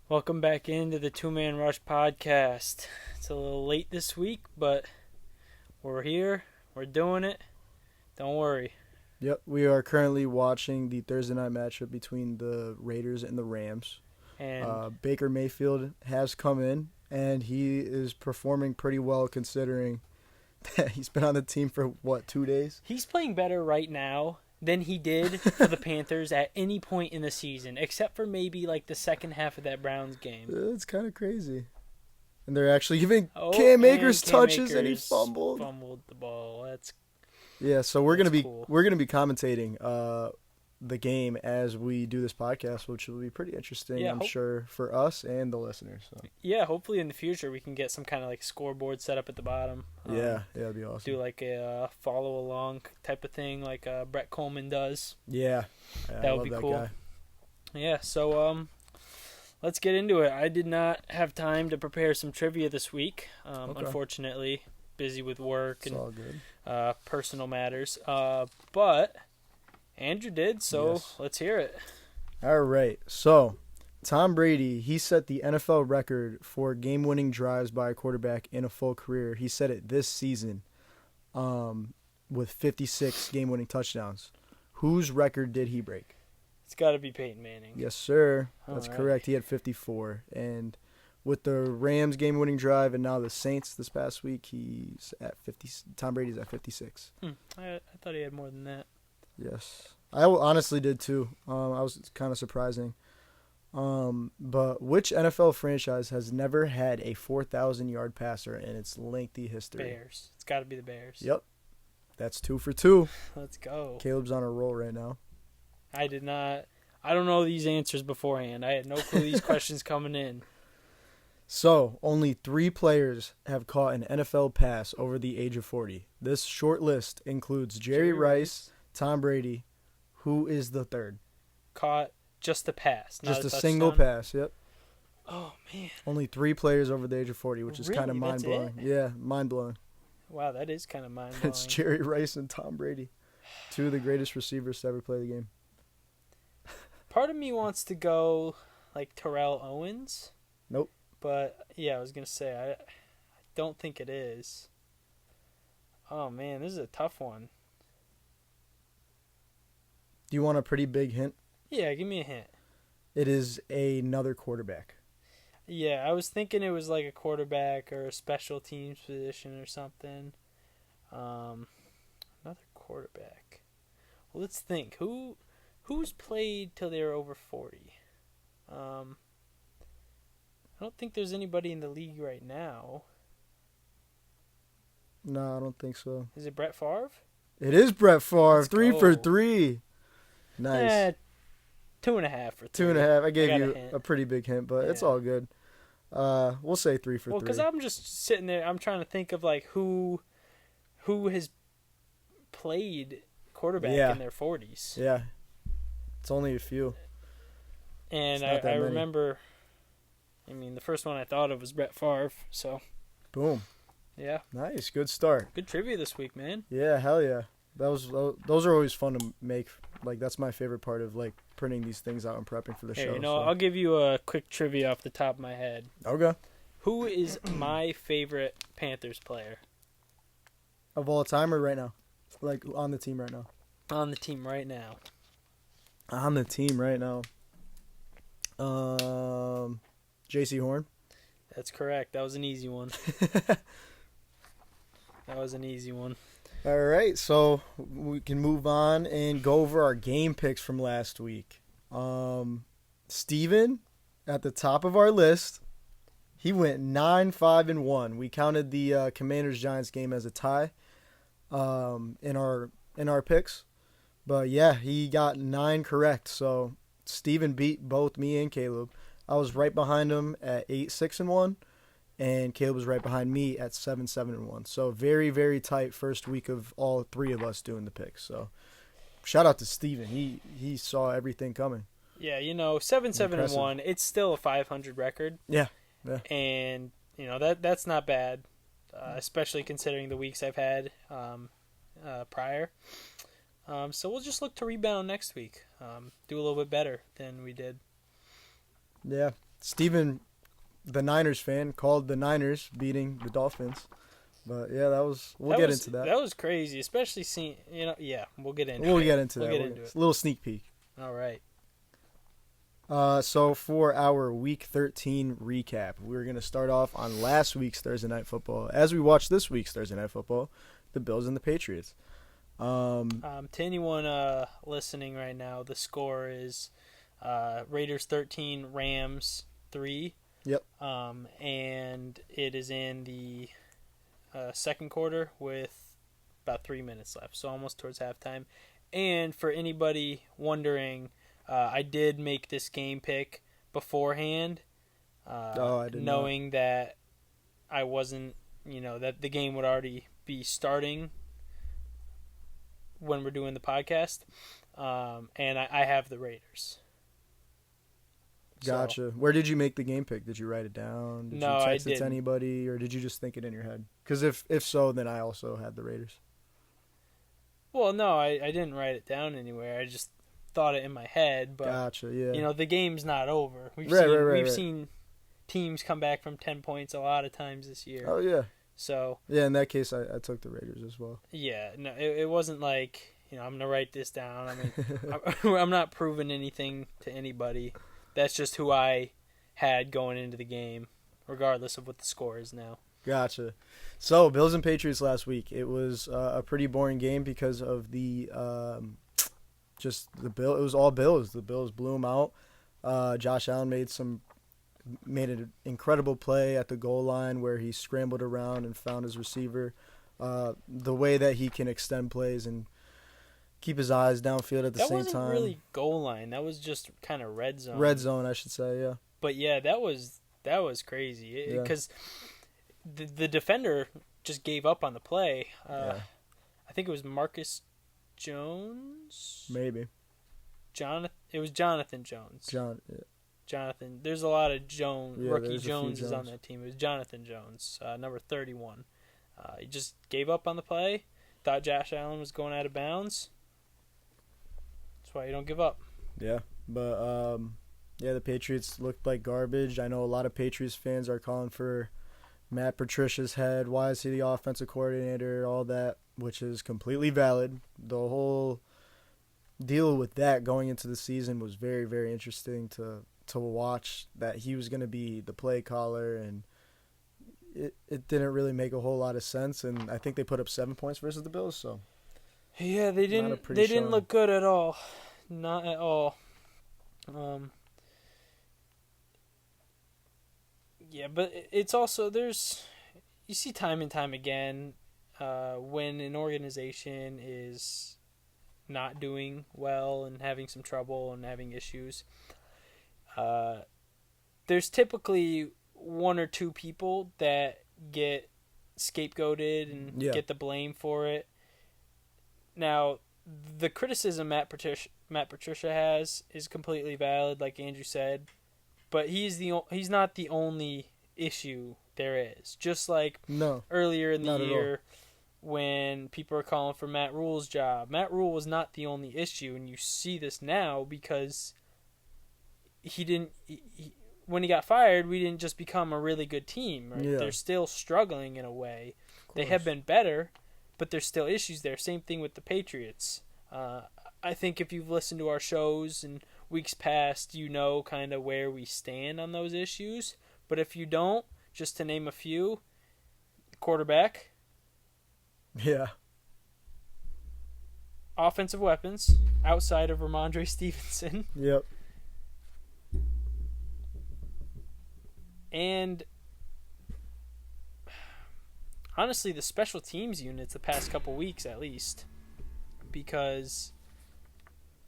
Welcome back into the Two Man Rush podcast. It's a little late this week, but we're here. We're doing it. Don't worry. Yep, we are currently watching the Thursday night matchup between the Raiders and the Rams. And Baker Mayfield has come in, and he is performing pretty well considering that he's been on the team for, 2 days? he's playing better right now than he did for the Panthers at any point in the season, except for maybe like the second half of that Browns game. It's kind of crazy. And they're actually giving Oh, Cam Akers Cam touches, and he Akers fumbled. Fumbled the ball. So we're gonna be cool. commentating the game as we do this podcast, which will be pretty interesting, Yeah, I'm sure, for us and the listeners. So. Yeah, hopefully in the future we can get some kind of like scoreboard set up at the bottom. Yeah, that'd be awesome. Do like a follow along type of thing, like Brett Coleman does. Yeah, That would be cool. Guy. Yeah, so let's get into it. I did not have time to prepare some trivia this week. Okay. Unfortunately, busy with work It's all good. and personal matters. But Andrew did, so Yes. let's hear it. All right. So, Tom Brady, he set the NFL record for game-winning drives by a quarterback in a full career. He set it this season with 56 game-winning touchdowns. Whose record did he break? It's got to be Peyton Manning. Yes, sir. That's All right. correct. He had 54. And with the Rams game-winning drive and now the Saints this past week, he's at 50. Tom Brady's at 56. I thought he had more than that. Yes. I honestly did too. I was kind of surprising. But which NFL franchise has never had a 4,000-yard passer in its lengthy history? Bears. It's got to be the Bears. Yep. That's 2 for 2. Let's go. Caleb's on a roll right now. I don't know these answers beforehand. I had no clue these questions coming in. So, only 3 players have caught an NFL pass over the age of 40. This short list includes Jerry Rice, Tom Brady. Who is the third? Caught just the pass. Not Just a touchdown? single pass, yep. Oh, man. Only 3 players over the age of 40, which is kind of Really? That's mind-blowing. it? Yeah, mind-blowing. Wow, that is kind of mind-blowing. It's Jerry Rice and Tom Brady. 2 of the greatest receivers to ever play the game. Part of me wants to go like Terrell Owens. Nope. But, yeah, I was going to say, I don't think it is. Oh, man, this is a tough one. Do you want a pretty big hint? Yeah, give me a hint. It is another quarterback. Yeah, I was thinking it was like a quarterback or a special teams position or something. Another quarterback. Well, let's think. Who's played till they're over 40? I don't think there's anybody in the league right now. No, I don't think so. Is it Brett Favre? It is Brett Favre. Let's 3 go. for 3. Nice. 2.5 for 3. 2.5. I gave got you a hint. a pretty big hint, but it's Yeah. all good. We'll say 3 for 3. Well, because I'm just sitting there. I'm trying to think of like who has played quarterback Yeah. in their 40s. Yeah. It's only a few. And It's not that I many. remember, the first one I thought of was Brett Favre. So, Boom. yeah. Nice. Good start. Good trivia this week, man. Yeah, hell yeah. Those are always fun to make. Like, that's my favorite part of, like, printing these things out and prepping for the Here, show. I'll give you a quick trivia off the top of my head. Okay. Who is my favorite Panthers player Of all time or right now? Like, on the team right now? on the team right now? On the team right now. J.C. Horn. That's correct. That was an easy one. That was an easy one. All right, so we can move on and go over our game picks from last week. Steven, at the top of our list, he went 9-5-1. We counted the Commanders-Giants game as a tie in our picks. But, yeah, he got 9 correct. So, Steven beat both me and Caleb. I was right behind him at 8-6-1. And Caleb was right behind me at 7-7-1. So very, very tight first week of all 3 of us doing the picks. So shout out to Steven. He saw everything coming. Yeah, 7-7-1. It's still a 500 record. Yeah. And that's not bad, especially considering the weeks I've had prior. So we'll just look to rebound next week. Do a little bit better than we did. Yeah. Steven, the Niners fan, called the Niners beating the Dolphins. But yeah, we'll get into that. That was crazy, especially seeing, yeah, we'll get into it. We'll get into that. We'll get into it. A little sneak peek. All right. So for our Week 13 recap, we're going to start off on last week's Thursday Night Football. As we watch this week's Thursday Night Football, the Bills and the Patriots. To anyone listening right now, the score is Raiders 13, Rams 3. Yep. And it is in the second quarter with about 3 minutes left, so almost towards halftime. And for anybody wondering, I did make this game pick beforehand, knowing that I wasn't, that the game would already be starting when we're doing the podcast, and I have the Raiders. Gotcha. So, where did you make the game pick? Did you write it down? Did you text it to anybody, or did you just think it in your head? Because if so, then I also had the Raiders. Well, no, I didn't write it down anywhere. I just thought it in my head. But, gotcha, yeah. The game's not over. We've seen teams come back from 10 points a lot of times this year. Oh, yeah. So yeah, in that case, I took the Raiders as well. Yeah, no, it wasn't like, I'm going to write this down. I mean, I'm not proving anything to anybody. That's just who I had going into the game, regardless of what the score is now. Gotcha. So, Bills and Patriots last week. It was a pretty boring game because of the Bill. It was all Bills. The Bills blew them out. Josh Allen made an incredible play at the goal line where he scrambled around and found his receiver. The way that he can extend plays and keep his eyes downfield at the same time. That wasn't really goal line. That was just kind of red zone. Red zone, I should say, yeah. But yeah, that was crazy because the defender just gave up on the play. I think it was Marcus Jones. Maybe. It was Jonathan Jones. Jonathan. There's a lot of rookie Joneses on that team. It was Jonathan Jones, number 31. He just gave up on the play. Thought Josh Allen was going out of bounds. That's why you don't give up. Yeah, but the Patriots looked like garbage. I know a lot of Patriots fans are calling for Matt Patricia's head. Why is he the offensive coordinator? All that, which is completely valid. The whole deal with that going into the season was very, very interesting to watch, that he was going to be the play caller, and it didn't really make a whole lot of sense. And I think they put up 7 points versus the Bills. So yeah, they didn't look good at all. Not at all. Yeah, but it's also, you see time and time again when an organization is not doing well and having some trouble and having issues, there's typically one or two people that get scapegoated and get the blame for it. Now, the criticism Matt Patricia has is completely valid, like Andrew said, but he's not the only issue there is. Just like earlier in the year when people are calling for Matt Rule's job. Matt Rule was not the only issue, and you see this now because when he got fired, we didn't just become a really good team. Right? Yeah. They're still struggling in a way. They have been better, but there's still issues there. Same thing with the Patriots. I think if you've listened to our shows in weeks past, you know kind of where we stand on those issues. But if you don't, just to name a few, quarterback. Yeah. Offensive weapons outside of Ramondre Stevenson. Yep. And honestly, the special teams units the past couple weeks at least, because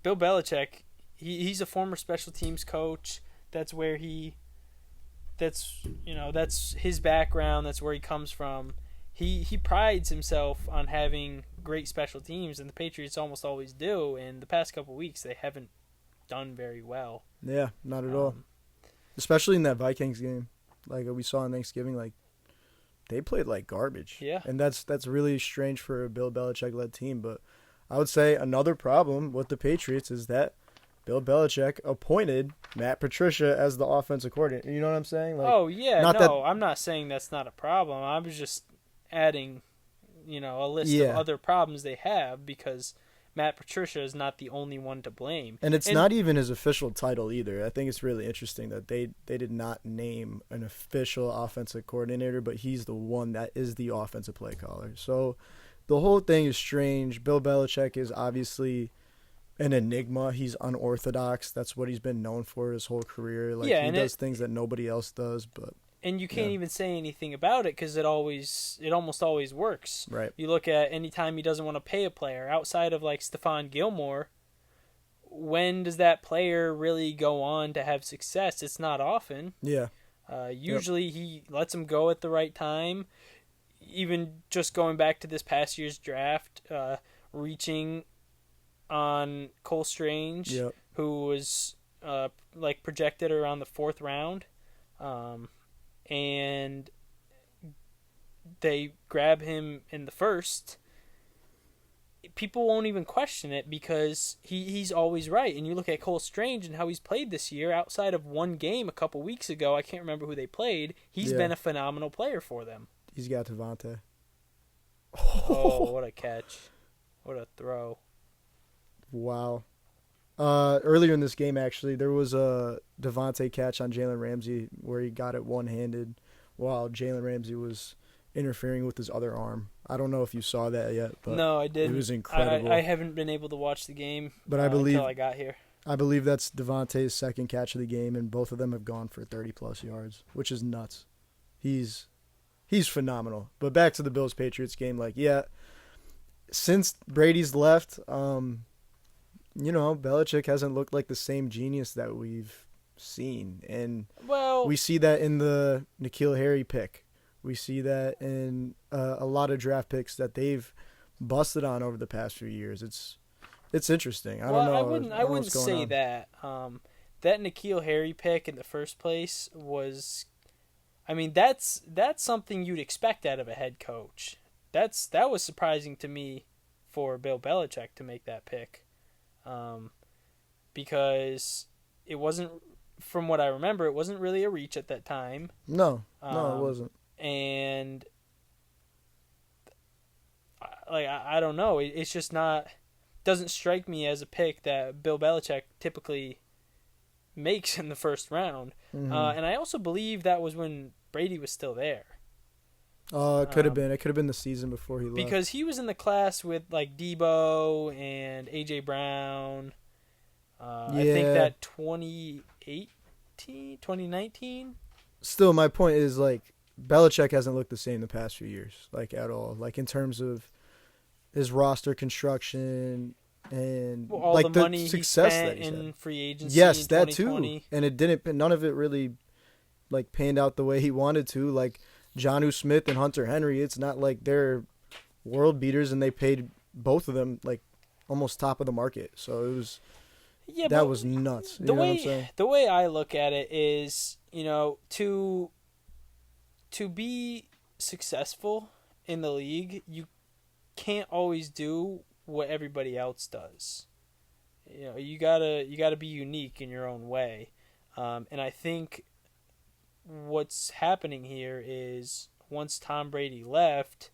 Bill Belichick, he's a former special teams coach. That's where that's his background. That's where he comes from. He prides himself on having great special teams, and the Patriots almost always do. And the past couple weeks, they haven't done very well. Yeah, not at all. Especially in that Vikings game, like we saw on Thanksgiving, like they played like garbage. Yeah, and that's really strange for a Bill Belichick led team. But I would say another problem with the Patriots is that Bill Belichick appointed Matt Patricia as the offensive coordinator. You know what I'm saying? Like, Oh yeah, not no, I'm not saying that's not a problem. I was just adding, a list of yeah. other problems they have because Matt Patricia is not the only one to blame. And it's And not even his official title either. I think it's really interesting that they did not name an official offensive coordinator, but he's the one that is the offensive play caller. So the whole thing is strange. Bill Belichick is obviously an enigma. He's unorthodox. That's what he's been known for his whole career. Like, yeah, he and does things that nobody else does, but you can't yeah. even say anything about it because it almost always works. Right. You look at any time he doesn't want to pay a player outside of like Stephon Gilmore. When does that player really go on to have success? It's not often. Yeah. Usually he lets them go at the right time. Even just going back to this past year's draft, reaching on Cole Strange, Yep. who was projected around the 4th round, and they grab him in the 1st. People won't even question it because he's always right. And you look at Cole Strange and how he's played this year, outside of one game a couple weeks ago, I can't remember who they played, he's been a phenomenal player for them. He's got Devontae. Oh, what a catch. What a throw. Wow. Earlier in this game, actually, there was a Devontae catch on Jalen Ramsey where he got it one-handed while Jalen Ramsey was interfering with his other arm. I don't know if you saw that yet, but no, I didn't. It was incredible. I haven't been able to watch the game but I believe until I got here. I believe that's Devontae's second catch of the game, and both of them have gone for 30-plus yards, which is nuts. He's phenomenal. But back to the Bills-Patriots game, since Brady's left, Belichick hasn't looked like the same genius that we've seen. And we see that in the N'Keal Harry pick. We see that in a lot of draft picks that they've busted on over the past few years. It's interesting. I don't know. I wouldn't say that. That N'Keal Harry pick in the first place was, that's something you'd expect out of a head coach. That was surprising to me for Bill Belichick to make that pick, because it wasn't, from what I remember, it wasn't really a reach at that time. No, it wasn't. And I don't know. It's just not. Doesn't strike me as a pick that Bill Belichick typically makes in the first round. Mm-hmm. And I also believe that was when Brady was still there. It could have been. It could have been the season before he left. Because he was in the class with like Debo and A.J. Brown. I think that 2019. Still, my point is, Belichick hasn't looked the same the past few years, at all. In terms of his roster construction and all the money success he spent that he's in had. free agency. Yes, in that 2020. too. And it didn't. None of it really panned out the way he wanted to. Jonnu Smith and Hunter Henry, it's not like they're world beaters, and they paid both of them almost top of the market. So it was that was nuts. You know what I'm saying? The way I look at it is, to be successful in the league, you can't always do what everybody else does. You gotta be unique in your own way, and I think what's happening here is once Tom Brady left,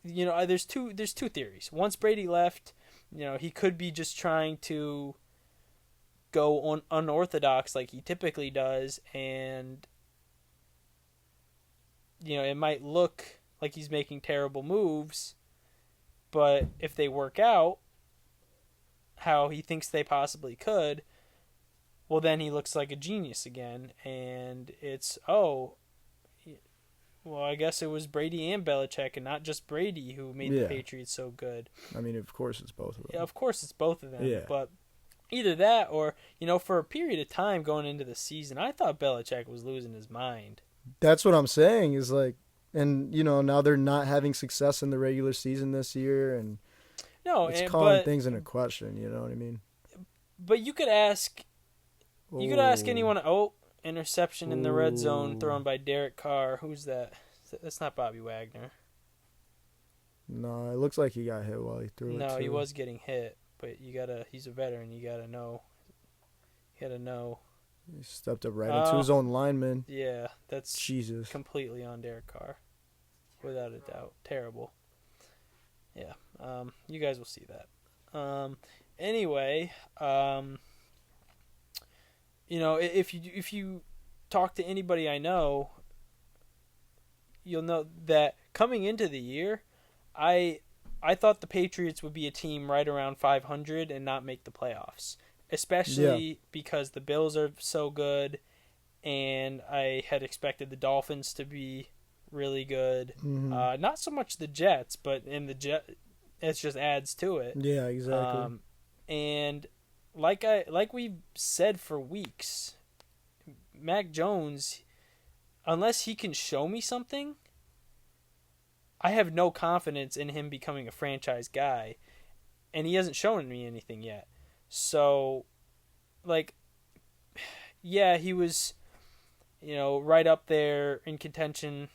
there's two theories. Once Brady left, he could be just trying to go on unorthodox like he typically does, and it might look like he's making terrible moves, but if they work out how he thinks they possibly could, well, then he looks like a genius again, and it's, I guess it was Brady and Belichick, and not just Brady who made the Patriots so good. Of course it's both of them. Yeah, of course it's both of them. Yeah. But either that or, for a period of time going into the season, I thought Belichick was losing his mind. That's what I'm saying is and, now they're not having success in the regular season this year, and it's calling things into question, you know what I mean? But you could ask anyone. Interception in the red zone thrown by Derek Carr. Who's that? That's not Bobby Wagner. No, it looks like he got hit while he threw it. No, he was getting hit. but he's a veteran. You gotta know. He stepped up right into his own lineman. Yeah, that's Jesus. completely on Derek Carr, without a doubt. Terrible. Yeah, you guys will see that. Anyway, if you talk to anybody I know, you'll know that coming into the year, I thought the Patriots would be a team right around 500 and not make the playoffs, especially because the Bills are so good, and I had expected the Dolphins to be really good. Mm-hmm. Not so much the Jets, but it just adds to it. Yeah, exactly. And like we've said for weeks, Mac Jones, unless he can show me something, I have no confidence in him becoming a franchise guy, and he hasn't shown me anything yet. So, yeah, he was, right up there in contention,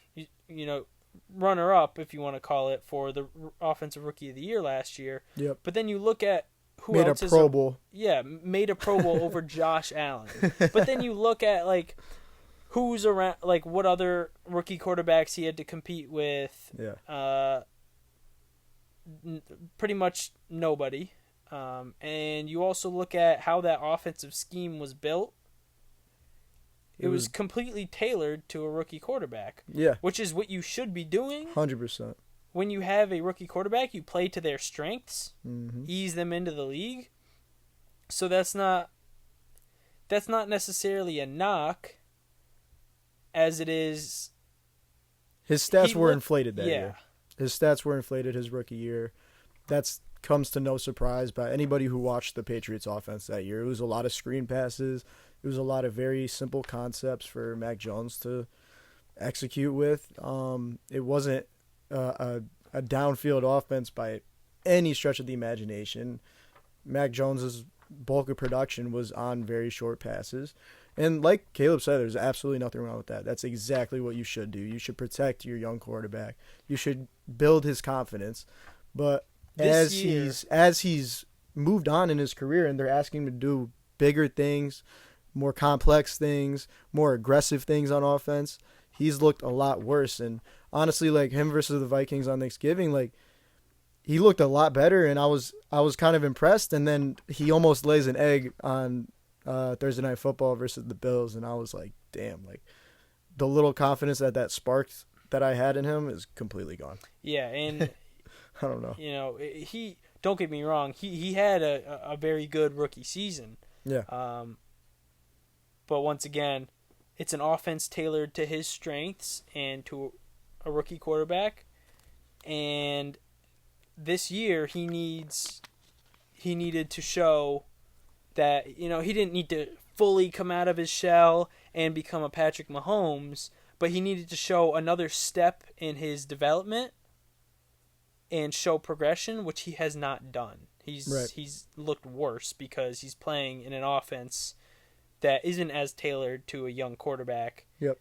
runner up, if you want to call it, for the offensive rookie of the year last year. Yep. But then you look at who made else a Pro Bowl. Yeah, made a Pro Bowl over Josh Allen. But then you look at who's around, what other rookie quarterbacks he had to compete with. Yeah. Pretty much nobody. And you also look at how that offensive scheme was built. It was completely tailored to a rookie quarterback. Yeah. Which is what you should be doing. 100%. When you have a rookie quarterback, you play to their strengths, mm-hmm. ease them into the league. So that's not necessarily a knock, as it is. His stats were inflated that year. year. His stats were inflated his rookie year. That comes to no surprise by anybody who watched the Patriots offense that year. It was a lot of screen passes. It was a lot of very simple concepts for Mac Jones to execute with. It wasn't a downfield offense by any stretch of the imagination. Mac Jones's bulk of production was on very short passes. And like Caleb said, there's absolutely nothing wrong with that. That's exactly what you should do. You should protect your young quarterback. You should build his confidence. But as he's moved on in his career and they're asking him to do bigger things, more complex things, more aggressive things on offense, he's looked a lot worse. And honestly, him versus the Vikings on Thanksgiving, he looked a lot better, and I was kind of impressed. And then he almost lays an egg on Thursday Night Football versus the Bills, and I was like, damn, the little confidence that sparked that I had in him is completely gone. Yeah, and I don't know. He don't get me wrong, he had a very good rookie season. Yeah. But once again, it's an offense tailored to his strengths and to a rookie quarterback. And this year he needed to show that, he didn't need to fully come out of his shell and become a Patrick Mahomes, but he needed to show another step in his development and show progression, which he has not done. He's looked worse because he's playing in an offense that isn't as tailored to a young quarterback. Yep.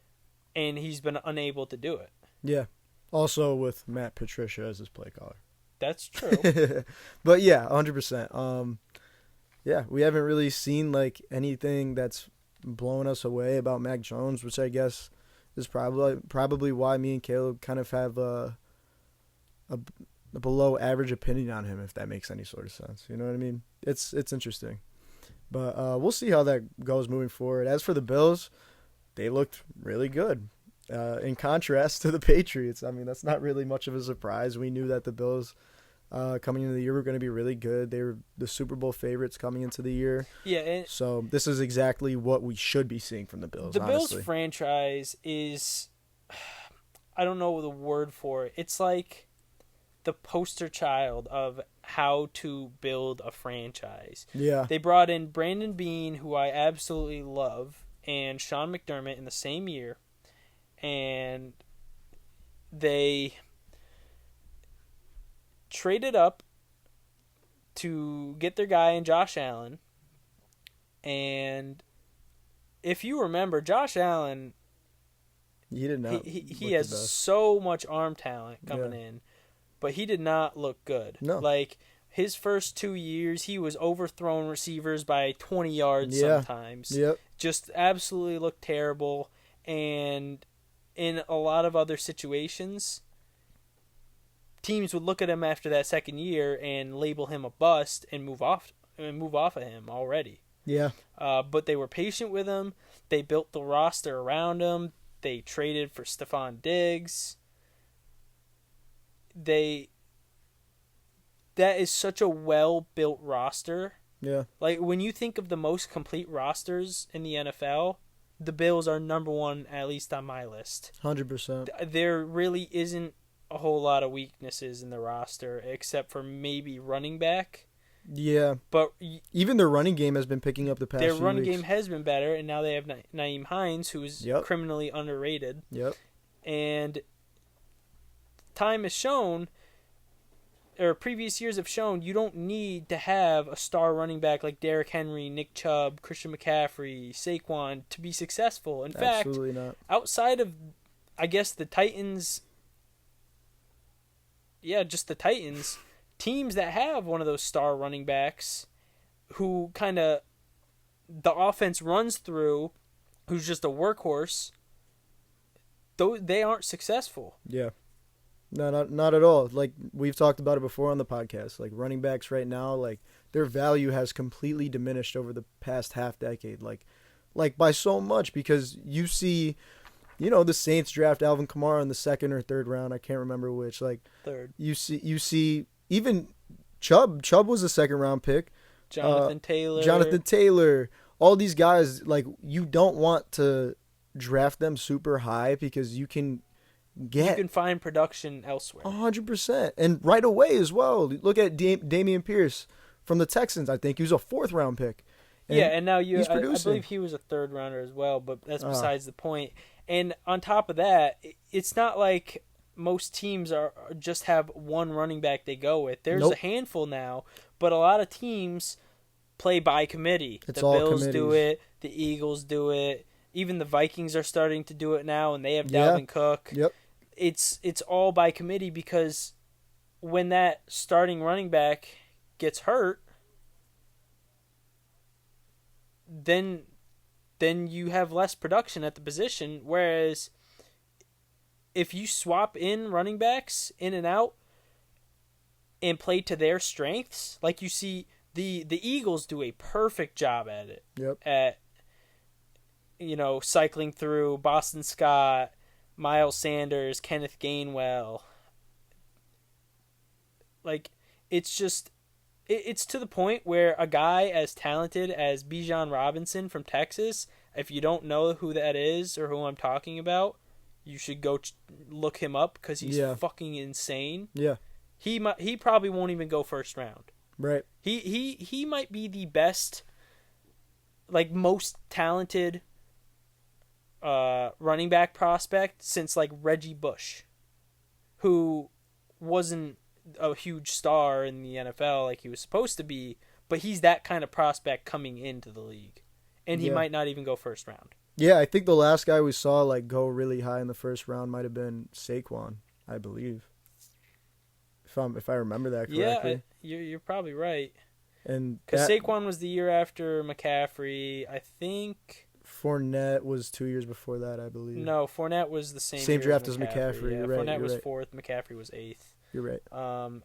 And he's been unable to do it. Yeah. Also with Matt Patricia as his play caller. That's true. But yeah, 100%. Yeah, we haven't really seen anything that's blown us away about Mac Jones, which I guess is probably why me and Caleb kind of have a below average opinion on him, if that makes any sort of sense. You know what I mean? It's interesting. But we'll see how that goes moving forward. As for the Bills, they looked really good. In contrast to the Patriots, I mean, that's not really much of a surprise. We knew that the Bills coming into the year were going to be really good. They were the Super Bowl favorites coming into the year. Yeah. So this is exactly what we should be seeing from the Bills, honestly. Bills franchise is, I don't know the word for it. It's like the poster child of how to build a franchise. Yeah. They brought in Brandon Beane, who I absolutely love, and Sean McDermott in the same year. And they traded up to get their guy in Josh Allen. And if you remember, Josh Allen, he has so much arm talent coming in, but he did not look good. No. his first 2 years, he was overthrowing receivers by 20 yards sometimes. Yep. Just absolutely looked terrible. And in a lot of other situations, teams would look at him after that second year and label him a bust and move off of him already. Yeah. But they were patient with him. They built the roster around him. They traded for Stephon Diggs. That is such a well-built roster. Yeah. Like, when you think of the most complete rosters in the NFL, the Bills are number one, at least on my list. 100%. There really isn't a whole lot of weaknesses in the roster, except for maybe running back. Yeah. But even their running game has been picking up the past their few running weeks. game has been better, and now they have Nyheim Hines, who is criminally underrated. Yep. And time has shown, or previous years have shown, you don't need to have a star running back like Derrick Henry, Nick Chubb, Christian McCaffrey, Saquon to be successful. In Absolutely fact, not. outside of, I guess, the Titans, just the Titans, teams that have one of those star running backs who kind of the offense runs through, who's just a workhorse, they aren't successful. Yeah. No, not at all. Like, we've talked about it before on the podcast. Like, running backs right now, like, their value has completely diminished over the past half decade. Like by so much, because you see, the Saints draft Alvin Kamara in the second or third round. I can't remember which. Like, Third. You see even Chubb. Chubb was a second round pick. Jonathan Taylor. All these guys, like, you don't want to draft them super high because you can find production elsewhere. 100%. And right away as well. Look at Dameon Pierce from the Texans. I think he was a fourth round pick. And now he's producing. I believe he was a third rounder as well, but that's besides the point. And on top of that, it's not like most teams just have one running back they go with. There's a handful now, but a lot of teams play by committee. It's the all Bills committees. do it. The Eagles do it. Even the Vikings are starting to do it now, and they have Dalvin Cook. Yep. It's all by committee, because when that starting running back gets hurt, then you have less production at the position. Whereas if you swap in running backs in and out and play to their strengths, like you see the Eagles do a perfect job at it. Yep. At cycling through Boston Scott, Miles Sanders, Kenneth Gainwell. Like, it's just, it's to the point where a guy as talented as Bijan Robinson from Texas, if you don't know who that is or who I'm talking about, you should go look him up, because he's fucking insane. Yeah. He probably won't even go first round. Right. He might be the best, like, most talented running back prospect since, like, Reggie Bush, who wasn't a huge star in the NFL like he was supposed to be, but he's that kind of prospect coming into the league, and he might not even go first round. Yeah, I think the last guy we saw, like, go really high in the first round might have been Saquon, I believe, if I remember that correctly. Yeah, you're probably right. And because Saquon was the year after McCaffrey, I think. Fournette was 2 years before that, I believe. No, Fournette was the same year draft as McCaffrey. Yeah, You're right. Fournette was right. fourth. McCaffrey was eighth. You're right.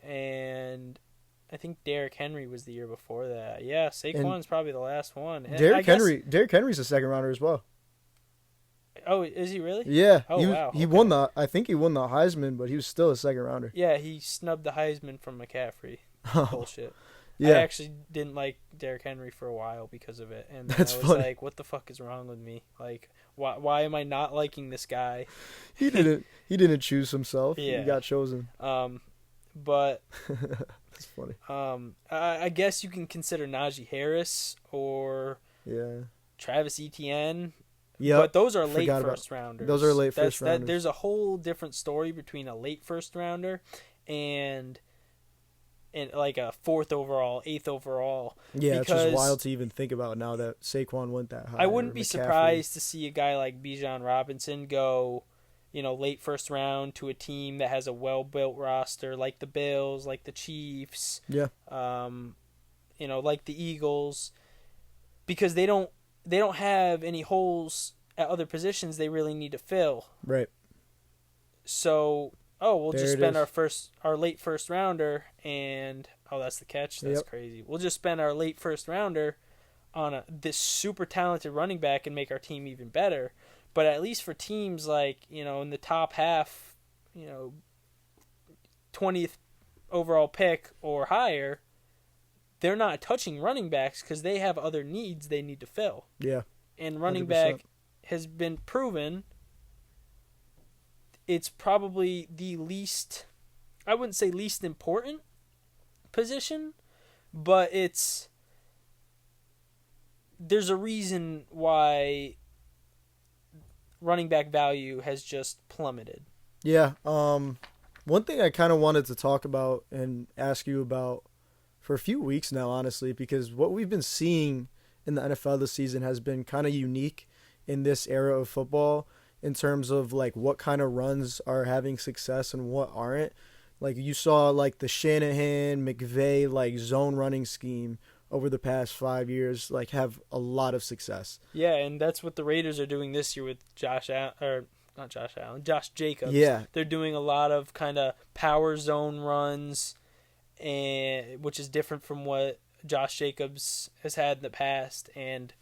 And I think Derrick Henry was the year before that. Yeah, Saquon's probably the last one. And Derrick Henry's a second rounder as well. Oh, is he really? Yeah. Oh, wow. He won I think he won the Heisman, but he was still a second rounder. Yeah, he snubbed the Heisman from McCaffrey. Bullshit. Yeah. I actually didn't like Derrick Henry for a while because of it, and then That's I was funny. like, "What the fuck is wrong with me? Like, why am I not liking this guy?" He didn't choose himself. Yeah. He got chosen. But That's funny. I guess you can consider Najee Harris or Travis Etienne. Yeah, but those are late first rounders. Those are late first rounders. There's a whole different story between a late first rounder and like a fourth overall, eighth overall. Yeah, it's just wild to even think about now that Saquon went that high. I wouldn't be surprised to see a guy like Bijan Robinson go, late first round to a team that has a well-built roster, like the Bills, like the Chiefs, Yeah. Like the Eagles, because they don't have any holes at other positions they really need to fill. Right. So, we'll There just it spend is. our late first rounder and that's the catch. That's Yep. crazy. We'll just spend our late first rounder on this super talented running back and make our team even better. But at least for teams like, in the top half, 20th overall pick or higher, they're not touching running backs because they have other needs they need to fill. Yeah. And running 100%. back has been proven it's probably the least, I wouldn't say least important position, but there's a reason why running back value has just plummeted. Yeah. One thing I kind of wanted to talk about and ask you about for a few weeks now, honestly, because what we've been seeing in the NFL this season has been kind of unique in this era of football in terms of like what kind of runs are having success and what aren't. Like you saw like the Shanahan, McVay like zone running scheme over the past 5 years like have a lot of success. Yeah, and that's what the Raiders are doing this year with Josh Jacobs. Yeah. They're doing a lot of kind of power zone runs, and which is different from what Josh Jacobs has had in the past. And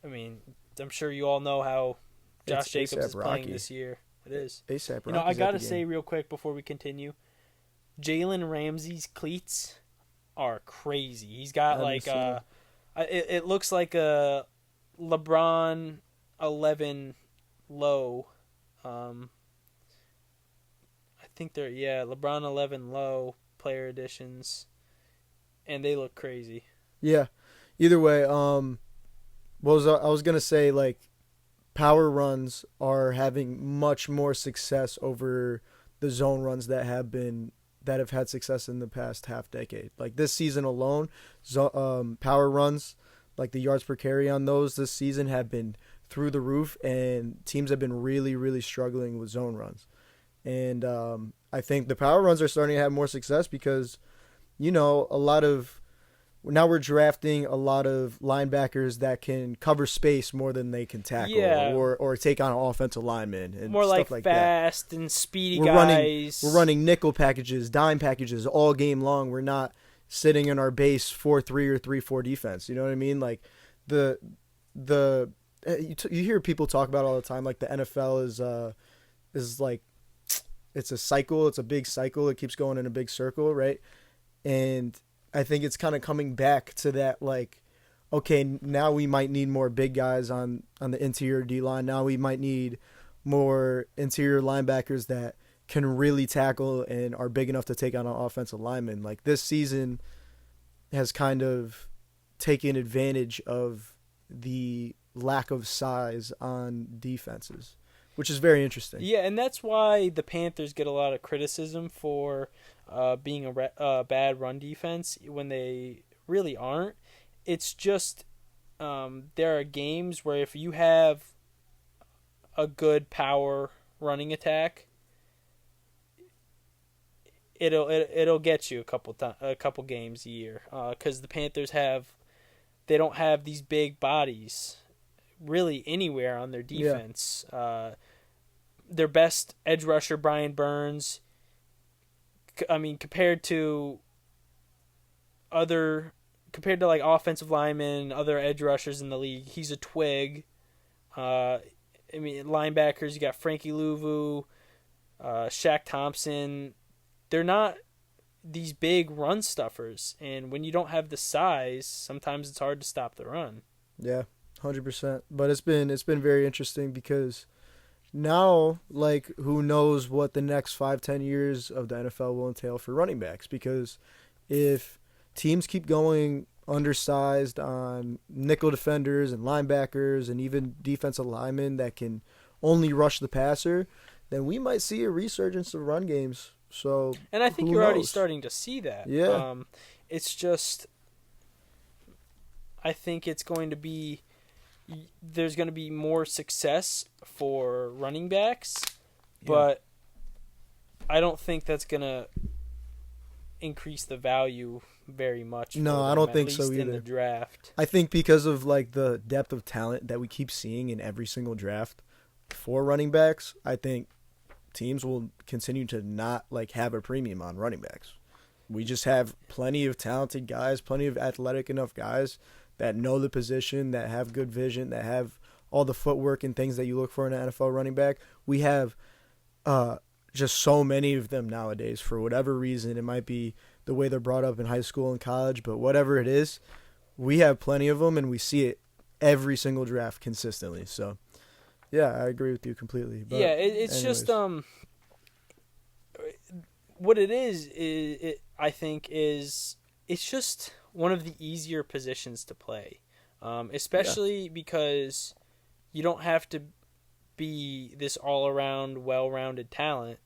I mean, I'm sure you all know how Josh It's Jacobs A$AP is playing Rocky. this year. It is. A$AP Rocky. I gotta say real quick before we continue, Jalen Ramsey's cleats are crazy. He's got it looks like a LeBron 11 low. I think they're LeBron 11 low player editions, and they look crazy. Yeah. Either way, I was gonna say like power runs are having much more success over the zone runs that have had success in the past half decade. Like this season alone, power runs, like the yards per carry on those this season have been through the roof, and teams have been really, really struggling with zone runs. And I think the power runs are starting to have more success because, now we're drafting a lot of linebackers that can cover space more than they can tackle or take on an offensive lineman and more stuff like fast that. And speedy We're guys. We're running nickel packages, dime packages all game long. We're not sitting in our base 4-3 or 3-4 defense. You know what I mean? Like you hear people talk about all the time. Like the NFL is like it's a cycle. It's a big cycle. It keeps going in a big circle, right? And I think it's kind of coming back to that, like, okay, now we might need more big guys on the interior D-line. Now we might need more interior linebackers that can really tackle and are big enough to take on an offensive lineman. Like, this season has kind of taken advantage of the lack of size on defenses, which is very interesting. Yeah, and that's why the Panthers get a lot of criticism for being a bad run defense when they really aren't. It's just there are games where if you have a good power running attack, it'll get you a couple games a year because the Panthers they don't have these big bodies really anywhere on their defense. Yeah. Their best edge rusher, Brian Burns, I mean, compared to like offensive linemen, other edge rushers in the league, he's a twig. I mean, linebackers, you got Frankie Louvu, Shaq Thompson. They're not these big run stuffers, and when you don't have the size, sometimes it's hard to stop the run. Yeah, 100%. But it's been very interesting because now, like, who knows what the next 5-10 years of the NFL will entail for running backs? Because if teams keep going undersized on nickel defenders and linebackers and even defensive linemen that can only rush the passer, then we might see a resurgence of run games. So, and I think you're already starting to see that. Yeah. It's just, I think it's going to be, there's going to be more success for running backs, but I don't think that's gonna increase the value very much. No, I don't think so either. In the draft, I think because of like the depth of talent that we keep seeing in every single draft for running backs, I think teams will continue to not like have a premium on running backs. We just have plenty of talented guys, plenty of athletic enough guys that know the position, that have good vision, that have all the footwork and things that you look for in an NFL running back. We have just so many of them nowadays for whatever reason. It might be the way they're brought up in high school and college, but whatever it is, we have plenty of them, and we see it every single draft consistently. So, yeah, I agree with you completely. But yeah, it's just what it is. I think is it's just one of the easier positions to play, especially because you don't have to be this all-around, well-rounded talent.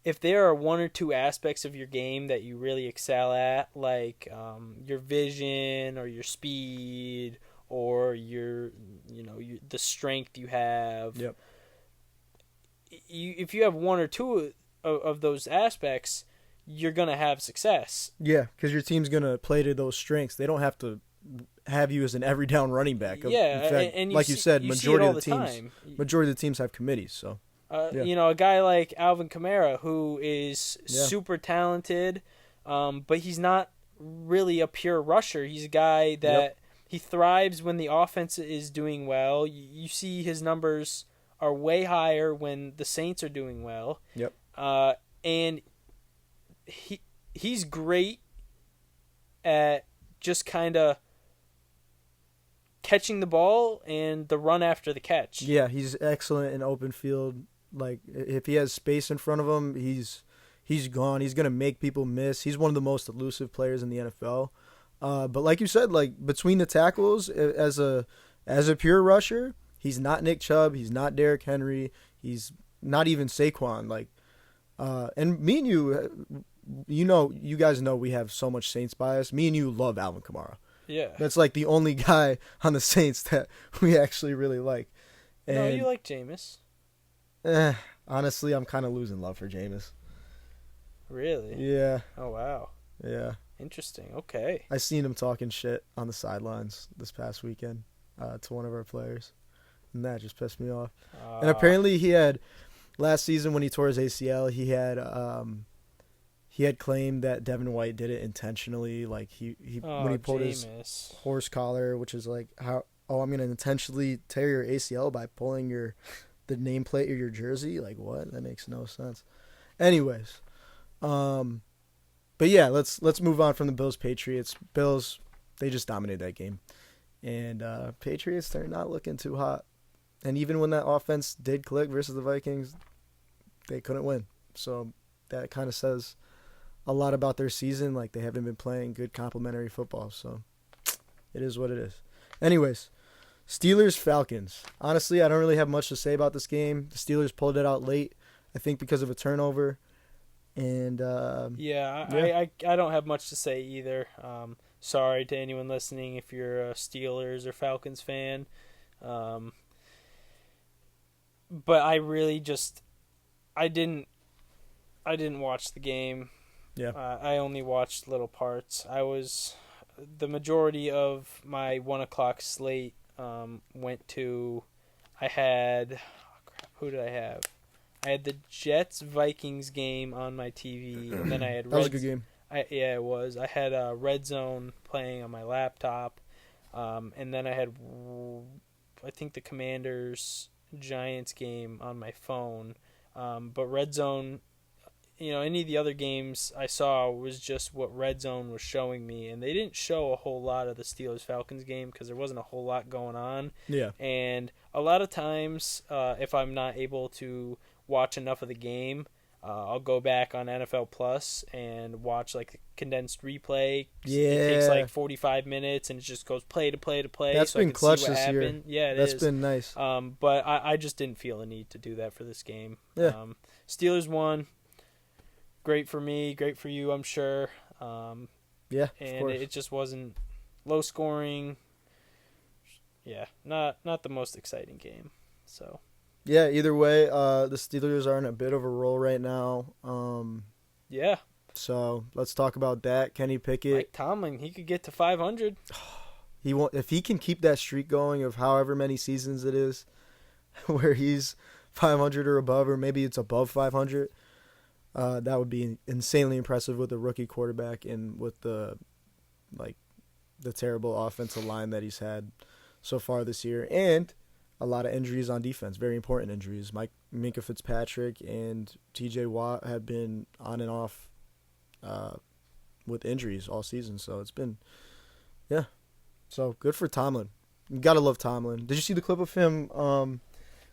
If there are one or two aspects of your game that you really excel at, like your vision or your speed or the strength you have, yep. If you have one or two of those aspects, you're gonna have success. Yeah, because your team's gonna play to those strengths. They don't have to have you as an every down running back. Yeah, in fact, and like you said, majority of the time. teams have committees. So. A guy like Alvin Kamara, who is super talented, but he's not really a pure rusher. He's a guy that he thrives when the offense is doing well. You see his numbers are way higher when the Saints are doing well. Yep. And he's great at just kind of catching the ball and the run after the catch. Yeah, he's excellent in open field. Like, if he has space in front of him, he's gone. He's going to make people miss. He's one of the most elusive players in the NFL. But like you said, like between the tackles, as a pure rusher, he's not Nick Chubb. He's not Derrick Henry. He's not even Saquon. Like, and me and you guys know we have so much Saints bias. Me and you love Alvin Kamara. Yeah. That's like the only guy on the Saints that we actually really like. And, no, you like Jameis. Honestly, I'm kind of losing love for Jameis. Really? Yeah. Oh, wow. Yeah. Interesting. Okay. I seen him talking shit on the sidelines this past weekend to one of our players, and that just pissed me off. And apparently he had, last season when he tore his ACL, he had claimed that Devin White did it intentionally, like when he pulled his horse collar, which is like I'm going to intentionally tear your ACL by pulling the nameplate of your jersey. Like, what? That makes no sense. Anyways, but yeah, let's move on from the Bills-Patriots. Bills, they just dominated that game, and Patriots, they're not looking too hot. And even when that offense did click versus the Vikings, they couldn't win. So that kind of says a lot about their season. Like, they haven't been playing good complementary football. So it is what it is. Anyways, Steelers-Falcons. Honestly, I don't really have much to say about this game. The Steelers pulled it out late, I think because of a turnover. And I don't have much to say either. Sorry to anyone listening if you're a Steelers or Falcons fan. But I really I didn't watch the game. Yeah. I only watched little parts. The majority of my 1:00 slate went to, who did I have? I had the Jets-Vikings game on my TV, and then I had that was a good game. It was. I had Red Zone playing on my laptop, and then I had, I think, the Commanders-Giants game on my phone. But Red Zone, any of the other games I saw was just what Red Zone was showing me, and they didn't show a whole lot of the Steelers-Falcons game because there wasn't a whole lot going on. Yeah. And a lot of times, if I'm not able to watch enough of the game, I'll go back on NFL Plus and watch like a condensed replay. Yeah. It takes like 45 minutes and it just goes play to play to play. That's so been I can clutch see what this happened. year. Yeah, That's been nice. But I just didn't feel a need to do that for this game. Yeah. Steelers won. Great for me, great for you, I'm sure. Yeah, and of course. it just wasn't low scoring. Yeah, not the most exciting game. So Yeah, either way, the Steelers are in a bit of a roll right now. Yeah. So let's talk about that. Kenny Pickett. Mike Tomlin, he could get to 500. If he can keep that streak going of however many seasons it is, where he's 500 or above, or maybe it's above 500, that would be insanely impressive with a rookie quarterback and with the terrible offensive line that he's had so far this year, and a lot of injuries on defense, very important injuries. Minka Fitzpatrick and T.J. Watt have been on and off with injuries all season, so it's been, yeah. So good for Tomlin. You gotta love Tomlin. Did you see the clip of him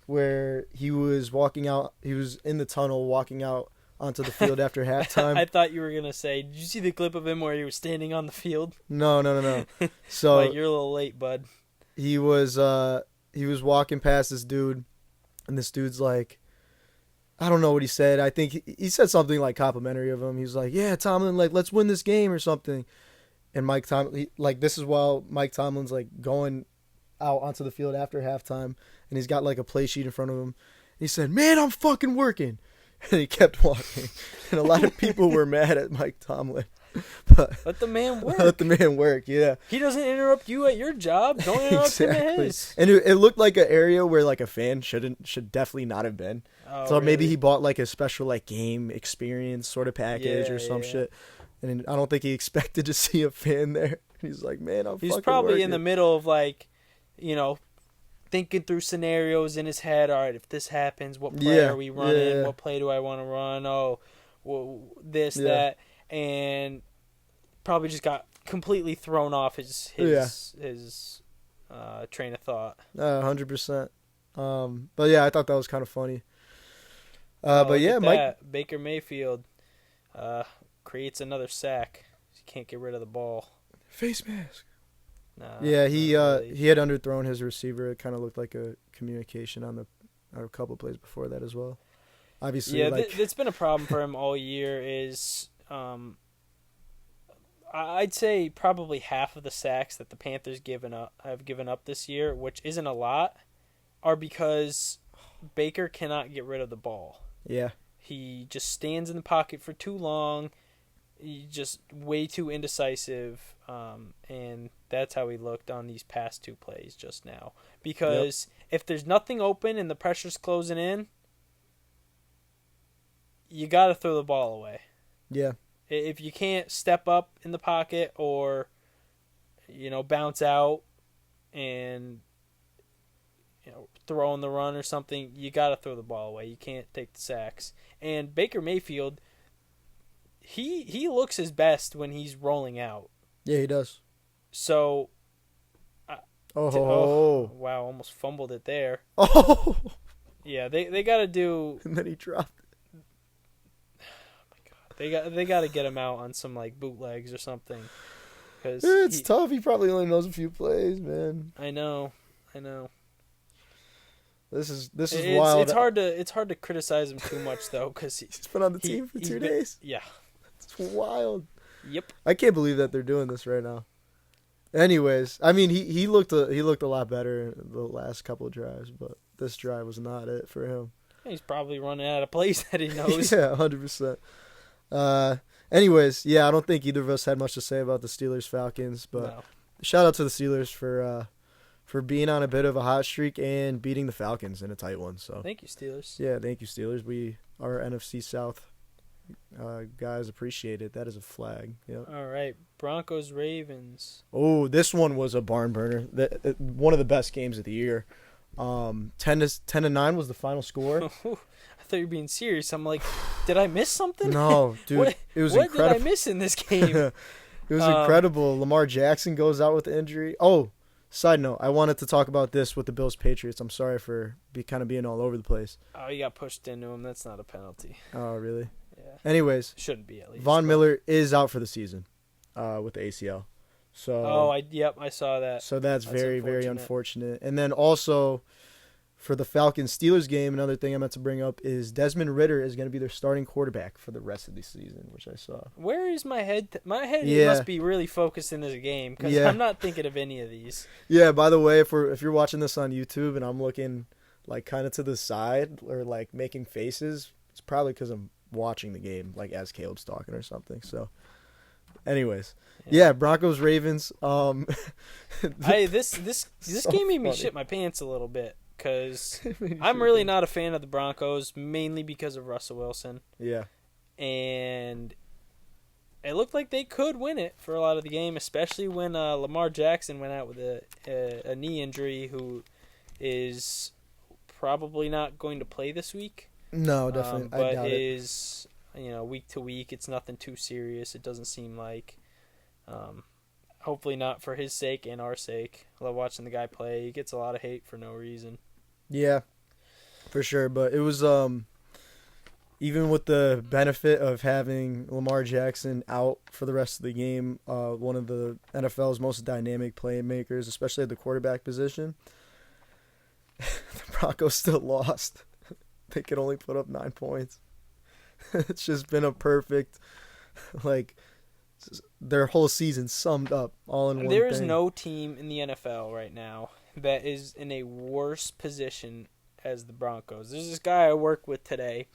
where he was walking out? He was in the tunnel walking out onto the field after halftime. I thought you were gonna say, did you see the clip of him where he was standing on the field? No. So like, you're a little late, bud. He was walking past this dude, and this dude's like, I don't know what he said. I think he said something like complimentary of him. He's like, "Yeah, Tomlin, like, let's win this game or something." And Mike Tomlin, this is while Mike Tomlin's like going out onto the field after halftime, and he's got like a play sheet in front of him. He said, "Man, I'm fucking working," and he kept walking. And a lot of people were mad at Mike Tomlin. But let the man work. Let the man work. Yeah. He doesn't interrupt you at your job. Don't interrupt him at his. And it looked like an area where like a fan should definitely not have been. Oh, so really? Maybe he bought like a special like game experience sort of package or some shit. And I don't think he expected to see a fan there. He's like, "Man, He's fucking probably working." in the middle of like, thinking through scenarios in his head. All right, if this happens, what play are we running? Yeah. What play do I want to run? Oh, well, that, and probably just got completely thrown off his train of thought. 100%. But yeah, I thought that was kind of funny. But yeah, Mike Baker Mayfield creates another sack. He can't get rid of the ball. Face mask. Nah, yeah, he really. He had underthrown his receiver. It kind of looked like a communication on a couple plays before that as well. Obviously, yeah, it's been a problem for him all year. Is I'd say probably half of the sacks that the Panthers have given up this year, which isn't a lot, are because Baker cannot get rid of the ball. Yeah. He just stands in the pocket for too long. He's just way too indecisive, and that's how he looked on these past two plays just now. Because if there's nothing open and the pressure's closing in, you got to throw the ball away. Yeah. If you can't step up in the pocket or, bounce out and, throw on the run or something, you got to throw the ball away. You can't take the sacks. And Baker Mayfield, he looks his best when he's rolling out. Yeah, he does. So, wow, almost fumbled it there. Oh. Yeah, they got to do. And then he dropped it. They got to get him out on some like bootlegs or something. Cause it's tough. He probably only knows a few plays, man. I know. This is wild. It's hard to criticize him too much though, because he's been on the team for 2 days. Yeah, it's wild. Yep. I can't believe that they're doing this right now. Anyways, I mean he looked a lot better the last couple of drives, but this drive was not it for him. He's probably running out of plays that he knows. Yeah, 100%. Anyways, yeah, I don't think either of us had much to say about the Steelers-Falcons, but No. Shout out to the Steelers for being on a bit of a hot streak and beating the Falcons in a tight one. So Thank you, Steelers. yeah, thank you, Steelers. Our NFC South guys appreciate it. That is a flag. Yep. All right, Broncos Ravens. Oh, this one was a barn burner. One of the best games of the year. 10-9 was the final score. I thought you were being serious. I'm like, did I miss something? No, dude, it was incredible. What did I miss in this game? It was incredible. Lamar Jackson goes out with the injury. Oh, side note, I wanted to talk about this with the Bills Patriots. I'm sorry for kind of being all over the place. Oh, you got pushed into him. That's not a penalty. Oh, really? Yeah. Anyways, Shouldn't be at least. Von Miller is out for the season with the ACL. So I saw that. So that's very, very unfortunate. And then also for the Falcons-Steelers game, another thing I meant to bring up is Desmond Ridder is going to be their starting quarterback for the rest of the season, which I saw. Where is my head? My head Yeah. must be really focused in this game because Yeah. I'm not thinking of any of these. Yeah, by the way, if you're watching this on YouTube and I'm looking like kind of to the side or like making faces, it's probably because I'm watching the game like as Caleb's talking or something. So, anyways, yeah, Broncos Ravens. This So game made me funny. shit my pants a little bit because I'm really not a fan of the Broncos, mainly because of Russell Wilson, Yeah, and it looked like they could win it for a lot of the game, especially when Lamar Jackson went out with a knee injury, who is probably not going to play this week. no, definitely, I But doubt it. is week to week, it's nothing too serious. It doesn't seem like. Hopefully not for his sake and our sake. I love watching the guy play. He gets a lot of hate for no reason. Yeah, for sure. But it was even with the benefit of having Lamar Jackson out for the rest of the game, one of the NFL's most dynamic playmakers, especially at the quarterback position, the Broncos still lost. They could only put up 9 points. It's just been a perfect, like, their whole season summed up all in one There is thing. no team in the NFL right now that is in a worse position as the Broncos. There's this guy I work with today,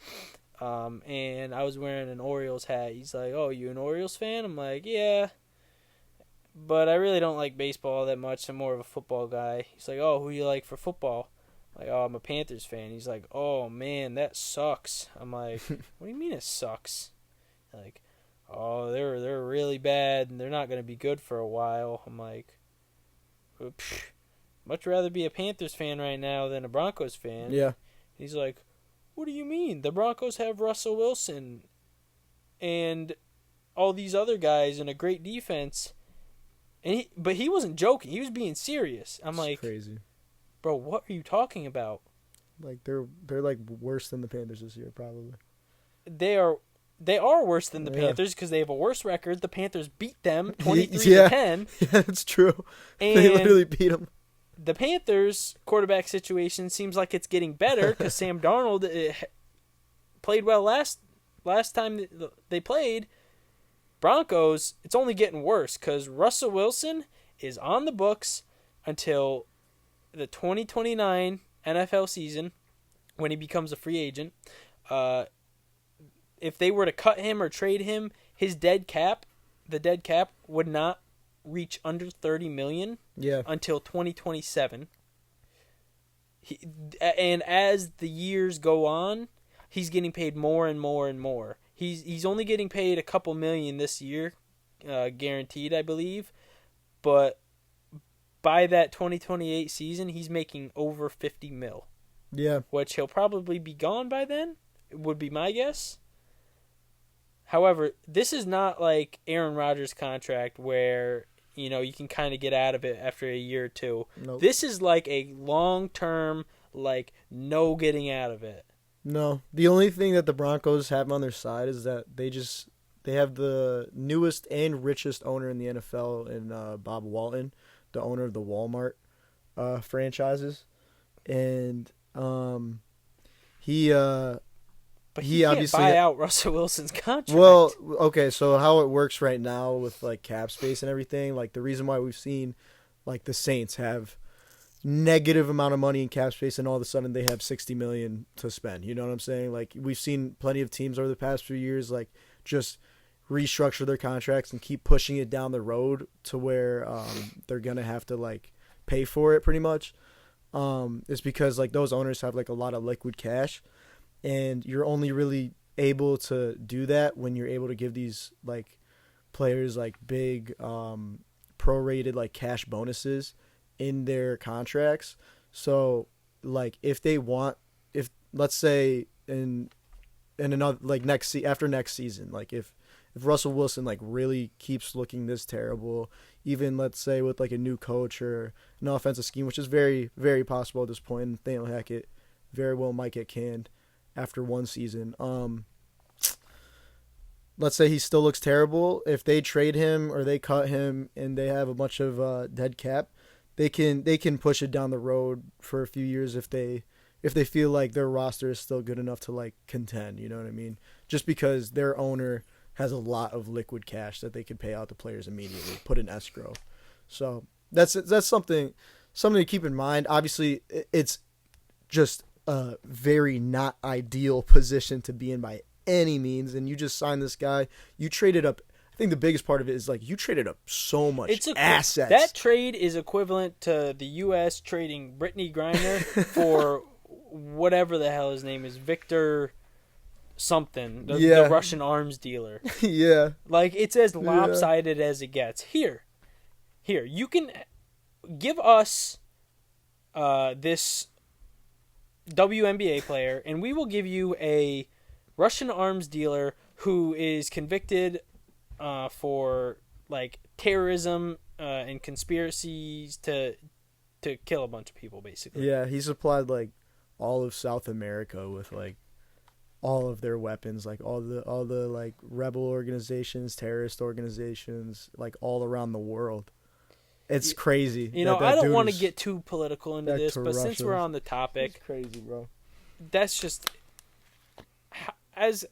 and I was wearing an Orioles hat. He's like, "Oh, you an Orioles fan?" I'm like, "Yeah, but I really don't like baseball that much. I'm more of a football guy." He's like, "Oh, who you like for football?" I'm like, "Oh, I'm a Panthers fan." He's like, "Oh man, that sucks." I'm like, "What do you mean it sucks?" Like, "Oh, they're really bad and they're not going to be good for a while." I'm like, much rather be a Panthers fan right now than a Broncos fan. Yeah, He's like, "What do you mean? The Broncos have Russell Wilson and all these other guys and a great defense." But he wasn't joking. He was being serious. I'm it's like, crazy. "Bro, what are you talking about?" Like they're like worse than the Panthers this year, probably. They are worse than the Yeah. Panthers because they have a worse record. The Panthers beat them 23 Yeah. to 10. Yeah, it's true. And They literally beat them. the Panthers quarterback situation seems like it's getting better because Sam Darnold played well last time they played. Broncos, it's only getting worse because Russell Wilson is on the books until the 2029 NFL season when he becomes a free agent. If they were to cut him or trade him, the dead cap would not reach under $30 million Yeah. until 2027. And as the years go on, he's getting paid more and more and more. He's only getting paid a couple million this year, guaranteed, I believe. But by that 2028 season, he's making over 50 mil, Yeah. which he'll probably be gone by then, would be my guess. However, this is not like Aaron Rodgers' contract where, you can kind of get out of it after a year or two. Nope. This is like a long-term, like, no getting out of it. No. The only thing that the Broncos have on their side is that they have the newest and richest owner in the NFL in Bob Walton, the owner of the Walmart franchises. And he But He he can't obviously buy out Russell Wilson's contract. Well, okay, so how it works right now with like cap space and everything, like the reason why we've seen like the Saints have negative amount of money in cap space and all of a sudden they have 60 million to spend. You know what I'm saying? Like we've seen plenty of teams over the past few years like just restructure their contracts and keep pushing it down the road to where they're going to have to like pay for it pretty much. It's because like those owners have like a lot of liquid cash. And you're only really able to do that when you're able to give these like players like big prorated like cash bonuses in their contracts. So like if let's say in another like after next season, like if Russell Wilson like really keeps looking this terrible, even let's say with like a new coach or an offensive scheme, which is very very possible at this point, Nathaniel Hackett very well might get canned after one season. Let's say he still looks terrible. If they trade him or they cut him and they have a bunch of dead cap, they can push it down the road for a few years if they feel like their roster is still good enough to like contend. You know what I mean? Just because their owner has a lot of liquid cash that they can pay out to players immediately, put in escrow. So that's something to keep in mind. Obviously, it's just a very not ideal position to be in by any means. And you just signed this guy. You traded up. I think the biggest part of it is like you traded up so much assets. That trade is equivalent to the U.S. trading Brittany Griner for whatever the hell his name is, Victor something, the Russian arms dealer. Yeah. Like, it's as lopsided as it gets. Here, you can give us this WNBA player, and we will give you a Russian arms dealer who is convicted for like terrorism and conspiracies to kill a bunch of people, basically. Yeah, he supplied like all of South America with like all of their weapons, like all the like rebel organizations, terrorist organizations, like all around the world. It's crazy. You know, I don't want to get too political into this, but since we're on the topic, it's crazy, bro. That's just as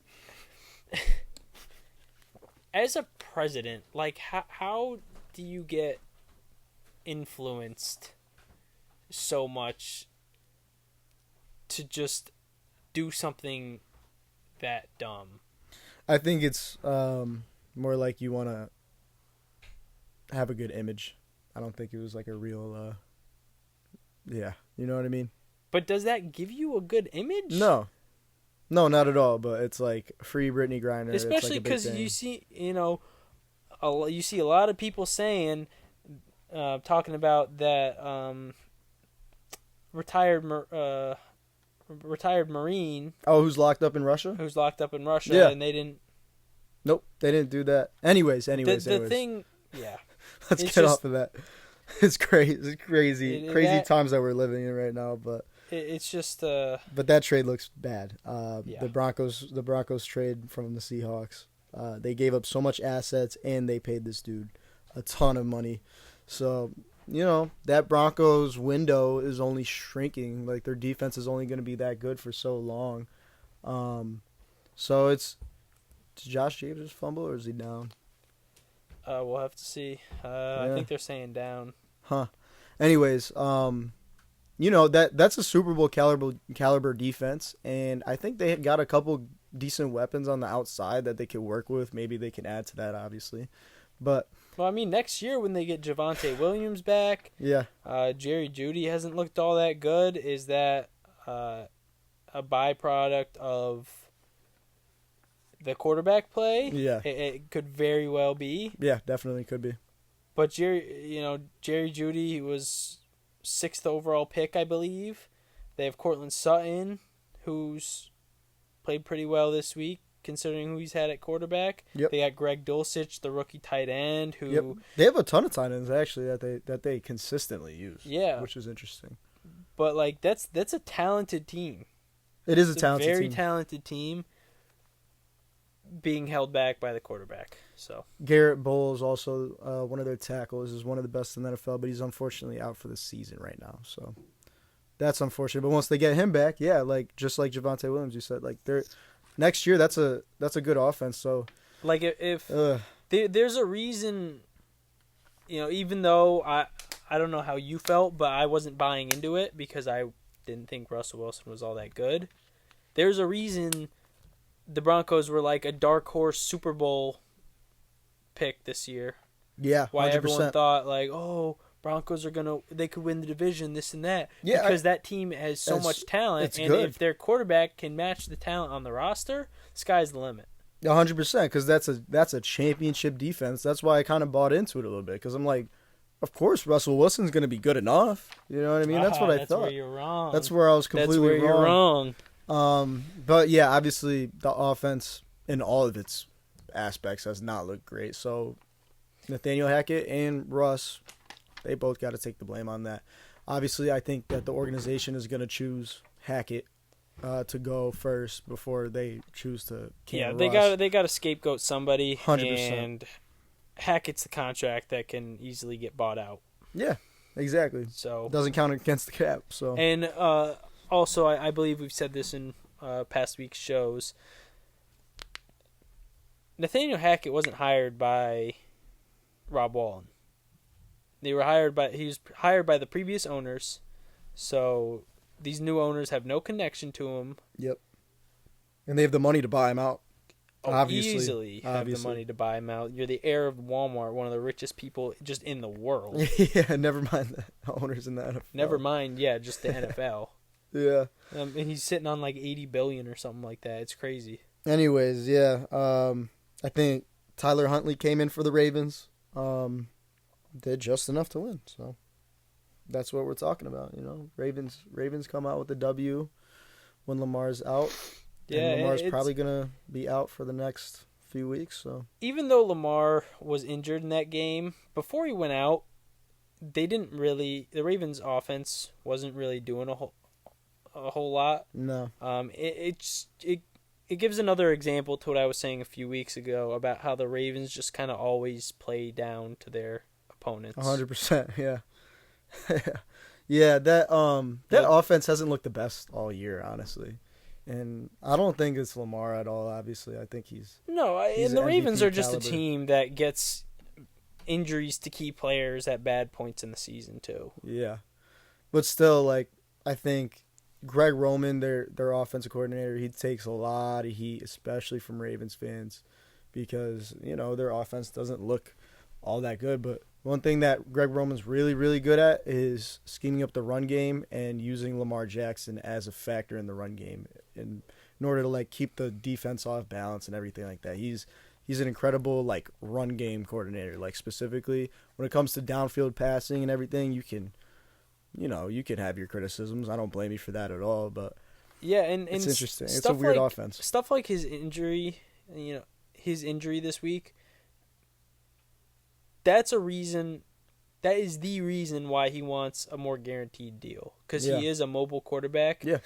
a president, like how do you get influenced so much to just do something that dumb? I think it's more like you want to have a good image. I don't think it was like a real yeah, you know what I mean? But does that give you a good image? No, not at all. But it's like free Brittany Griner, especially because you see, you see a lot of people saying, talking about that retired Marine. Oh, who's locked up in Russia? Yeah. And they didn't. Nope, they didn't do that. Anyways. The thing, yeah. Let's get off of that. It's crazy times that we're living in right now. But it's just. But that trade looks bad. The Broncos trade from the Seahawks. They gave up so much assets and they paid this dude a ton of money. So that Broncos window is only shrinking. Like their defense is only going to be that good for so long. So it's. Did Josh Jacobs fumble or is he down? We'll have to see. I think they're saying down. Huh. Anyways, that's a Super Bowl caliber defense, and I think they got a couple decent weapons on the outside that they could work with. Maybe they can add to that, obviously. But well, I mean, next year when they get Javonte Williams back, Jerry Jeudy hasn't looked all that good. Is that a byproduct of the quarterback play? Yeah. It could very well be. Yeah, definitely could be. But Jerry Jeudy was 6th overall pick, I believe. They have Cortland Sutton, who's played pretty well this week, considering who he's had at quarterback. Yep. They got Greg Dulcich, the rookie tight end, who... Yep. They have a ton of tight ends, actually, that they consistently use. Yeah. Which is interesting. But, like, that's a talented team. It is a talented team. Very talented team being held back by the quarterback. So Garrett Bowles, also one of their tackles, is one of the best in the NFL, but he's unfortunately out for the season right now. So that's unfortunate. But once they get him back, just like Javonte Williams, you said, like next year, that's a good offense. So like if there's a reason, even though I don't know how you felt, but I wasn't buying into it because I didn't think Russell Wilson was all that good. There's a reason the Broncos were like a dark horse Super Bowl pick this year. Yeah, 100%. Why everyone thought like, oh, Broncos they could win the division, this and that. Yeah, because that team has so much talent, and if their quarterback can match the talent on the roster, sky's the limit. 100%, because that's a championship defense. That's why I kind of bought into it a little bit, because I'm like, of course Russell Wilson's going to be good enough. You know what I mean? That's what I thought. That's where you're wrong. That's where I was completely wrong. But yeah, obviously the offense in all of its aspects has not looked great. So Nathaniel Hackett and Russ, they both got to take the blame on that. Obviously, I think that the organization is going to choose Hackett to go first before they choose to can Russ. They got to scapegoat somebody. 100%. And Hackett's the contract that can easily get bought out. Yeah, exactly. So doesn't count against the cap. So and also, I believe we've said this in past week's shows. Nathaniel Hackett wasn't hired by Rob Wallen. He was hired by the previous owners. So these new owners have no connection to him. Yep. And they have the money to buy him out. Obviously. Easily have the money to buy him out. You're the heir of Walmart, one of the richest people just in the world. Yeah, never mind the owners in the NFL. Never mind, just the NFL. Yeah. And he's sitting on like $80 billion or something like that. It's crazy. Anyways, yeah. I think Tyler Huntley came in for the Ravens. Did just enough to win. So that's what we're talking about. Ravens come out with the W when Lamar's out. Yeah, and Lamar's probably gonna be out for the next few weeks. So even though Lamar was injured in that game, before he went out, the Ravens offense wasn't really doing a whole lot. No. It gives another example to what I was saying a few weeks ago about how the Ravens just kind of always play down to their opponents. 100%. Yeah. Yeah. That offense hasn't looked the best all year, honestly. And I don't think it's Lamar at all, obviously. I think he's and the Ravens are just caliber. A team that gets injuries to key players at bad points in the season, too. Yeah. But still, I think Greg Roman, their offensive coordinator, he takes a lot of heat, especially from Ravens fans, because, their offense doesn't look all that good. But one thing that Greg Roman's really, really good at is scheming up the run game and using Lamar Jackson as a factor in the run game in order to keep the defense off balance and everything like that. He's an incredible run game coordinator. Specifically when it comes to downfield passing and everything, you can have your criticisms. I don't blame you for that at all, but yeah, and it's interesting. It's a weird offense. Stuff like his injury, this week. That is the reason why he wants a more guaranteed deal, because he is a mobile quarterback. Yeah.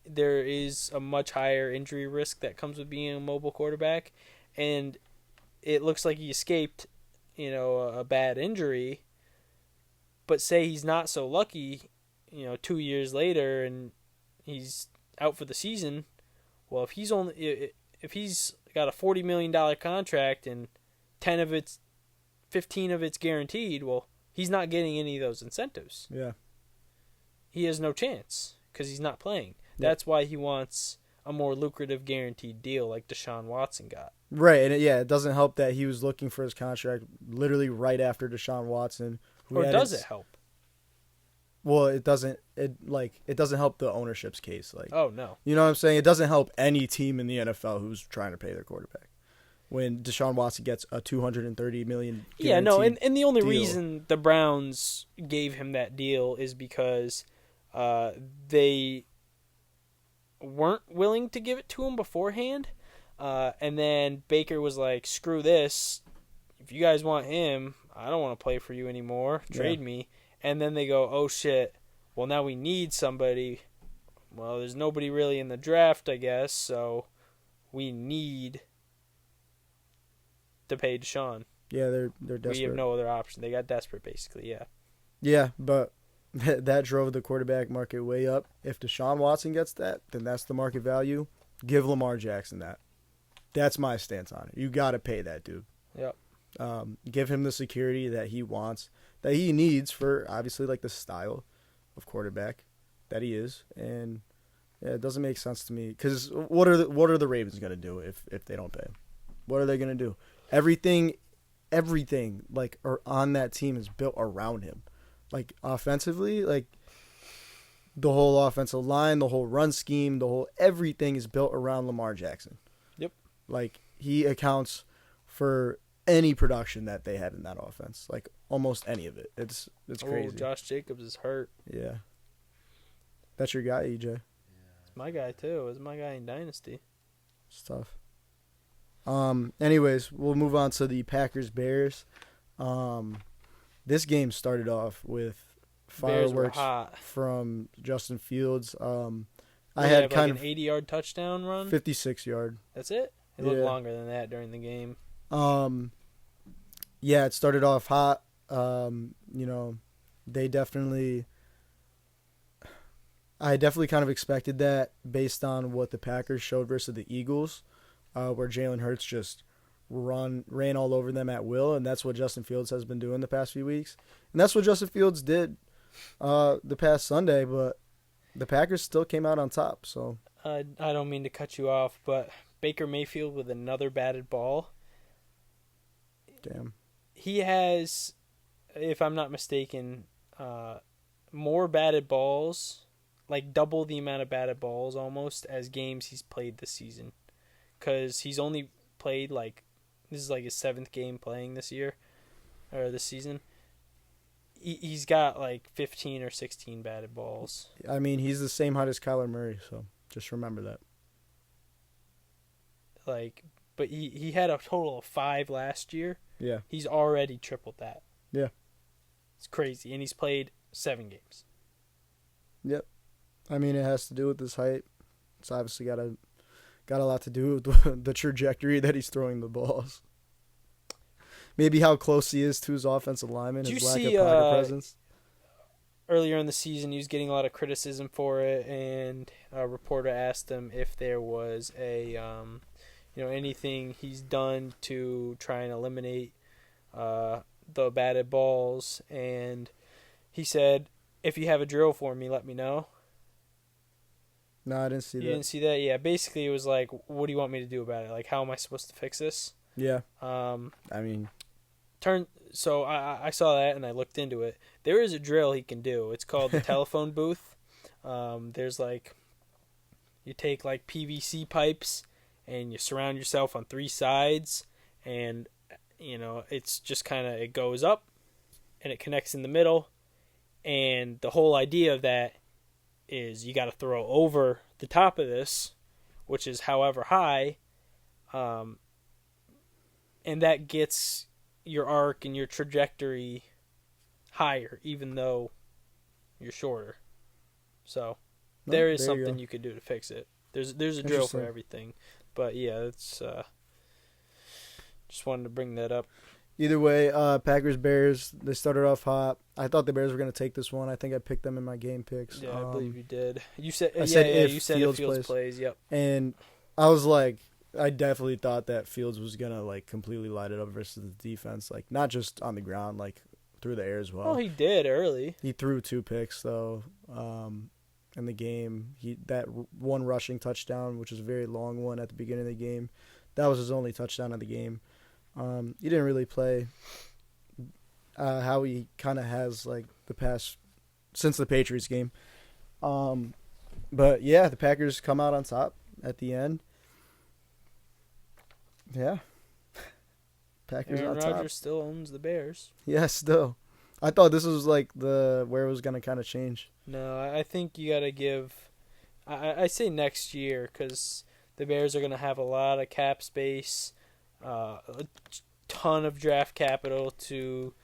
There is a much higher injury risk that comes with being a mobile quarterback, and it looks like he escaped, a bad injury. But say he's not so lucky, 2 years later, and he's out for the season. Well, if he's got a $40 million contract and 15 of it's guaranteed, well, he's not getting any of those incentives. Yeah. He has no chance because he's not playing. Yeah. That's why he wants a more lucrative guaranteed deal like Deshaun Watson got. Right, and it doesn't help that he was looking for his contract literally right after Deshaun Watson. Or does it help? Well, it doesn't. It doesn't help the ownership's case. Oh no, you know what I'm saying? It doesn't help any team in the NFL who's trying to pay their quarterback. When Deshaun Watson gets a $230 million and the only reason the Browns gave him that deal is because they weren't willing to give it to him beforehand, and then Baker was like, "Screw this! If you guys want him, I don't want to play for you anymore. Trade me." And then they go, "Oh shit! Well, now we need somebody. Well, there's nobody really in the draft, I guess, so we need to pay Deshaun." Yeah, they're desperate. We have no other option. They got desperate, basically. Yeah. Yeah, but that drove the quarterback market way up. If Deshaun Watson gets that, then that's the market value. Give Lamar Jackson that. That's my stance on it. You got to pay that dude. Yep. Give him the security that he wants, that he needs for obviously the style of quarterback that he is. And yeah, it doesn't make sense to me because what are the Ravens gonna do if they don't pay him? What are they gonna do? Everything on that team is built around him. Offensively, the whole offensive line, the whole run scheme, everything is built around Lamar Jackson. Yep. He accounts for any production that they had in that offense, almost any of it. It's crazy. Josh Jacobs is hurt. Yeah. That's your guy, EJ. It's my guy too. It's my guy in Dynasty. It's tough. Anyways, we'll move on to the Packers-Bears. This game started off with fireworks from Justin Fields. I had kind of an 80-yard touchdown run. 56-yard. That's it. It looked longer than that during the game. Yeah, it started off hot. They definitely. I definitely kind of expected that based on what the Packers showed versus the Eagles, where Jalen Hurts just ran all over them at will, and that's what Justin Fields has been doing the past few weeks. And that's what Justin Fields did the past Sunday, but the Packers still came out on top. So I don't mean to cut you off, but Baker Mayfield with another batted ball. damn. He has, if I'm not mistaken, more batted balls, like double the amount of batted balls almost as games he's played this season. Because he's only played this is like his 7th game playing this year, or this season. He's got like 15 or 16 batted balls. I mean, he's the same height as Kyler Murray, so just remember that. But he had a total of 5 last year. Yeah. He's already tripled that. Yeah. It's crazy. And he's played 7 games. Yep. I mean, it has to do with his height. It's obviously got a lot to do with the trajectory that he's throwing the balls. Maybe how close he is to his offensive lineman, his lack of pocket presence. Earlier in the season, he was getting a lot of criticism for it, and a reporter asked him if there was anything he's done to try and eliminate the batted balls, and he said, "If you have a drill for me, let me know." No, I didn't see that. You didn't see that? Yeah, basically it was like, what do you want me to do about it? Like, how am I supposed to fix this? Yeah. I mean, So I saw that and I looked into it. There is a drill he can do. It's called the telephone booth. There's you take PVC pipes and you surround yourself on 3 sides, and it's just it goes up and it connects in the middle, and the whole idea of that is you got to throw over the top of this, which is however high, and that gets your arc and your trajectory higher, even though you're shorter. So there is something you could do to fix it. There's a drill for everything, but yeah, it's just wanted to bring that up. Either way, Packers Bears, they started off hot. I thought the Bears were going to take this one. I think I picked them in my game picks. Yeah, I believe you did. You said if Fields Fields plays. Yep. And I was like, I definitely thought that Fields was going to completely light it up versus the defense, not just on the ground, through the air as well. Oh, he did early. He threw 2 picks though in the game. That one rushing touchdown, which was a very long one at the beginning of the game, that was his only touchdown of the game. He didn't really play how he kind of has the past since the Patriots game. But yeah, the Packers come out on top at the end. Yeah. Packers Aaron on top. Rodgers still owns the Bears. Yeah, still. I thought this was where it was going to kind of change. No, I think you got to give. I say next year because the Bears are going to have a lot of cap space, a ton of draft capital to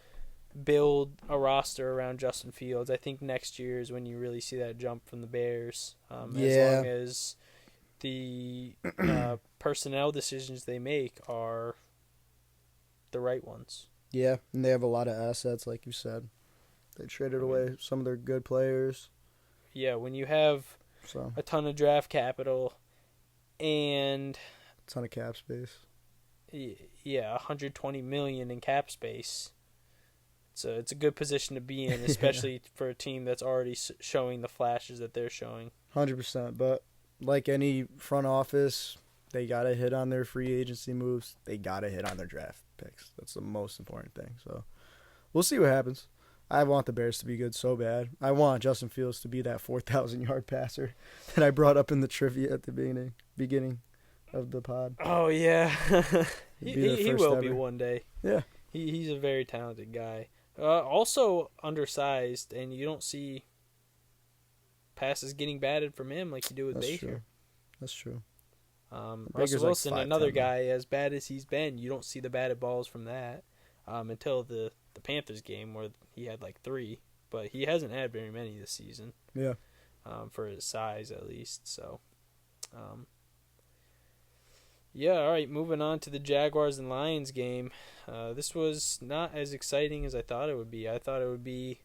build a roster around Justin Fields. I think next year is when you really see that jump from the Bears. As long as the personnel decisions they make are the right ones. Yeah, and they have a lot of assets, like you said. They traded away some of their good players. Yeah, when you have a ton of draft capital and a ton of cap space. Yeah, $120 million in cap space. It's a good position to be in, especially for a team that's already showing the flashes that they're showing. 100%, but like any front office, they got to hit on their free agency moves. They got to hit on their draft picks. That's the most important thing. So we'll see what happens. I want the Bears to be good so bad. I want Justin Fields to be that 4,000-yard passer that I brought up in the trivia at the beginning of the pod. Oh, yeah. he will ever be one day. Yeah. He's a very talented guy. Also undersized, and you don't see passes getting batted from him like you do with Baker. That's true. Russell Wilson, another guy, as bad as he's been, you don't see the batted balls from that until the Panthers game where he had 3, but he hasn't had very many this season. Yeah. For his size, at least. So, yeah, all right, moving on to the Jaguars and Lions game. This was not as exciting as I thought it would be. I thought it would be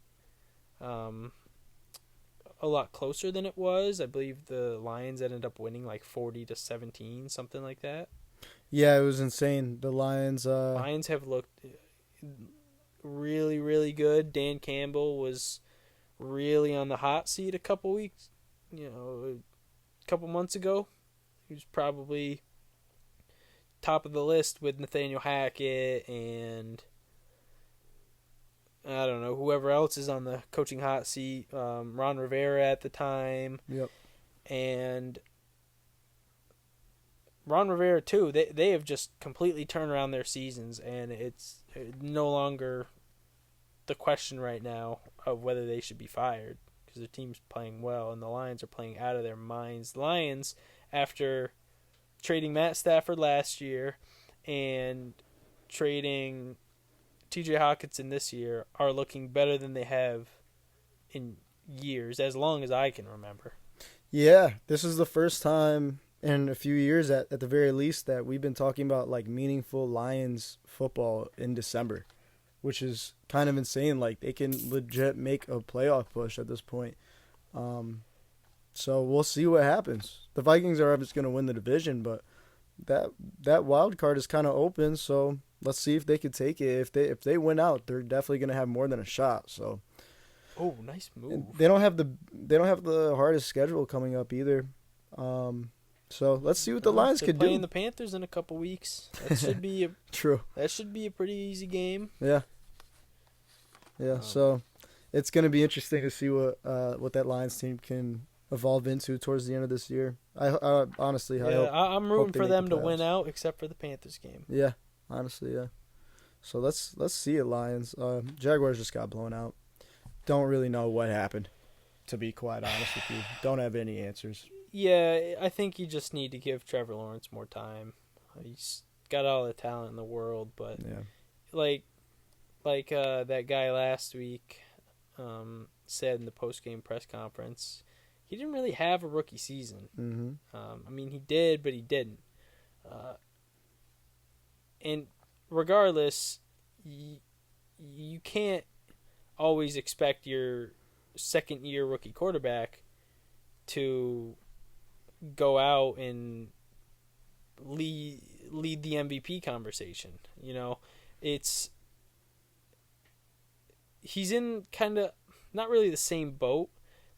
a lot closer than it was. I believe the Lions ended up winning 40-17, something like that. Yeah, it was insane. The Lions have looked really, really good. Dan Campbell was really on the hot seat a couple months ago. He was probably top of the list with Nathaniel Hackett and I don't know, whoever else is on the coaching hot seat, Ron Rivera at the time. Yep. And Ron Rivera, too, they have just completely turned around their seasons, and it's no longer the question right now of whether they should be fired because their team's playing well, and the Lions are playing out of their minds. The Lions, after trading Matt Stafford last year and trading TJ Hawkinson this year, are looking better than they have in years, as long as I can remember. Yeah, this is the first time in a few years, at the very least, that we've been talking about like meaningful Lions football in December, which is kind of insane. Like they can legit make a playoff push at this point. So we'll see what happens. The Vikings are obviously going to win the division, but that wild card is kind of open. So let's see if they can take it. If they win out, they're definitely going to have more than a shot. So. Oh, nice move. They don't have the hardest schedule coming up either. So let's see what the Lions could do. Playing the Panthers in a couple weeks. That should be true. That should be a pretty easy game. Yeah. Yeah. So it's going to be interesting to see what that Lions team can evolve into towards the end of this year. I honestly, I'm rooting for them to win out, except for the Panthers game. Yeah, honestly, yeah. So let's see it, Lions. Jaguars just got blown out. Don't really know what happened, to be quite honest with you. Don't have any answers. Yeah, I think you just need to give Trevor Lawrence more time. He's got all the talent in the world, but yeah. like that guy last week said in the post-game press conference, he didn't really have a rookie season. Mm-hmm. I mean, he did, but he didn't. And regardless, you can't always expect your second-year rookie quarterback to go out and lead the MVP conversation. You know, he's in kind of not really the same boat,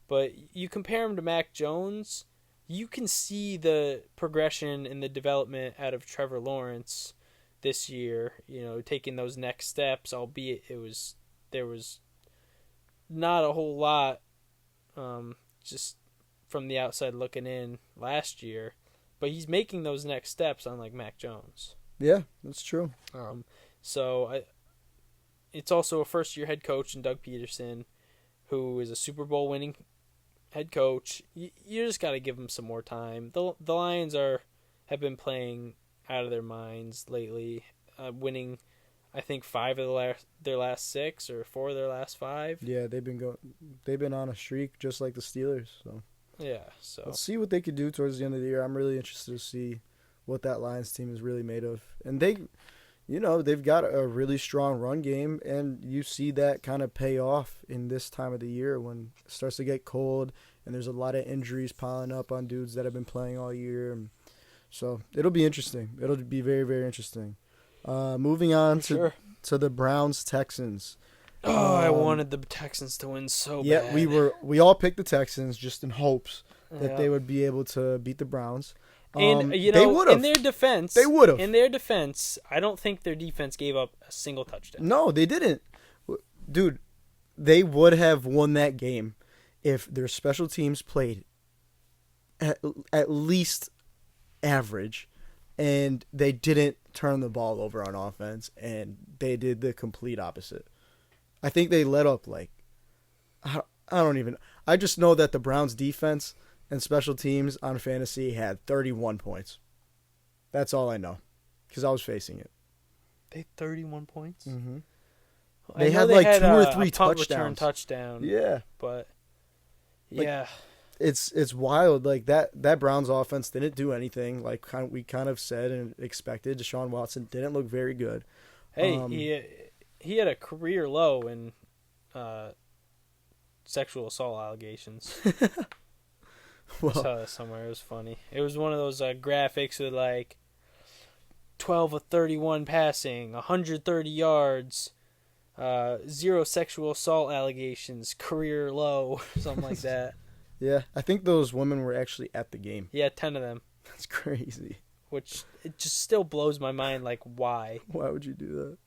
but you compare him to Mac Jones, you can see the progression and the development out of Trevor Lawrence this year, you know, taking those next steps, albeit there was not a whole lot just from the outside looking in last year, but he's making those next steps, unlike Mac Jones. Yeah, that's true. So it's also a first-year head coach in Doug Peterson, who is a Super Bowl winning head coach. You just got to give him some more time. The Lions have been playing out of their minds lately, winning, I think, 5 of their last 6 or 4 of their last 5. Yeah, they've been on a streak just like the Steelers. So yeah, so let's see what they could do towards the end of the year. I'm really interested to see what that Lions team is really made of, and they've got a really strong run game, and you see that kind of pay off in this time of the year when it starts to get cold and there's a lot of injuries piling up on dudes that have been playing all year. So it'll be interesting. It'll be very, very interesting. Moving on to the Browns-Texans. Oh, I wanted the Texans to win so bad. Yeah, we all picked the Texans just in hopes that they would be able to beat the Browns. And they would've. in their defense, I don't think their defense gave up a single touchdown. No, they didn't. Dude, they would have won that game if their special teams played at least average, and they didn't turn the ball over on offense, and they did the complete opposite. I think they let up I just know that the Browns defense and special teams on fantasy had 31 points. That's all I know, because I was facing it. They had 31 points? Mm-hmm. They had 2 or 3 touchdowns. Touchdown. Yeah. But, yeah. It's wild. Like, that Browns offense didn't do anything. Like, we kind of said and expected. Deshaun Watson didn't look very good. Hey, he had a career low in sexual assault allegations. I saw this somewhere. It was funny. It was one of those graphics with like 12 of 31 passing, 130 yards, 0 sexual assault allegations, career low, something like that. Yeah, I think those women were actually at the game. Yeah, 10 of them. That's crazy. Which it just still blows my mind. Like, why? Why would you do that?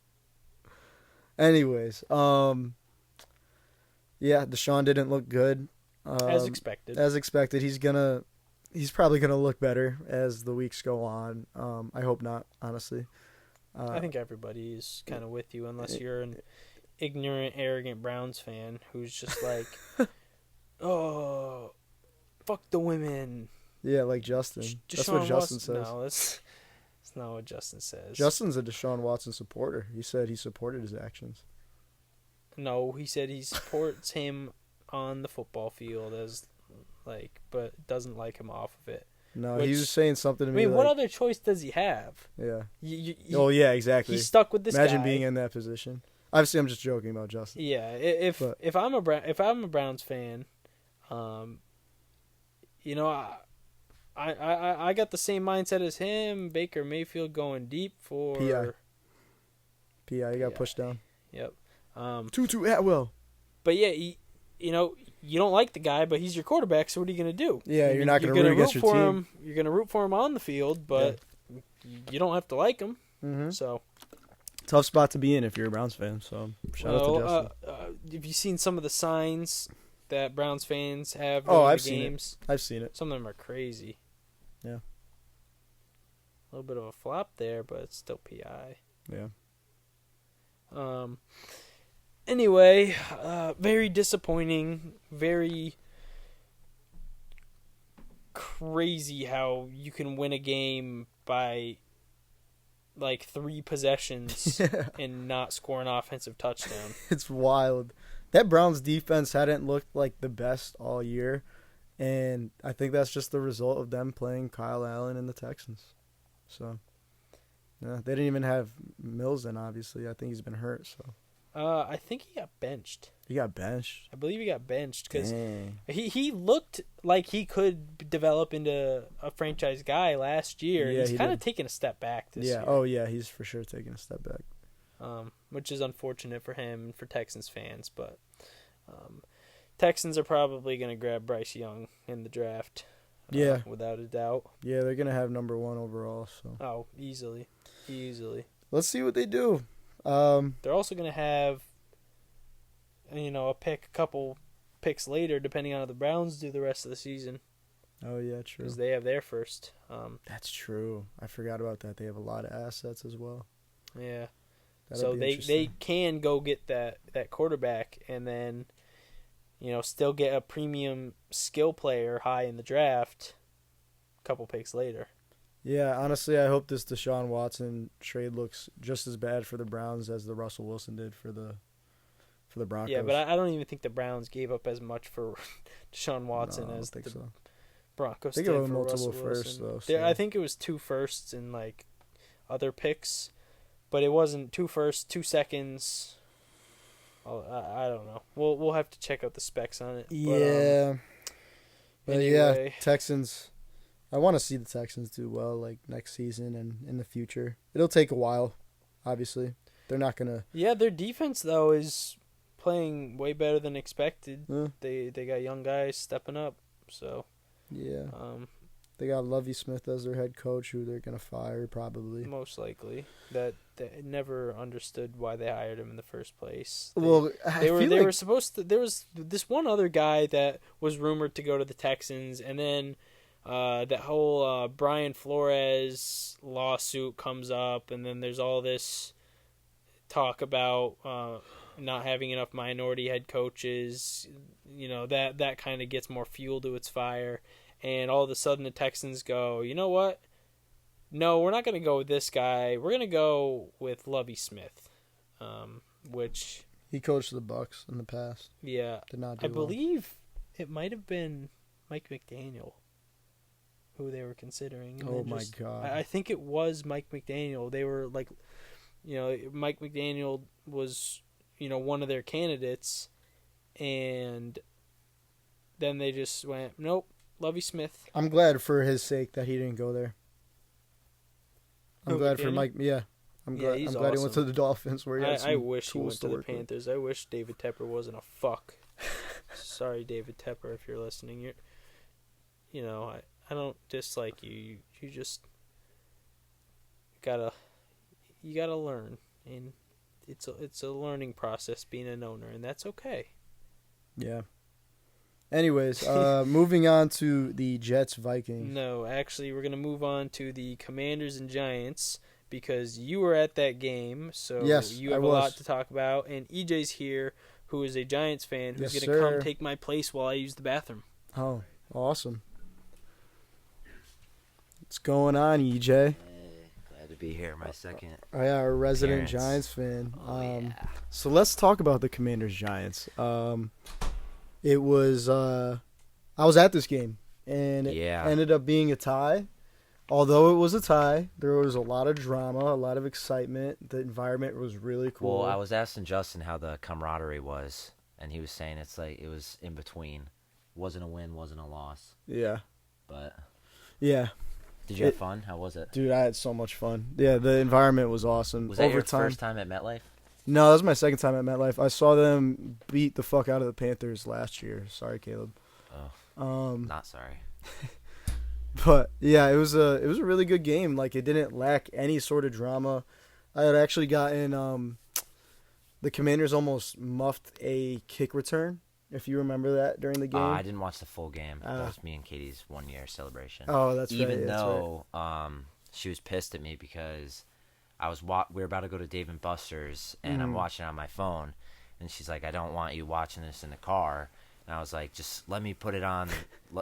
Anyways, yeah, Deshaun didn't look good. As expected. As expected, he's probably gonna look better as the weeks go on. I hope not, honestly. I think everybody is kind of with you, unless you're an ignorant, arrogant Browns fan who's just like, oh, fuck the women. Yeah, like Justin. That's what Justin says. No, that's not what Justin says. Justin's a Deshaun Watson supporter. He said he supported his actions. No, he said he supports him on the football field but doesn't like him off of it. No, he was saying something to me. I mean, what other choice does he have? Yeah. Yeah, exactly. He's stuck with this guy. Imagine being in that position. Obviously, I'm just joking about Justin. Yeah, if I'm a Browns fan, I got the same mindset as him. Baker Mayfield going deep for PI, he got pushed down. Yep. Tutu Atwell. But yeah, you don't like the guy, but he's your quarterback. So what are you gonna do? Yeah, you're not gonna root against your team. You're gonna root for him on the field, but you don't have to like him. Mm-hmm. So tough spot to be in if you're a Browns fan. So shout out to Justin. Have you seen some of the signs that Browns fans have? I've seen games? I've seen it. Some of them are crazy. Yeah. A little bit of a flop there, but it's still PI. Yeah. Anyway, very disappointing. Very crazy how you can win a game by like 3 possessions and not score an offensive touchdown. It's wild. That Browns defense hadn't looked like the best all year, and I think that's just the result of them playing Kyle Allen and the Texans. So, yeah, they didn't even have Mills in, obviously. I think he's been hurt, so. I think he got benched. He got benched? I believe he got benched because he looked like he could develop into a franchise guy last year. Yeah, he's kind of taken a step back this year. Oh, yeah, he's for sure taking a step back. Which is unfortunate for him and for Texans fans, but Texans are probably going to grab Bryce Young in the draft. Yeah. Without a doubt. Yeah, they're going to have number 1 overall. So. Oh, easily. Let's see what they do. They're also going to have, a couple picks later, depending on how the Browns do the rest of the season. Oh, yeah, true. Because they have their first. That's true. I forgot about that. They have a lot of assets as well. Yeah. So they can go get that quarterback and then, still get a premium skill player high in the draft a couple picks later. Yeah, honestly, I hope this Deshaun Watson trade looks just as bad for the Browns as the Russell Wilson did for the Broncos. Yeah, but I don't even think the Browns gave up as much for Deshaun Watson as the Broncos did for Russell Wilson. Though. So. I think it was 2 firsts and other picks, but it wasn't 2 firsts, 2 seconds. I don't know. We'll have to check out the specs on it. Yeah. But anyway. Texans. I want to see the Texans do well next season and in the future. It'll take a while, obviously. They're not going to... Yeah, their defense, though, is playing way better than expected. Yeah. They got young guys stepping up, so... Yeah. They got Lovie Smith as their head coach, who they're going to fire, probably. Most likely. That never understood why they hired him in the first place. They were supposed to... There was this one other guy that was rumored to go to the Texans, and then... that whole Brian Flores lawsuit comes up, and then there's all this talk about not having enough minority head coaches. That kind of gets more fuel to its fire, and all of a sudden the Texans go, you know what? No, we're not going to go with this guy. We're going to go with Lovie Smith, which he coached the Bucks in the past. Yeah, did not do I believe it might have been Mike McDaniel who they were considering. Oh my God. I think it was Mike McDaniel. They were Mike McDaniel was, one of their candidates, and then they just went, nope, Lovie Smith. I'm glad for his sake that he didn't go there. I'm glad for Mike. Yeah. Yeah, he's I'm glad he awesome. went to the Dolphins where he had some I wish he went tools to the work with. Panthers. I wish David Tepper wasn't a fuck. Sorry, David Tepper, if you're listening. I don't dislike you. You just gotta learn, and it's a learning process being an owner, and that's okay. Yeah. Anyways, moving on to the Jets-Vikings. No, actually, we're gonna move on to the Commanders and Giants because you were at that game, so Yes, you have I a lot was. to talk about. And EJ's here, who is a Giants fan, who's Yes, gonna sir. come take my place while I use the bathroom. Oh, awesome. What's going on, EJ? Glad to be here. My second. Oh, yeah, our resident Appearance. Giants fan. Oh, yeah. So let's talk about the Commanders-Giants. It was I was at this game, and it Yeah. ended up being a tie. Although it was a tie, there was a lot of drama, a lot of excitement. The environment was really cool. Well, I was asking Justin how the camaraderie was, and he was saying it's like it was in between. Wasn't a win, wasn't a loss. Yeah. But Yeah. did you have fun? How was it? Dude, I had so much fun. Yeah, the environment was awesome. Was that your Overtime. first time at MetLife? No, that was my second time at MetLife. I saw them beat the fuck out of the Panthers last year. Sorry, Caleb. Oh, not sorry. But yeah, it was a really good game. Like, it didn't lack any sort of drama. I had actually gotten the Commanders almost muffed a kick return, if you remember that during the game. I didn't watch the full game. That was me and Katie's 1-year celebration. Oh, that's right. Even that's though she was pissed at me because we were about to go to Dave and Buster's, and I'm watching it on my phone, and she's like, "I don't want you watching this in the car." And I was like, "Just let me put it on.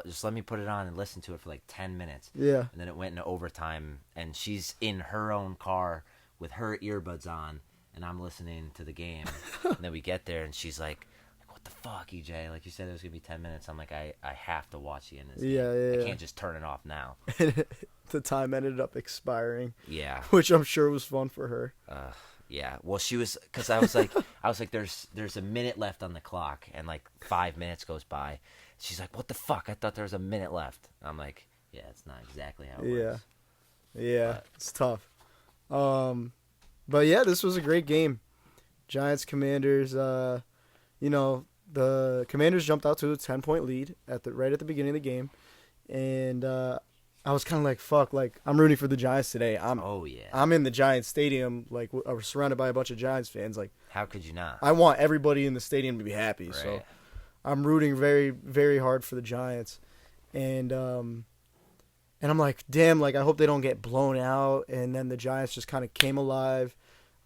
Just let me put it on and listen to it for like 10 minutes." Yeah. And then it went into overtime, and she's in her own car with her earbuds on, and I'm listening to the game. And then we get there, and she's like, "What the fuck, EJ? Like, you said it was gonna be 10 minutes." I'm like, I have to watch the end of this game. Yeah. I can't just turn it off now. The time ended up expiring, Yeah. which I'm sure was fun for her. Yeah, well, she was, because I was like, there's a minute left on the clock, and like 5 minutes goes by. She's like, "What the fuck? I thought there was a minute left." I'm like, "Yeah, it's not exactly how it works." Yeah, it's tough. But yeah, this was a great game. Giants Commanders. The Commanders jumped out to a 10-point lead right at the beginning of the game, and I was kind of like, fuck, like, I'm rooting for the Giants today. Oh yeah. I'm in the Giants stadium, like, I was surrounded by a bunch of Giants fans. Like, How could you not? I want everybody in the stadium to be happy. Right. So I'm rooting very, very hard for the Giants. And I'm like, damn, like, I hope they don't get blown out. And then the Giants just kind of came alive.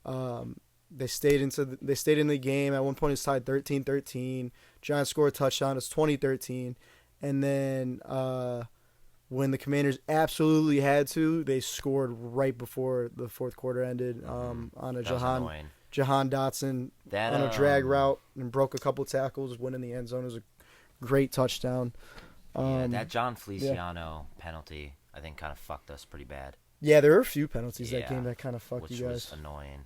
They stayed in the game. At one point, it's tied 13-13. Giants score a touchdown. It's 20-13. And then when the Commanders absolutely had to, they scored right before the fourth quarter ended on a Jahan Dotson on a drag route and broke a couple tackles, winning the end zone. It was a great touchdown. That John Feliciano penalty, I think, kind of fucked us pretty bad. Yeah, there were a few penalties that Yeah, game that kind of fucked which you guys. was annoying.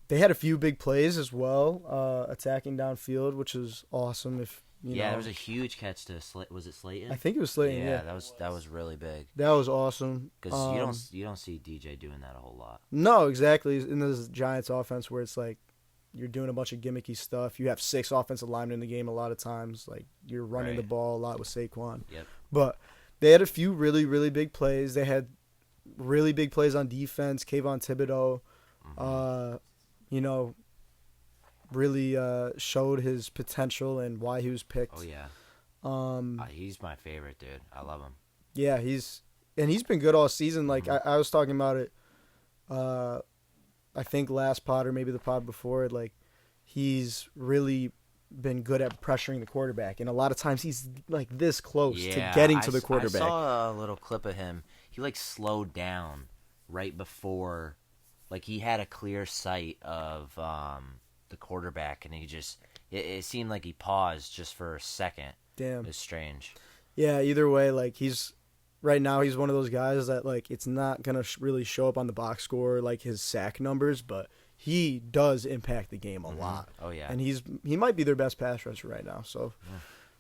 They had a few big plays as well, attacking downfield, which is awesome. If you know, There was a huge catch to was it Slayton? I think it was Slayton. Yeah, that was really big. that was awesome. Because you don't see DJ doing that a whole lot. No, exactly. In this Giants offense, where it's like you're doing a bunch of gimmicky stuff. You have 6 offensive linemen in the game a lot of times. Like, you're running the ball a lot with Saquon. Yep. But they had a few really, really big plays. They had really big plays on defense. Kayvon Thibodeau, really showed his potential and why he was picked. Oh yeah. He's my favorite, dude. I love him. Yeah, he's been good all season. Like, I was talking about it. I think last pod or maybe the pod before, like, he's really been good at pressuring the quarterback, and a lot of times he's like this close to getting to the quarterback. I saw a little clip of him. He like slowed down right before, like, he had a clear sight of the quarterback, and he just it seemed like he paused just for a second. Damn, it's strange. Yeah, either way, like, right now he's one of those guys that, like, it's not gonna really show up on the box score like his sack numbers, but he does impact the game a lot. Oh yeah, and he might be their best pass rusher right now. So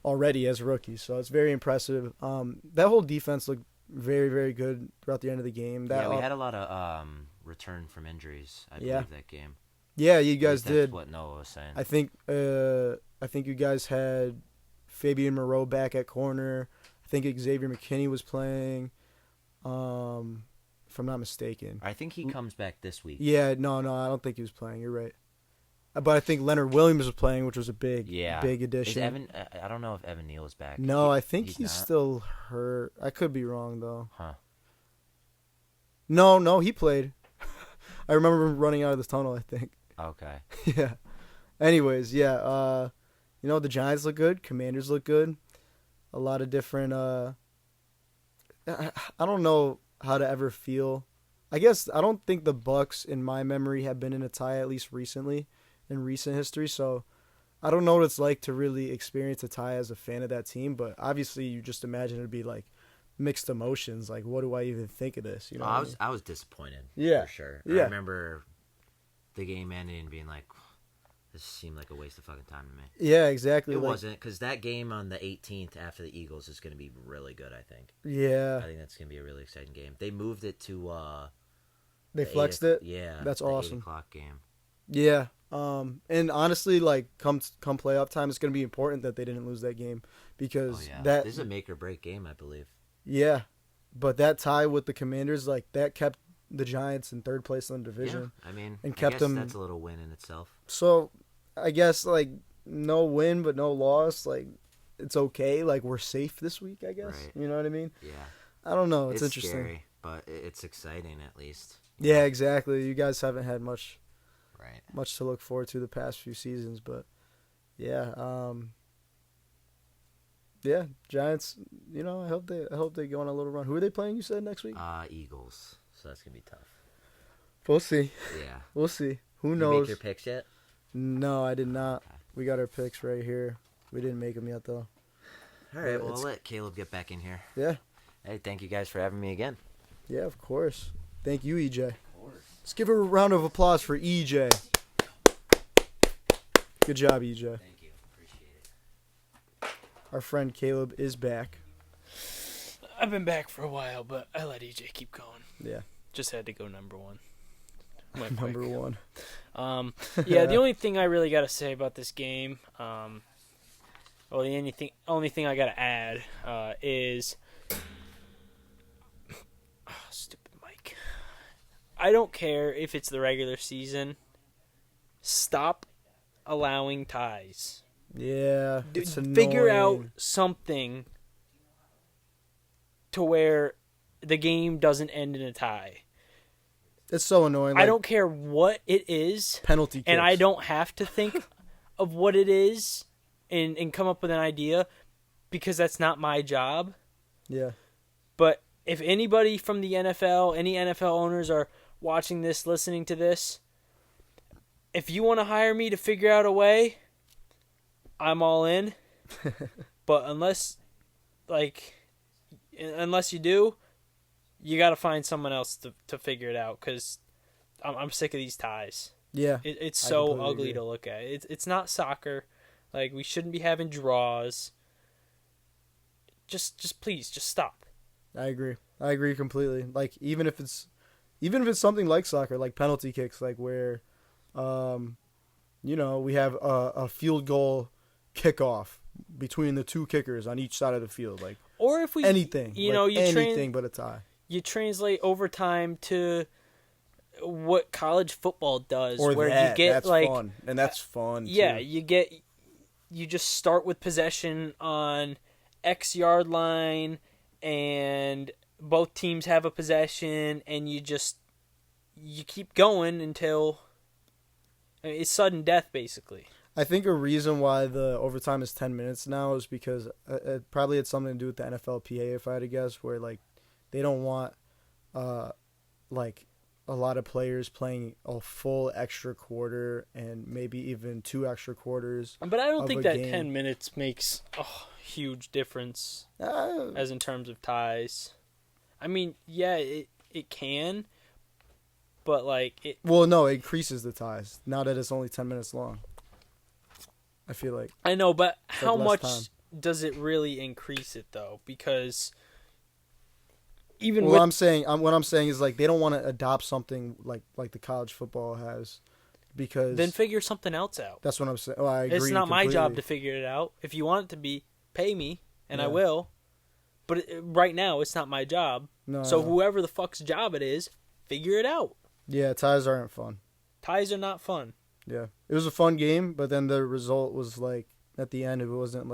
already as a rookie, so it's very impressive. That whole defense looked very, very good throughout the end of the game. we had a lot of return from injuries. I Yeah. believe that game. Yeah, you At guys least did. That's what Noah was saying. I think you guys had Fabian Moreau back at corner. I think Xavier McKinney was playing. If I'm not mistaken. I think he comes back this week. Yeah, no, I don't think he was playing. You're right. But I think Leonard Williams was playing, which was a big Is addition. Evan? I don't know if Evan Neal is back. No, I think he's not. still hurt. I could be wrong though. Huh. No, he played. I remember him running out of the tunnel, I think. Okay. Yeah. Anyways, yeah. The Giants look good. Commanders look good. A lot of different. I don't know how to ever feel. I guess I don't think the Bucks, in my memory, have been in a tie at least recently, in recent history. So I don't know what it's like to really experience a tie as a fan of that team. But obviously, you just imagine it'd be like mixed emotions. Like, what do I even think of this? You know, I was disappointed. Yeah. For sure. Yeah. I remember the game ending and being like, this seemed like a waste of fucking time to me. Yeah, exactly. It like, wasn't, because that game on the 18th after the Eagles is going to be really good, I think. Yeah. I think that's going to be a really exciting game. They moved it to... They flexed it. Yeah. That's the awesome. 8 o'clock game. Yeah. And honestly, like come playoff time, it's going to be important that they didn't lose that game because This is a make or break game, I believe. Yeah, but that tie with the Commanders, like that kept the Giants in third place in the division. Yeah, I mean, and I kept guess them. that's a little win in itself. So, I guess like no win but no loss. Like it's okay. Like we're safe this week. I guess Right. you know what I mean. Yeah. I don't know. It's interesting. Scary, but it's exciting at least. Yeah, exactly. You guys haven't had much Right. to look forward to the past few seasons, but yeah, yeah, Giants. I hope they go on a little run. Who are they playing? You said next week. Eagles. So that's gonna be tough. We'll see. Yeah. We'll see. Who You knows? make your picks yet? No, I did not. Okay. We got our picks right here. We didn't make them yet though. All right. But Well, I'll let Caleb get back in here. Yeah. Hey, thank you guys for having me again. Yeah, of course. Thank you, EJ. Let's give a round of applause for EJ. Good job, EJ. Thank you. Appreciate it. Our friend Caleb is back. I've been back for a while, but I let EJ keep going. Yeah. Just had to go number one. Number one. Yeah, the only thing I really got to say about this game, the only thing I got to add is, stupid mic. I don't care if it's the regular season. Stop allowing ties. Yeah. It's Figure out annoying. something to where the game doesn't end in a tie. It's so annoying. I don't care what it is, penalty kicks. and I don't have to think of what it is and come up with an idea because that's not my job. Yeah. But if anybody from the NFL, any NFL owners are watching this, listening to this, if you want to hire me to figure out a way, I'm all in. But unless you do, you got to find someone else to figure it out because I'm sick of these ties. Yeah. It's I so completely ugly agree. to look at. It's not soccer. Like, we shouldn't be having draws. Just please, just stop. I agree completely. Like even if it's something like soccer, like penalty kicks, like where, we have a field goal kickoff between the two kickers on each side of the field, like Or if we anything, anything but a tie. You translate overtime to what college football does, Or where that, you get that's like fun, and that's fun. yeah, too. you just start with possession on X yard line, and both teams have a possession, and you keep going until it's sudden death, basically. I think a reason why the overtime is 10 minutes now is because it probably had something to do with the NFLPA, if I had to guess, where like they don't want like a lot of players playing a full extra quarter and maybe even 2 extra quarters. But I don't of think a that game. 10 minutes makes a huge difference as in terms of ties. I mean, yeah, it can, but like it. Well, no, it increases the ties now that it's only 10 minutes long. I feel like. I know, but It's how like less much time. does it really increase it though? Because even What with I'm saying is like they don't want to adopt something like the college football has, because then figure something else out. that's what I'm saying. Oh, I agree. It's not my completely. job to figure it out. If you want it to be, pay me, and I Yeah. will. But right now, it's not my job. No. So whoever the fuck's job it is, figure it out. Yeah, ties aren't fun. Ties are not fun. Yeah, it was a fun game, but then the result was like at the end, it wasn't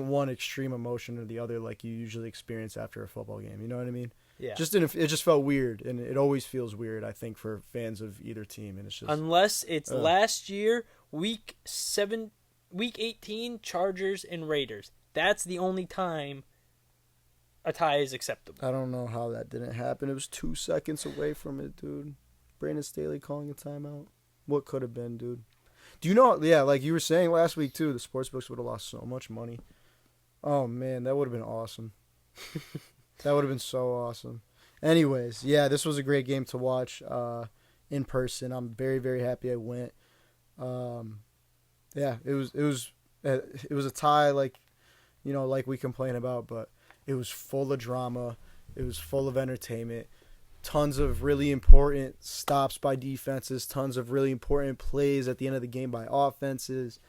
one extreme emotion or the other like you usually experience after a football game. You know what I mean? Yeah. It just felt weird, and it always feels weird, I think, for fans of either team, and it's just Unless it's last year, week 18, Chargers and Raiders. That's the only time a tie is acceptable. I don't know how that didn't happen. It was 2 seconds away from it, dude. Brandon Staley calling a timeout. What could have been, dude? Do you know? Yeah, like you were saying last week too, the sportsbooks would have lost so much money. Oh man, that would have been awesome. That would have been so awesome. Anyways, yeah, this was a great game to watch in person. I'm very, very happy I went. Yeah, it was a tie, like like we complain about, but it was full of drama. It was full of entertainment. Tons of really important stops by defenses. Tons of really important plays at the end of the game by offenses.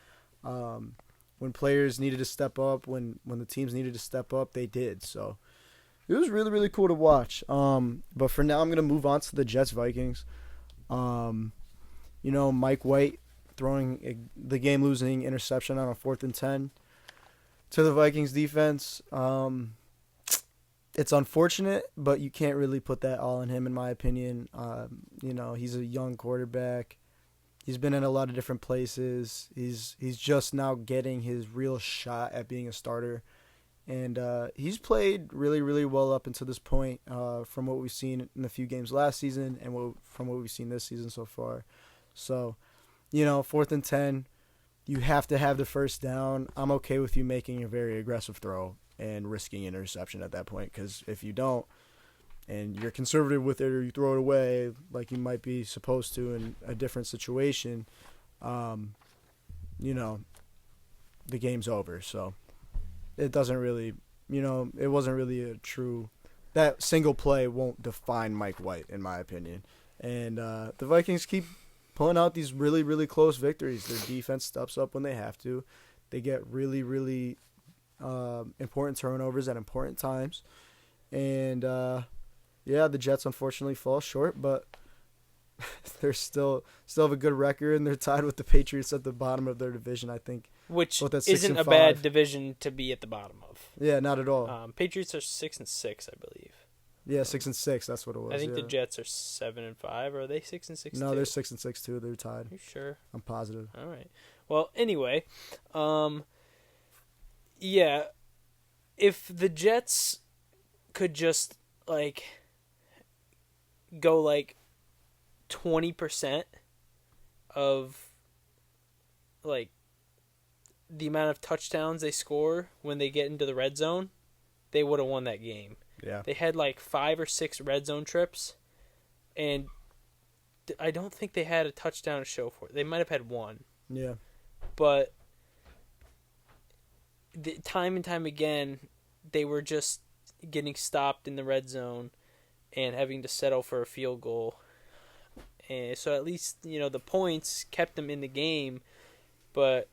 When players needed to step up, when the teams needed to step up, they did. So it was really, really cool to watch. But for now, I'm going to move on to the Jets-Vikings. Mike White throwing the game-losing interception on a 4th and 10 to the Vikings defense. It's unfortunate, but you can't really put that all on him, in my opinion. He's a young quarterback. He's been in a lot of different places. He's just now getting his real shot at being a starter. And he's played really, really well up until this point from what we've seen in the few games last season and from what we've seen this season so far. So, 4th and 10, you have to have the first down. I'm okay with you making a very aggressive throw and risking interception at that point, because if you don't and you're conservative with it or you throw it away like you might be supposed to in a different situation, the game's over. So it doesn't really, it wasn't really a true – that single play won't define Mike White, in my opinion. And the Vikings keep pulling out these really, really close victories. Their defense steps up when they have to. They get really, really important turnovers at important times. And, the Jets unfortunately fall short, but they're still have a good record, and they're tied with the Patriots at the bottom of their division, I think. Which Both at isn't 6 a and bad 5. division to be at the bottom of. Yeah, not at all. Patriots are 6-6, I believe. Yeah, 6 and 6. That's what it was. I think yeah. the Jets are 7-5. Are they 6-6? No, they're 6 and 6 too. They're tied. Are you sure? I'm positive. All right. Well, anyway, yeah, if the Jets could just go 20% of the amount of touchdowns they score when they get into the red zone, they would have won that game. Yeah. They had 5 or 6 red zone trips, and I don't think they had a touchdown to show for it. They might have had one. Yeah. But time and time again, they were just getting stopped in the red zone and having to settle for a field goal. And so at least, the points kept them in the game. But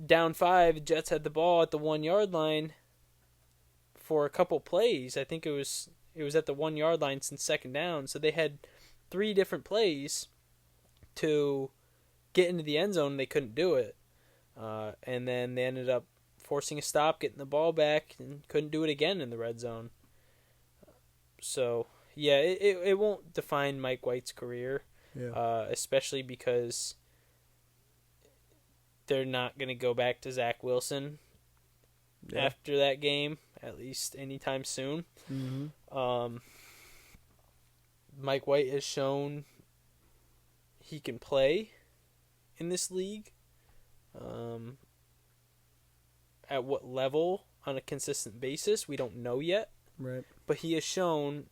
down 5, the Jets had the ball at the 1-yard line for a couple plays. I think it was at the 1-yard line since second down. So they had 3 different plays to get into the end zone, and they couldn't do it. And then they ended up forcing a stop, getting the ball back, and couldn't do it again in the red zone. So, yeah, it won't define Mike White's career, especially because they're not going to go back to Zach Wilson after that game, at least anytime soon. Mm-hmm. Mike White has shown he can play in this league. At what level on a consistent basis, we don't know yet. Right. But he has shown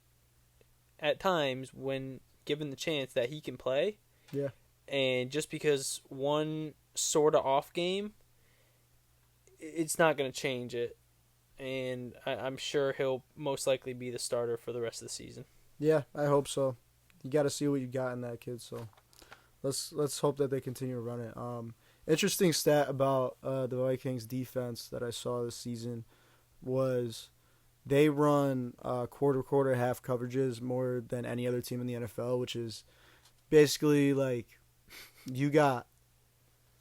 at times when given the chance that he can play. Yeah. And just because one sort of off game, it's not going to change it. and I'm sure he'll most likely be the starter for the rest of the season. Yeah, I hope so. You got to see what you got in that kid, so let's hope that they continue to run it. Interesting stat about the Vikings defense that I saw this season was they run quarter, half coverages more than any other team in the NFL, which is basically like you got.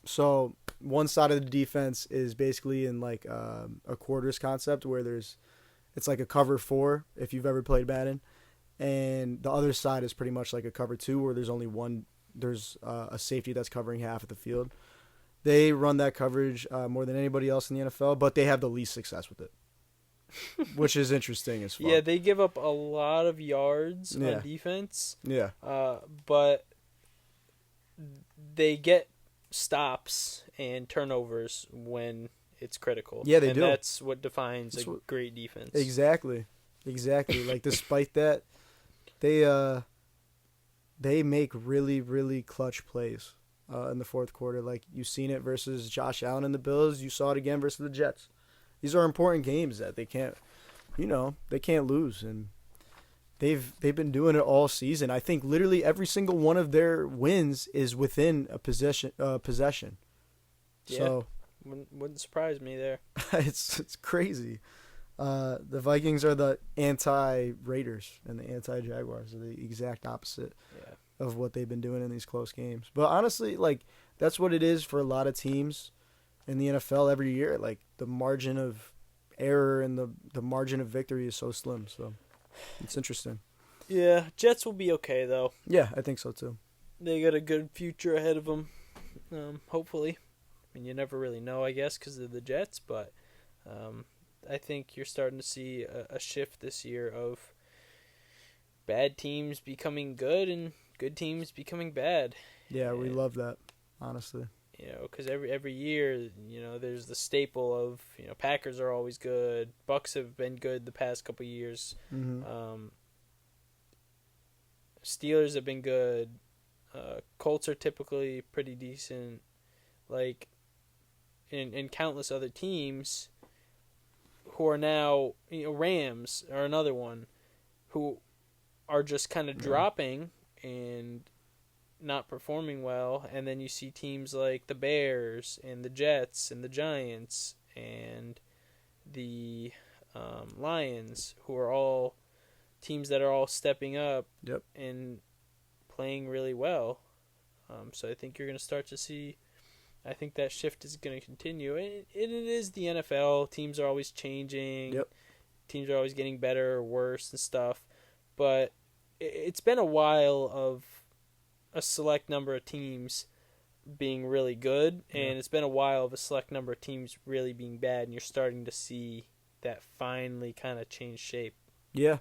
So one side of the defense is basically in like a quarters concept where it's like a cover 4 if you've ever played Madden, and the other side is pretty much like a cover 2 where there's only one. There's a safety that's covering half of the field. They run that coverage more than anybody else in the NFL, but they have the least success with it, which is interesting as fuck. Yeah, they give up a lot of yards on defense. Yeah. But they get stops and turnovers when it's critical. Yeah, they do. And that's what defines great defense. Exactly. Like, despite that, they make really, really clutch plays in the fourth quarter. Like, you've seen it versus Josh Allen and the Bills. You saw it again versus the Jets. These are important games that they can't lose, and they've been doing it all season. I think literally every single one of their wins is within a possession. Yeah, so wouldn't surprise me there. it's crazy. The Vikings are the anti-Raiders and the anti-Jaguars are the exact opposite of what they've been doing in these close games. But honestly, like, that's what it is for a lot of teams in the NFL every year. Like, the margin of error and the margin of victory is so slim. So it's interesting. Yeah, Jets will be okay, though. Yeah, I think so, too. They got a good future ahead of them, hopefully. I mean, you never really know, I guess, because of the Jets, but I think you're starting to see a shift this year of bad teams becoming good and good teams becoming bad. Yeah, we love that, honestly. You know, because every year, you know, there's the staple of, you know, Packers are always good. Bucks have been good the past couple of years. Mm-hmm. Steelers have been good. Colts are typically pretty decent. Like, in countless other teams who are now, you know, Rams are another one who are just kind of dropping and not performing well, and then you see teams like the Bears and the Jets and the Giants and the Lions, who are all teams that are all stepping up and playing really well. So I think you're going to start to see, I think that shift is going to continue. And it is the NFL. Teams are always changing. Yep. Teams are always getting better or worse and stuff. But it's been a while of a select number of teams being really good, and it's been a while of a select number of teams really being bad, and you're starting to see that finally kind of change shape. Yeah.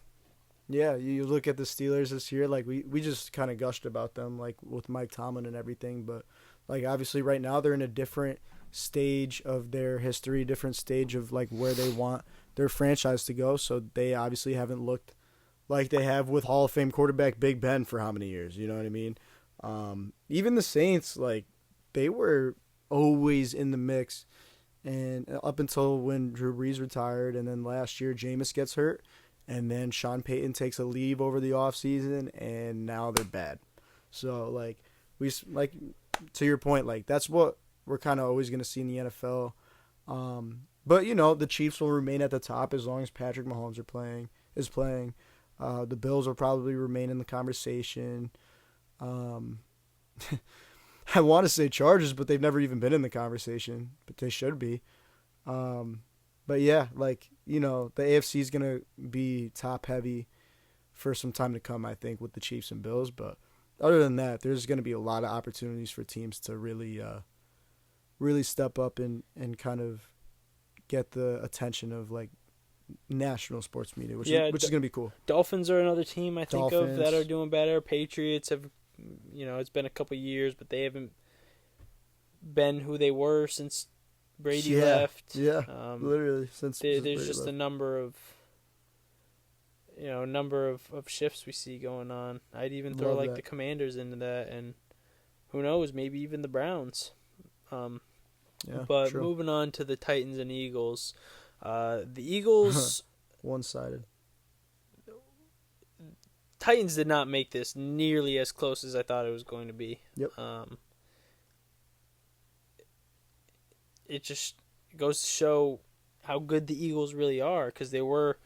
Yeah, you look at the Steelers this year, like we just kind of gushed about them, like with Mike Tomlin and everything, but like obviously right now they're in a different stage of their history, different stage of like where they want their franchise to go, so they obviously haven't looked like they have with Hall of Fame quarterback Big Ben for how many years, you know what I mean? Even the Saints, like, they were always in the mix, and up until when Drew Brees retired, and then last year Jameis gets hurt, and then Sean Payton takes a leave over the offseason, and now they're bad. So, like, to your point, like, that's what we're kind of always going to see in the NFL. But, you know, the Chiefs will remain at the top as long as Patrick Mahomes is playing. The Bills will probably remain in the conversation. I want to say Chargers, but they've never even been in the conversation, but they should be. But yeah, like, you know, the AFC is going to be top heavy for some time to come, I think, with the Chiefs and Bills. But other than that, there's going to be a lot of opportunities for teams to really step up and kind of get the attention of, like, national sports media, which is going to be cool. Dolphins are another team I think of that are doing better. Patriots have, you know, it's been a couple of years, but they haven't been who they were since Brady left. Yeah, literally since there's Brady just left. a number of shifts we see going on. I'd even throw the Commanders into that, and who knows, maybe even the Browns. But true. Moving on to the Titans and Eagles. The Eagles, One-sided. Titans did not make this nearly as close as I thought it was going to be. Yep. It just goes to show how good the Eagles really are, because there were,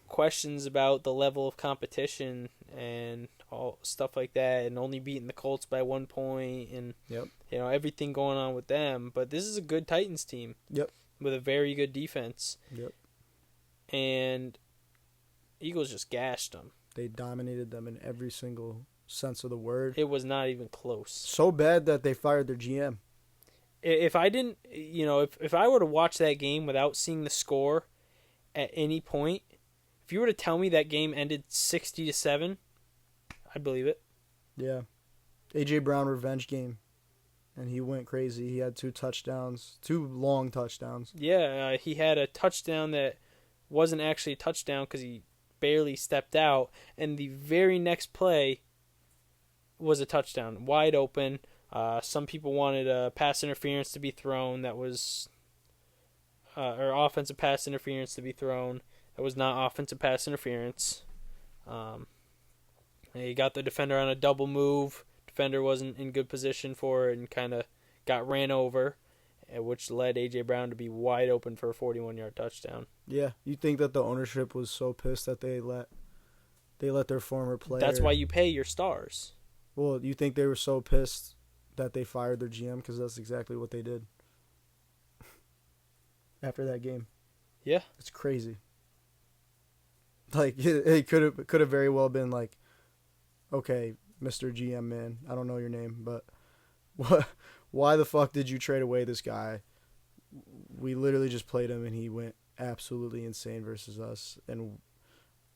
questions about the level of competition and all stuff like that, and only beating the Colts by 1 point, and Yep. Everything going on with them. But this is a good Titans team. Yep. With a very good defense. Yep. And Eagles just gashed them. They dominated them in every single sense of the word. It was not even close. So bad that they fired their GM. If I didn't, if I were to watch that game without seeing the score at any point, if you were to tell me that game ended 60-7, I'd believe it. Yeah. A.J. Brown revenge game. And he went crazy. He had 2 touchdowns. 2 long touchdowns. Yeah, he had a touchdown that wasn't actually a touchdown because he barely stepped out. And the very next play was a touchdown. Wide open. Some people wanted a pass interference to be thrown that was... or offensive pass interference to be thrown. That was not offensive pass interference. He got the defender on a double move. Defender wasn't in good position for it and kind of got ran over, which led A.J. Brown to be wide open for a 41-yard touchdown. Yeah, you think that the ownership was so pissed that they let their former player... That's why you pay your stars. Well, you think they were so pissed that they fired their GM, because that's exactly what they did after that game. Yeah. It's crazy. Like, it could have very well been like, okay, Mr. GM man, I don't know your name, but why the fuck did you trade away this guy? We literally just played him and he went absolutely insane versus us, and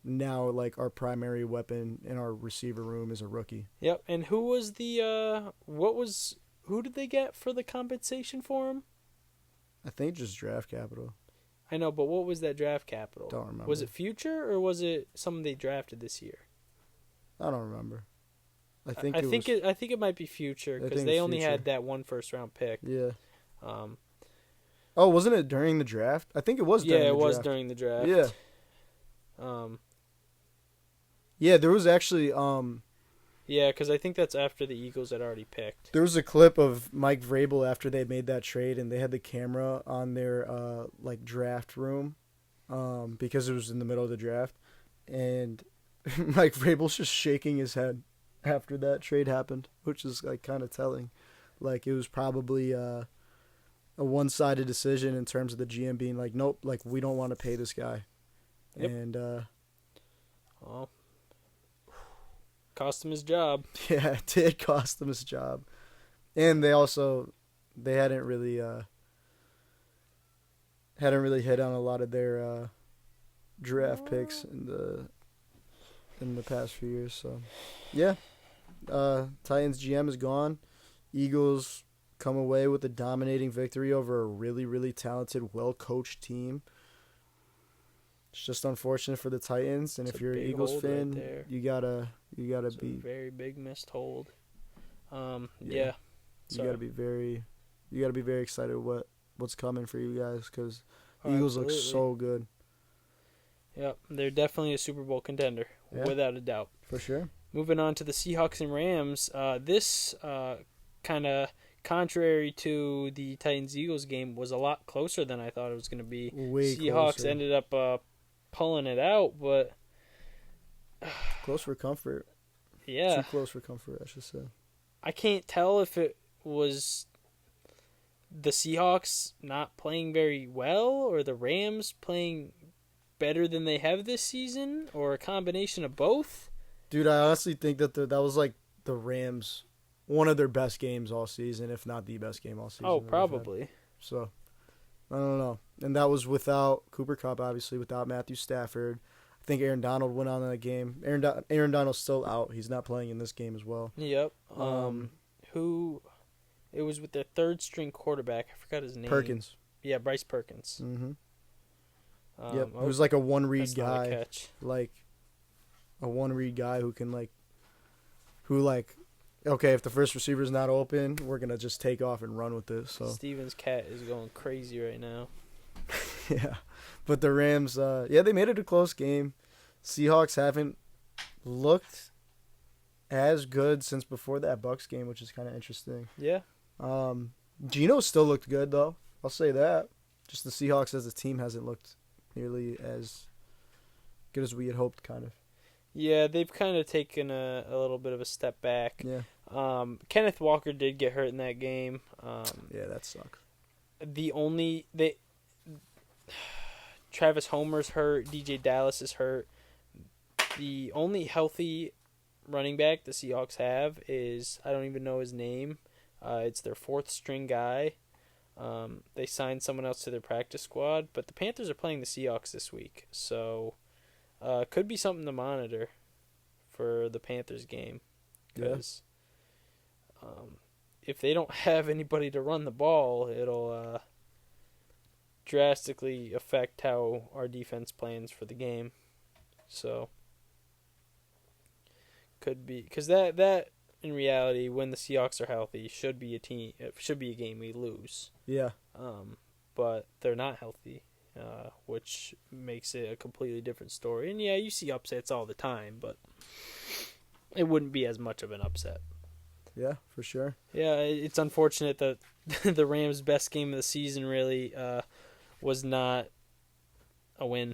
now like our primary weapon in our receiver room is a rookie. Yep. And who was who did they get for the compensation for him? I think just draft capital. I know, but what was that draft capital? Don't remember. Was it future or was it someone they drafted this year? I don't remember. I think it might be future, because they only had that 1 first-round pick. Yeah. Oh, wasn't it during the draft? I think it was during the draft. Yeah, it was during the draft. Yeah. Yeah, there was actually Yeah, because I think that's after the Eagles had already picked. there was a clip of Mike Vrabel after they made that trade, and they had the camera on their like draft room, because it was in the middle of the draft, and Mike Vrabel's just shaking his head after that trade happened, which is like kind of telling. Like, it was probably a one-sided decision in terms of the GM being like, nope, like, we don't want to pay this guy. Yep. And well, cost him his job. yeah, it did cost him his job. And they hadn't really hit on a lot of their draft picks in the past few years. So yeah, Titans GM is gone. Eagles come away with a dominating victory over a really, really talented, well-coached team. It's just unfortunate for the Titans, and It's if a you're an big Eagles hold fan, right there. you gotta It's be a very big missed hold. Yeah. Yeah. you gotta be very excited what's coming for you guys, because Oh, Eagles look absolutely. so good. Yep, they're definitely a Super Bowl contender, Yeah. without a doubt. For sure. Moving on to the Seahawks and Rams. This kind of contrary to the Titans-Eagles game was a lot closer than I thought it was going to be. Way Seahawks closer. ended up pulling it out, but Close for comfort. yeah, Too close for comfort, I should say. I can't tell if it was the Seahawks not playing very well or the Rams playing better than they have this season, or a combination of both. Dude, I honestly think that that was like the Rams, one of their best games all season, if not the best game all season. Oh, that they've had. probably. So, I don't know. And that was without Cooper Kupp, obviously, without Matthew Stafford. I think Aaron Donald went on in that game. Aaron Donald's still out. He's not playing in this game as well. Yep. It was with their third string quarterback. I forgot his name. Perkins. Yeah, Bryce Perkins. Mm-hmm. Um, Yep. It was like a one-read that's not a guy. catch. Like, a one-read guy who can, okay, if the first receiver's not open, we're going to just take off and run with this. So Steven's cat is going crazy right now. Yeah, but the Rams, they made it a close game. Seahawks haven't looked as good since before that Bucks game, which is kind of interesting. Yeah. Geno still looked good, though. I'll say that. Just the Seahawks as a team hasn't looked nearly as good as we had hoped, kind of. Yeah, they've kind of taken a little bit of a step back. Yeah. Kenneth Walker did get hurt in that game. Yeah, that sucks. Travis Homer's hurt. DJ Dallas is hurt. The only healthy running back the Seahawks have is, I don't even know his name. It's their fourth string guy. They signed someone else to their practice squad, but the Panthers are playing the Seahawks this week, so could be something to monitor for the Panthers game. Because if they don't have anybody to run the ball, it'll drastically affect how our defense plans for the game. So could be, because that in reality, when the Seahawks are healthy, should be a game we lose. Yeah. But they're not healthy, which makes it a completely different story. And yeah, you see upsets all the time, but it wouldn't be as much of an upset. Yeah, for sure. Yeah, it's unfortunate that the Rams' best game of the season really was not a win.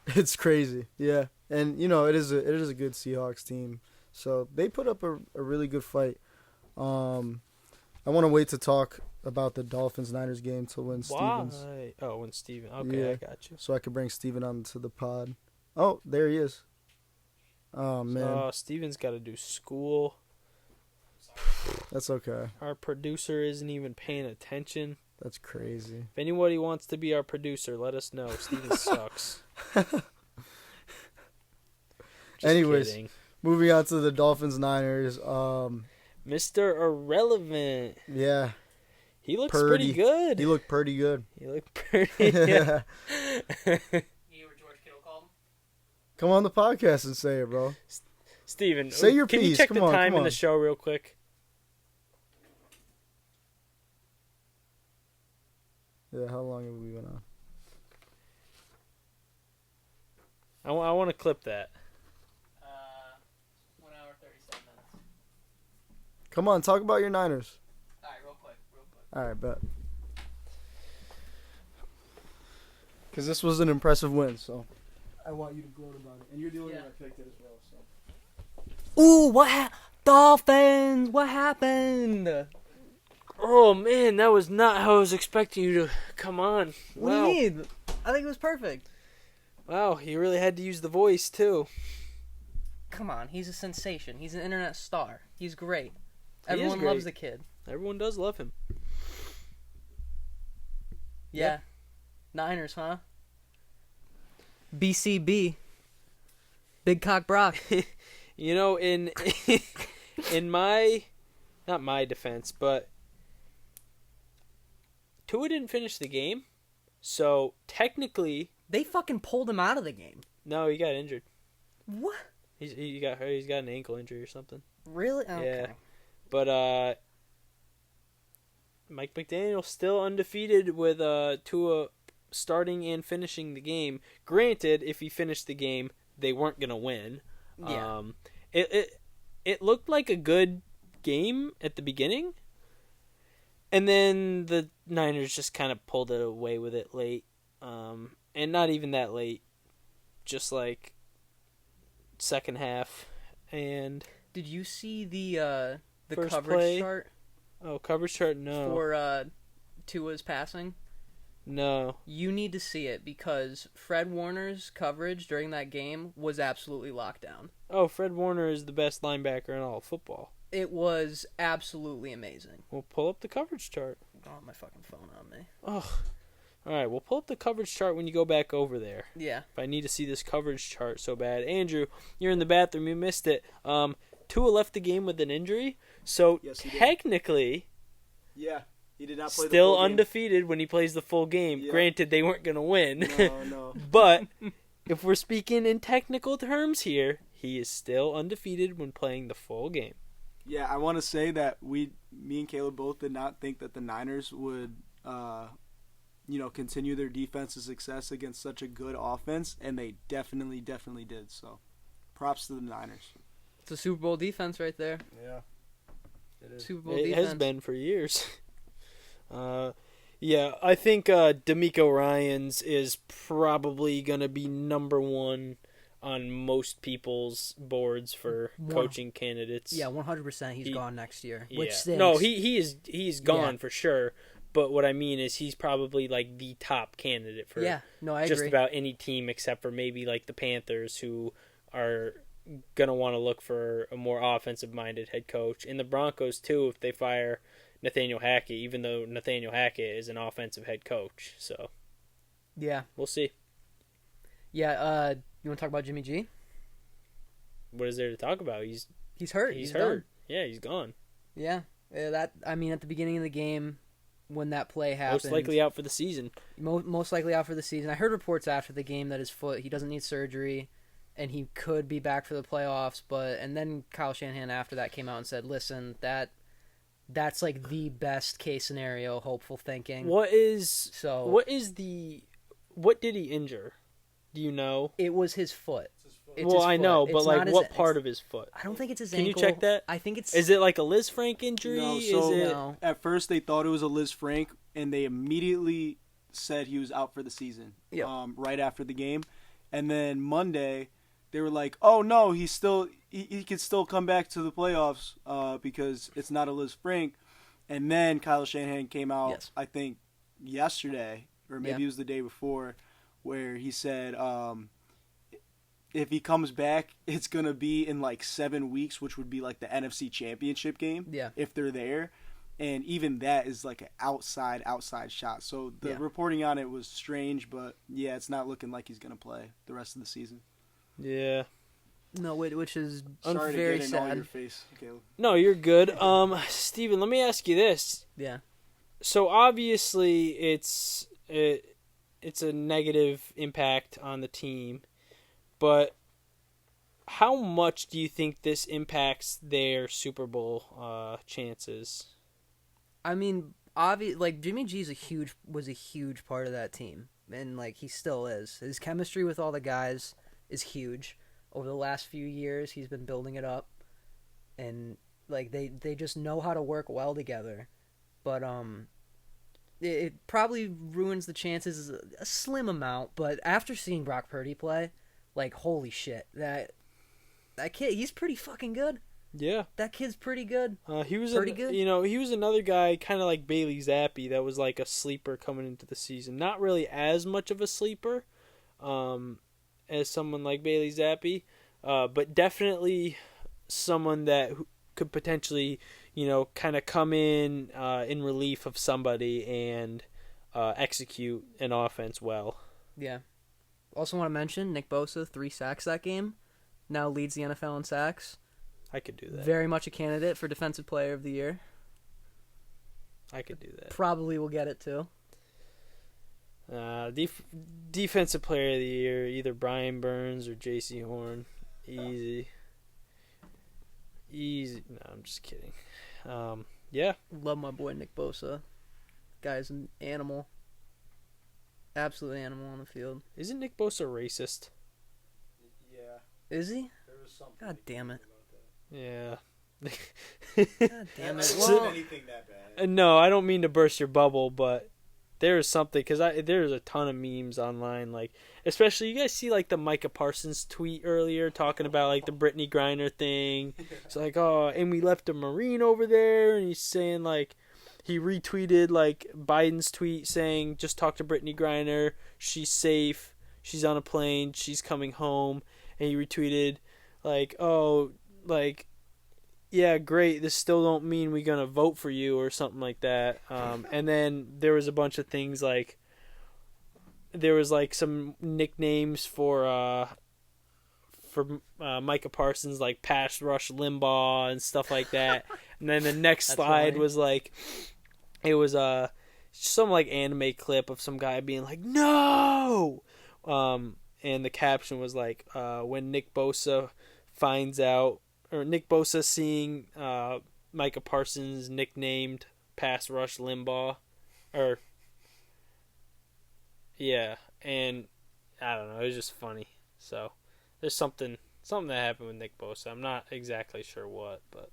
It's crazy. Yeah, and it is a good Seahawks team. So they put up a really good fight. I want to wait to talk about the Dolphins-Niners game till when Stevens. Why? Oh, when Steven. Okay, Yeah, I got you. so I could bring Steven onto the pod. Oh, there he is. Oh, man. Steven's got to do school. That's okay. Our producer isn't even paying attention. That's crazy. If anybody wants to be our producer, let us know. Steven sucks. Anyways, kidding. Moving on to the Dolphins-Niners. Mr. Irrelevant. Yeah. He looks pretty good. He looked pretty good. Yeah. Come on the podcast and say it, bro. Steven, say your can piece. you check Come the on, time come in the on. show real quick? Yeah, how long have we been on? I want to clip that. 1 hour, 37 minutes. Come on, talk about your Niners. All right, real quick. All right, bet. Because this was an impressive win, so I want you to gloat about it. And you're the only one that picked it as well, so. Ooh, Dolphins, what happened? Oh, man, that was not how I was expecting you to come on. What do you mean? I think it was perfect. Wow, you really had to use the voice, too. Come on, he's a sensation. He's an internet star. He's great. He is Everyone great. loves the kid. Everyone does love him. Yeah. Niners, huh? BCB. Big Cock Brock. In my, not my defense, but Tua didn't finish the game, so technically, They fucking pulled him out of the game. no, he got injured. What? He got hurt. He's got an ankle injury or something. Really? Okay. Yeah. But Mike McDaniel's still undefeated with Tua starting and finishing the game. Granted, if he finished the game, they weren't gonna win. Yeah. It looked like a good game at the beginning, and then the Niners just kind of pulled it away with it late, and not even that late, just like second half. And Did you see the First coverage play? chart coverage chart, no, for Tua's passing? no. You need to see it because Fred Warner's coverage during that game was absolutely locked down. Oh, Fred Warner is the best linebacker in all of football. It was absolutely amazing. We'll pull up the coverage chart. I don't have my fucking phone on me. Oh, all right. We'll pull up the coverage chart when you go back over there. Yeah. If I need to see this coverage chart so bad, Andrew, you're in the bathroom. You missed it. Tua left the game with an injury, so Yes, he did. technically, Yeah, he did not play still undefeated when he plays the full game. Yeah. Granted, they weren't gonna win, No. but if we're speaking in technical terms here, he is still undefeated when playing the full game. Yeah, I want to say that me and Caleb both did not think that the Niners would continue their defensive success against such a good offense, and they definitely did. So, props to the Niners. It's a Super Bowl defense right there. Yeah, it is. Super Bowl It defense. has been for years. Yeah, I think D'Amico Ryans is probably going to be number one on most people's boards for coaching candidates. Yeah, 100%. He's gone next year, which Yeah. stinks. No, he's gone Yeah. for sure. But what I mean is he's probably like the top candidate for I just agree. about any team except for maybe like the Panthers, who are gonna want to look for a more offensive-minded head coach, and the Broncos too if they fire Nathaniel Hackett, even though Nathaniel Hackett is an offensive head coach. So Yeah. we'll see. Yeah, you want to talk about Jimmy G? What is there to talk about? He's hurt. He's done. hurt. Yeah, he's gone. Yeah. At the beginning of the game, when that play happened, Most likely out for the season. most likely out for the season. I heard reports after the game that he doesn't need surgery, and he could be back for the playoffs. And then Kyle Shanahan after that came out and said, "Listen, that's like the best case scenario, hopeful thinking." What did he injure? Do you know? It was his foot. It's well, his I foot. know, but It's like not his- what part of his foot? I don't think it's his Can you ankle. check that? I think it's. Is it like a Liz Frank injury? No, Is so it? No. at first they thought it was a Liz Frank, and they immediately said he was out for the season. Yep. Right after the game, and then Monday they were like, "Oh no, he could still come back to the playoffs because it's not a Liz Frank." And then Kyle Shanahan came out, Yes. I think yesterday or maybe Yeah. it was the day before, where he said if he comes back, it's going to be in like 7 weeks, which would be like the NFC Championship game Yeah. if they're there. And even that is like an outside shot. So the Yeah. reporting on it was strange, but yeah, it's not looking like he's going to play the rest of the season. Yeah. No, which is Sorry very to get in all sad. your face, Caleb. No, you're good. Steven, let me ask you this. Yeah. So obviously it's a negative impact on the team, but how much do you think this impacts their Super Bowl chances? I mean, Jimmy G was a huge part of that team, and like he still is. His chemistry with all the guys is huge. Over the last few years, he's been building it up, and like they just know how to work well together. But it probably ruins the chances a slim amount. But after seeing Brock Purdy play, like holy shit, that kid, he's pretty fucking good. Yeah. That kid's pretty good. He was Pretty good. he was another guy kind of like Bailey Zappi that was like a sleeper coming into the season. Not really as much of a sleeper as someone like Bailey Zappi, but definitely someone that could potentially, kind of come in relief of somebody and execute an offense well. Yeah. Also want to mention Nick Bosa, 3 sacks that game. Now leads the NFL in sacks. I could do that. Very much a candidate for Defensive Player of the Year. I could do that. Probably will get it too. Defensive Player of the Year, either Brian Burns or J.C. Horn. Easy. No, I'm just kidding. Yeah. Love my boy Nick Bosa. Guy's an animal. Absolute animal on the field. Isn't Nick Bosa racist? Yeah, Is he? there was something. God damn it. Yeah. God damn it. So- Well, anything that bad. No, I don't mean to burst your bubble, but there is something, because there's a ton of memes online, like, especially, you guys see, like, the Micah Parsons tweet earlier talking about, like, the Brittany Griner thing. It's like, oh, and we left a Marine over there, and he's saying, like, he retweeted, like, Biden's tweet saying, just talk to Brittany Griner, she's safe, she's on a plane, she's coming home, and he retweeted, like, oh, like, yeah, great, this still don't mean we're going to vote for you or something like that. And then there was a bunch of things like, there was like some nicknames for Micah Parsons, like Pass Rush Limbaugh and stuff like that. And then the next slide funny. was like, it was some like anime clip of some guy being like, no! And the caption was like, when Nick Bosa finds out, or Nick Bosa seeing Micah Parsons nicknamed Pass Rush Limbaugh, or Yeah, and I don't know. It was just funny. So there's something that happened with Nick Bosa. I'm not exactly sure what, but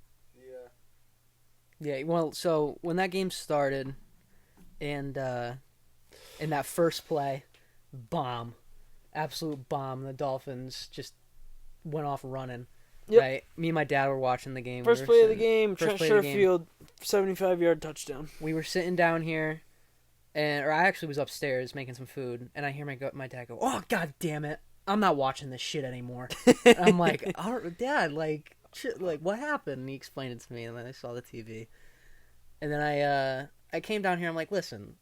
Yeah, well, so when that game started, and in that first play, absolute bomb. The Dolphins just went off running. Yep. Right, me and my dad were watching the game. first play of the game, Trent play of the game. Sherfield, 75-yard touchdown. We were sitting down here, or I actually was upstairs making some food, and I hear my dad go, "Oh, god damn it, I'm not watching this shit anymore." And I'm like, "Oh, Dad, like, shit, like, what happened?" And he explained it to me, and then I saw the TV, and then I came down here. I'm like, "Listen,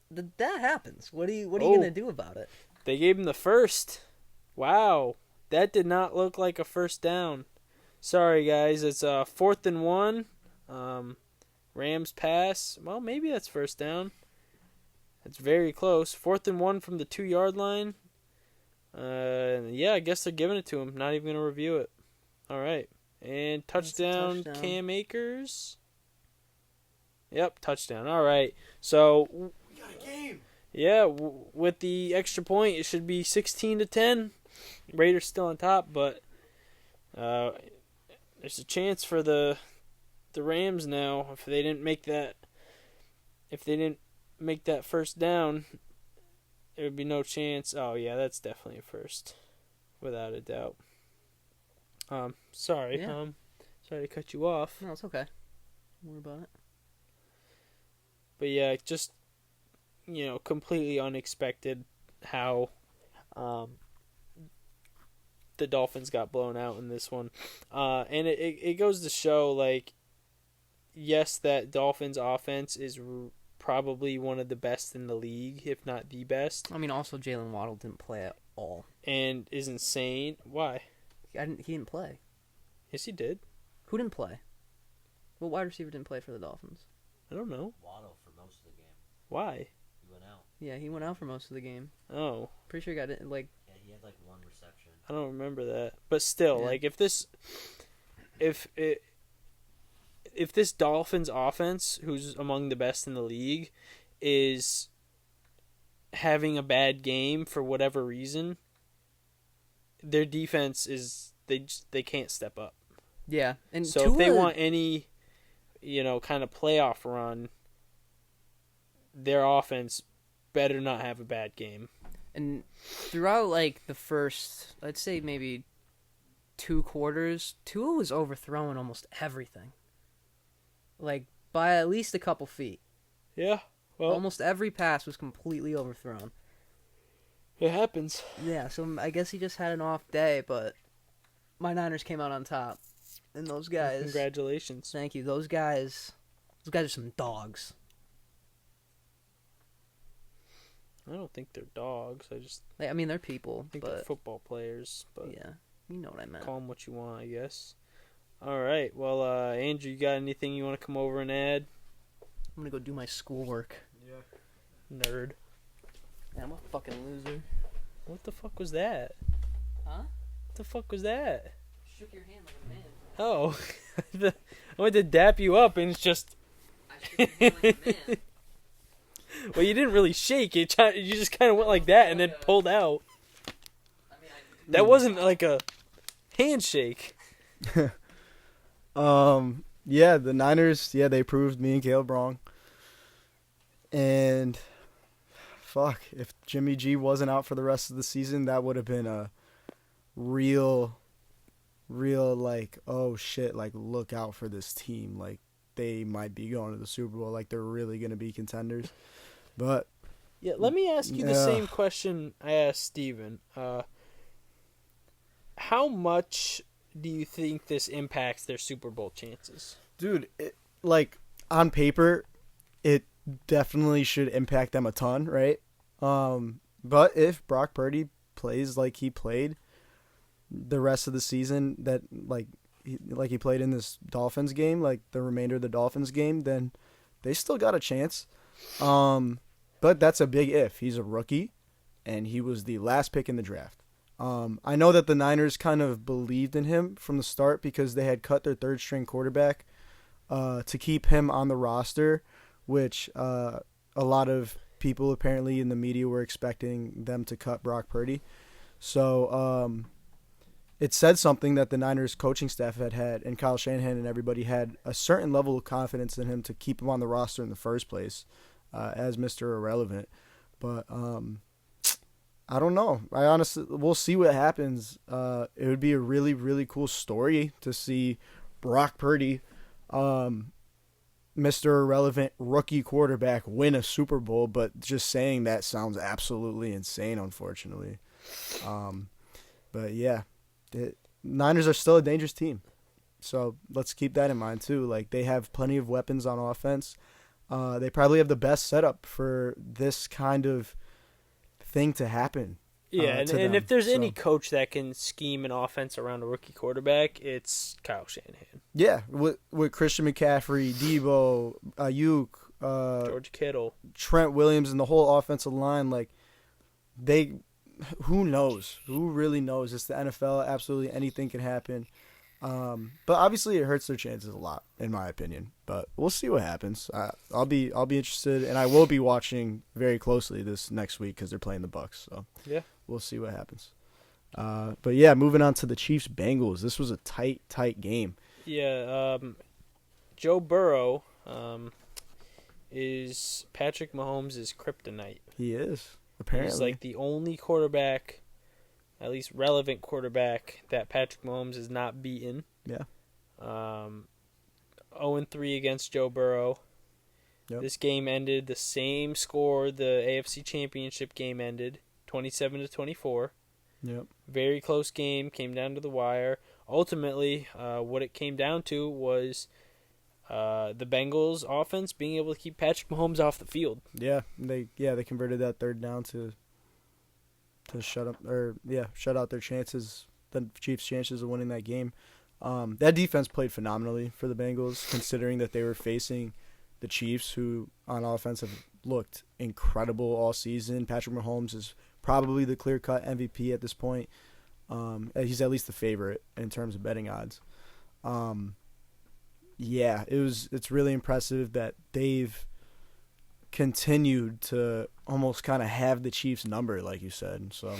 that happens. What are you gonna do about it?" They gave him the first. Wow, that did not look like a first down. Sorry, guys. It's 4th and 1. Rams pass. Well, maybe that's first down. It's very close. 4th and 1 from the 2-yard line. Yeah, I guess they're giving it to him. Not even going to review it. All right. And touchdown, Cam Akers. Yep, touchdown. All right. So, We got a game. yeah, with the extra point, it should be 16-10. Raiders still on top, but there's a chance for the Rams now. If they didn't make that first down, there would be no chance. Oh yeah, that's definitely a first, without a doubt. Sorry, Yeah. sorry to cut you off. No, it's okay. Don't worry about it. But yeah, just completely unexpected how the Dolphins got blown out in this one. And it goes to show, like, yes, that Dolphins offense is probably one of the best in the league, if not the best, I mean, also Jalen Waddle didn't play at all. and is insane. Why? He didn't play. Yes, he did. Who didn't play? What wide receiver didn't play for the Dolphins? I don't know. Waddle for most of the game. Why? He went out. Yeah, he went out for most of the game. Oh, Pretty sure he got it, like, Yeah, he had like one reception. I don't remember that. But still, Yeah. like, if this Dolphins offense, who's among the best in the league, is having a bad game for whatever reason, their defense is they can't step up. yeah. And So if they want any, kind of playoff run, their offense better not have a bad game. And throughout, like, the first, I'd say maybe 2 quarters, Tua was overthrowing almost everything. Like, by at least a couple feet. Yeah, well, Almost every pass was completely overthrown. it happens. Yeah, so I guess he just had an off day, but my Niners came out on top. And those guys... Congratulations. Thank you. Those guys are some dogs. I don't think they're dogs. I mean, they're people, think they're but... football players. But Yeah, you know what I meant. call them what you want, I guess. All right. Well, Andrew, you got anything you want to come over and add? I'm gonna go do my schoolwork. Nerd. Yeah, I'm a fucking loser. What the fuck was that? Huh? What the fuck was that? Shook your hand like a man. Oh, I went to dap you up, and it's just. I shook your hand like a man. Well, you didn't really shake it. You just kind of went like that and then pulled out. I mean, That wasn't like a handshake. Yeah, the Niners, they proved me and Caleb wrong. And fuck, if Jimmy G wasn't out for the rest of the season, that would have been a real like, oh shit, like, look out for this team. Like, they might be going to the Super Bowl. Like, they're really going to be contenders. But Yeah, let me ask you the Yeah. same question I asked Steven. How much do you think this impacts their Super Bowl chances? dude, like, on paper, it definitely should impact them a ton, right? But if Brock Purdy plays like he played the rest of the season, that like he played in this Dolphins game, like the remainder of the Dolphins game, then they still got a chance. But that's a big if. He's a rookie, and he was the last pick in the draft. I know that the Niners kind of believed in him from the start because they had cut their third string quarterback to keep him on the roster, which a lot of people apparently in the media were expecting them to cut Brock Purdy. So it said something that the Niners coaching staff had, and Kyle Shanahan and everybody had a certain level of confidence in him to keep him on the roster in the first place as Mr. Irrelevant. But I don't know. I honestly, we'll see what happens. It would be a really, really cool story to see Brock Purdy, Mr. Irrelevant rookie quarterback, win a Super Bowl. But just saying that sounds absolutely insane, unfortunately. But yeah, the Niners are still a dangerous team. So let's keep that in mind too. Like, they have plenty of weapons on offense. They probably have the best setup for this kind of thing to happen. Yeah, and if there's any So, coach that can scheme an offense around a rookie quarterback, it's Kyle Shanahan. yeah, with Christian McCaffrey, Debo, Ayuk, George Kittle. Trent Williams, and the whole offensive line, like, who knows? Who really knows? It's the NFL. Absolutely anything can happen. But obviously it hurts their chances a lot, in my opinion. But we'll see what happens. I'll be interested, and I will be watching very closely this next week because they're playing the Bucks. So Yeah. we'll see what happens. But yeah, moving on to the Chiefs Bengals. This was a tight game. Yeah, Joe Burrow is Patrick Mahomes' kryptonite. He is apparently. He's like the only quarterback, at least relevant quarterback, that Patrick Mahomes has not beaten. Yeah. 0-3 against Joe Burrow. Yep. This game ended the same score the AFC Championship game ended, 27-24. Yep. Very close game, came down to the wire. Ultimately, what it came down to was the Bengals' offense being able to keep Patrick Mahomes off the field. Yeah. They converted that third down to shut out their chances, the Chiefs' chances of winning that game. That defense played phenomenally for the Bengals, considering that they were facing the Chiefs, who on offense have looked incredible all season. Patrick Mahomes is probably the clear-cut MVP at this point. He's at least the favorite in terms of betting odds. Yeah, it's really impressive that they've continued to almost kind of have the Chiefs number, like you said. So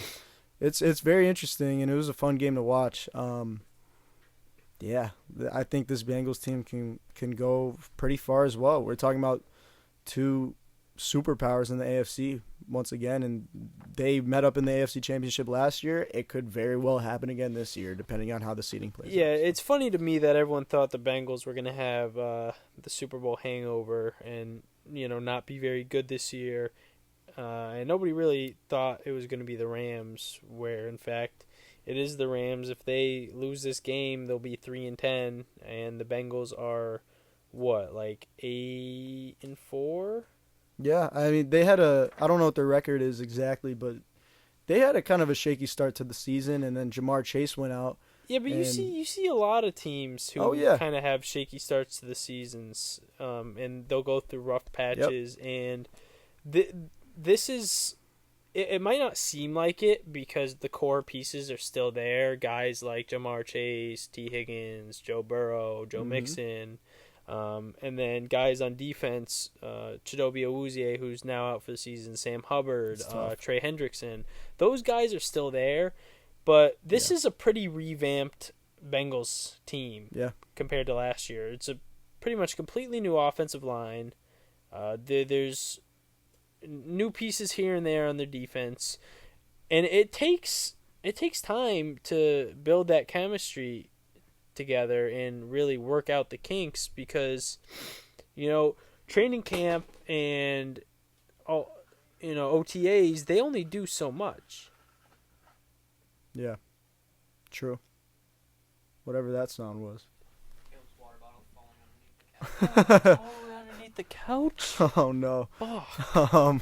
it's very interesting, and it was a fun game to watch. Yeah, I think this Bengals team can go pretty far as well. We're talking about two superpowers in the AFC once again, and they met up in the AFC Championship last year. It could very well happen again this year, depending on how the seeding plays. Yeah, it's funny to me that everyone thought the Bengals were going to have the Super Bowl hangover and, not be very good this year. And nobody really thought it was going to be the Rams, where, in fact, it is the Rams. If they lose this game, they'll be 3-10, and the Bengals are, 8-4? Yeah, I mean, they had I don't know what their record is exactly, but they had a kind of a shaky start to the season, and then Jamar Chase went out. Yeah, but you see a lot of teams who kind of have shaky starts to the seasons, and they'll go through rough patches. Yep. And this is, it might not seem like it because the core pieces are still there. Guys like Jamar Chase, T. Higgins, Joe Burrow, Joe Mixon, and then guys on defense, Chidobe Awuzie, who's now out for the season, Sam Hubbard, Trey Hendrickson. Those guys are still there. But this is a pretty revamped Bengals team compared to last year. It's a pretty much completely new offensive line. There's new pieces here and there on their defense, and it takes time to build that chemistry together and really work out the kinks because, training camp and OTAs, they only do so much. Yeah, true. Whatever that sound was. Underneath the couch? Oh, no. Oh.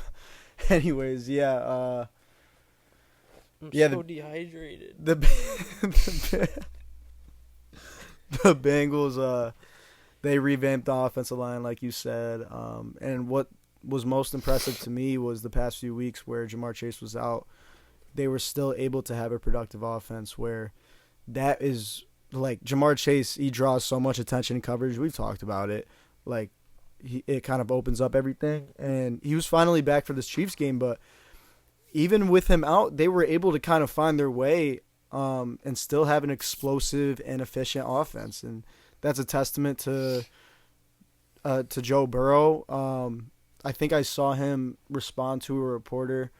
Anyways, yeah. I'm so dehydrated. The Bengals, they revamped the offensive line, like you said. And what was most impressive to me was the past few weeks where Jamar Chase was out. They were still able to have a productive offense where that is, like, Jamar Chase, he draws so much attention and coverage. We've talked about it. Like, it kind of opens up everything. And he was finally back for this Chiefs game, but even with him out, they were able to kind of find their way and still have an explosive and efficient offense. And that's a testament to Joe Burrow. I think I saw him respond to a reporter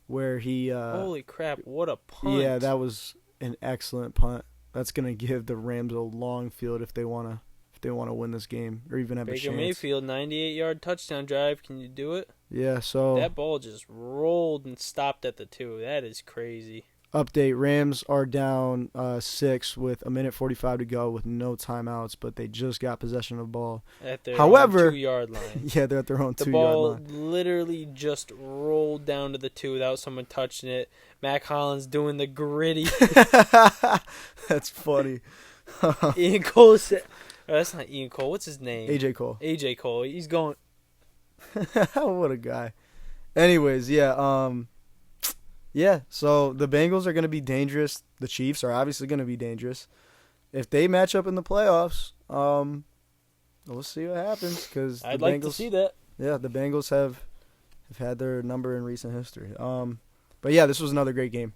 where he holy crap, what a punt. Yeah, that was an excellent punt. That's going to give the Rams a long field if they want to win this game or even have a chance. Baker Mayfield 98-yard touchdown drive. Can you do it? Yeah, so that ball just rolled and stopped at the 2. That is crazy. Update, Rams are down 6 with 1:45 to go with no timeouts, but they just got possession of the ball. At their However, 2-yard line. Yeah, they're at their own 2-yard line. The ball literally just rolled down to the 2 without someone touching it. Mac Hollins doing the gritty. That's funny. Ian Cole said, that's not Ian Cole. What's his name? AJ Cole. AJ Cole. He's going. What a guy. Anyways, yeah, so the Bengals are going to be dangerous. The Chiefs are obviously going to be dangerous. If they match up in the playoffs, we'll see what happens. Cause I'd like to see that. Yeah, the Bengals have had their number in recent history. But yeah, this was another great game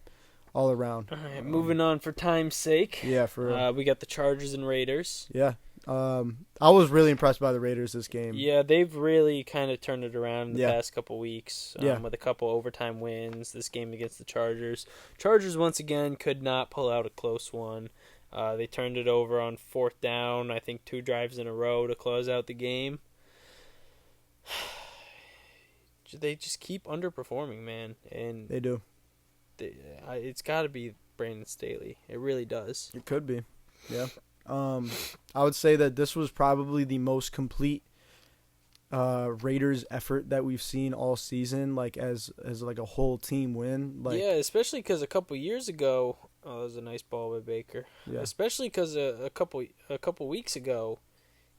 all around. All right, moving on for time's sake. Yeah, we got the Chargers and Raiders. Yeah. I was really impressed by the Raiders this game. Yeah, they've really kind of turned it around in the past couple weeks Yeah. with a couple overtime wins. This game against the Chargers. Chargers, once again, could not pull out a close one. They turned it over on 4th down, I think 2 drives in a row to close out the game. They just keep underperforming, man. And They do. it's got to be Brandon Staley. It really does. It could be. Yeah. I would say that this was probably the most complete Raiders effort that we've seen all season, like as like a whole team win. Like, yeah, especially because a couple years ago, that was a nice ball by Baker. Yeah. Especially because a couple weeks ago,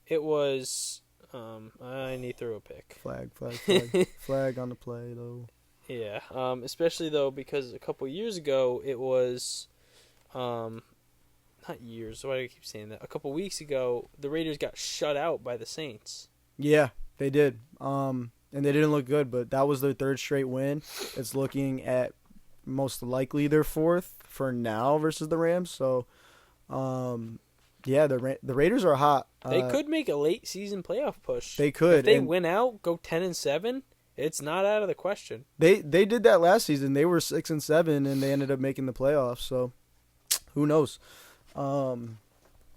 it was and he threw a pick. Flag flag on the play though. Yeah. Especially though because a couple years ago it was, not years. Why do I keep saying that? A couple weeks ago, the Raiders got shut out by the Saints. Yeah, they did. And they didn't look good, but that was their 3rd straight win. It's looking at most likely their 4th for now versus the Rams. So, yeah, the Raiders are hot. They could make a late season playoff push. They could. If they win out, go 10-7. It's not out of the question. They did that last season. They were 6-7, and they ended up making the playoffs. So, who knows?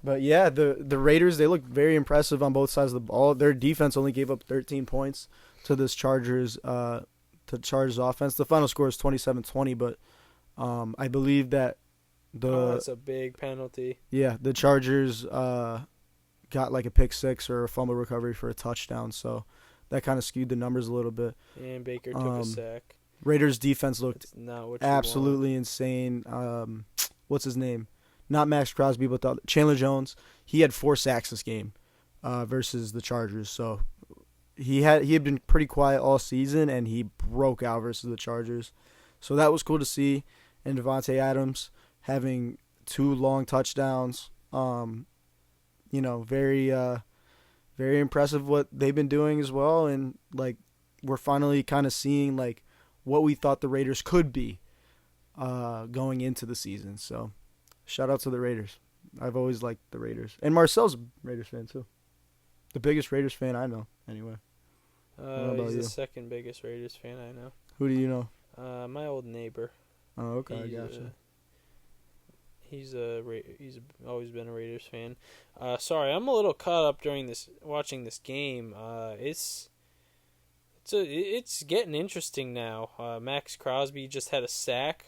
But yeah, the Raiders, they look very impressive on both sides of the ball. Their defense only gave up 13 points to this Chargers offense. The final score is 27-20, but I believe that that's a big penalty. Yeah, the Chargers got like a pick 6 or a fumble recovery for a touchdown, so that kind of skewed the numbers a little bit. And Baker took a sack. Raiders defense looked not what you absolutely insane. What's his name? Not Max Crosby, but Chandler Jones. He had 4 sacks this game versus the Chargers. So he had been pretty quiet all season, and he broke out versus the Chargers. So that was cool to see. And Devontae Adams having 2 long touchdowns. Very very impressive what they've been doing as well. And like we're finally kind of seeing like what we thought the Raiders could be going into the season. So. Shout out to the Raiders. I've always liked the Raiders. And Marcel's a Raiders fan, too. The biggest Raiders fan I know, anyway. He's the second biggest Raiders fan I know. Who do you know? My old neighbor. Oh, okay, I gotcha. He's always been a Raiders fan. Sorry, I'm a little caught up during watching this game. It's getting interesting now. Max Crosby just had a sack.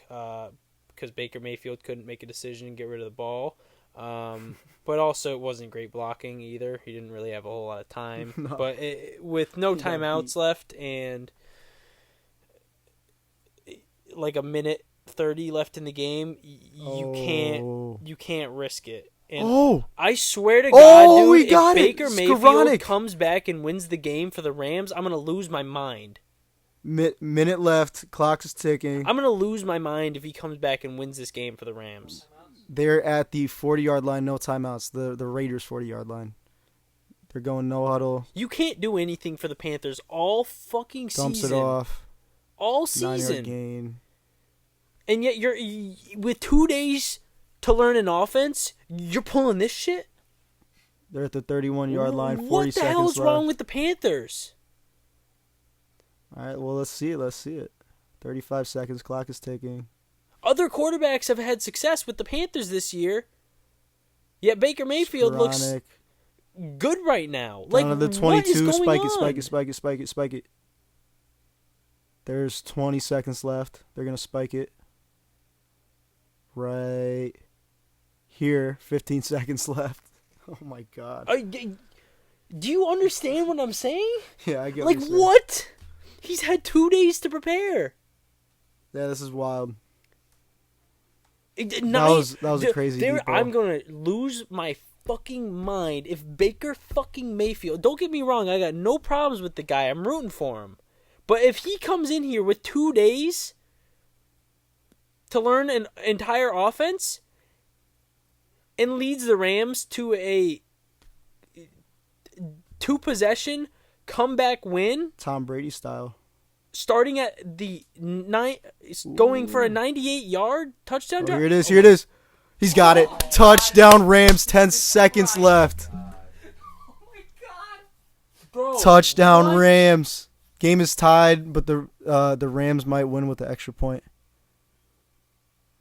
Because Baker Mayfield couldn't make a decision and get rid of the ball. But also it wasn't great blocking either. He didn't really have a whole lot of time. No. But with no timeouts left and like 1:30 left in the game, you can't risk it. And I swear to God, dude, if Baker Mayfield comes back and wins the game for the Rams, I'm going to lose my mind. Minute left. Clock is ticking. I'm going to lose my mind if he comes back and wins this game for the Rams. They're at the 40-yard line, no timeouts. The Raiders' 40-yard line. They're going no huddle. You can't do anything for the Panthers all fucking Dumps season. it off. All 9-yard season. gain. And yet you're with 2 days to learn an offense, you're pulling this shit? They're at the 31-yard line. 40 What the seconds hell is left. wrong with the Panthers? All right, well, let's see it. 35 seconds. Clock is ticking. Other quarterbacks have had success with the Panthers this year. Yet Baker Mayfield looks Skoranek. good right now. Down to the 22. what is going Spike on? it, spike it. There's 20 seconds left. They're going to spike it. Right here. 15 seconds left. Oh, my God. Do you understand what I'm saying? Yeah, I get Like, what you're saying. what? He's had 2 days to prepare. Yeah, this is wild. That was a crazy deep ball. I'm going to lose my fucking mind if Baker fucking Mayfield... Don't get me wrong, I got no problems with the guy. I'm rooting for him. But if he comes in here with 2 days to learn an entire offense and leads the Rams to a 2-possession comeback win, Tom Brady style. starting at the going for a 98-yard touchdown Oh, drive. here it is. He's got it. Touchdown Rams, 10 seconds left. Bro, Touchdown what? Rams. Game is tied, but the Rams might win with the extra point.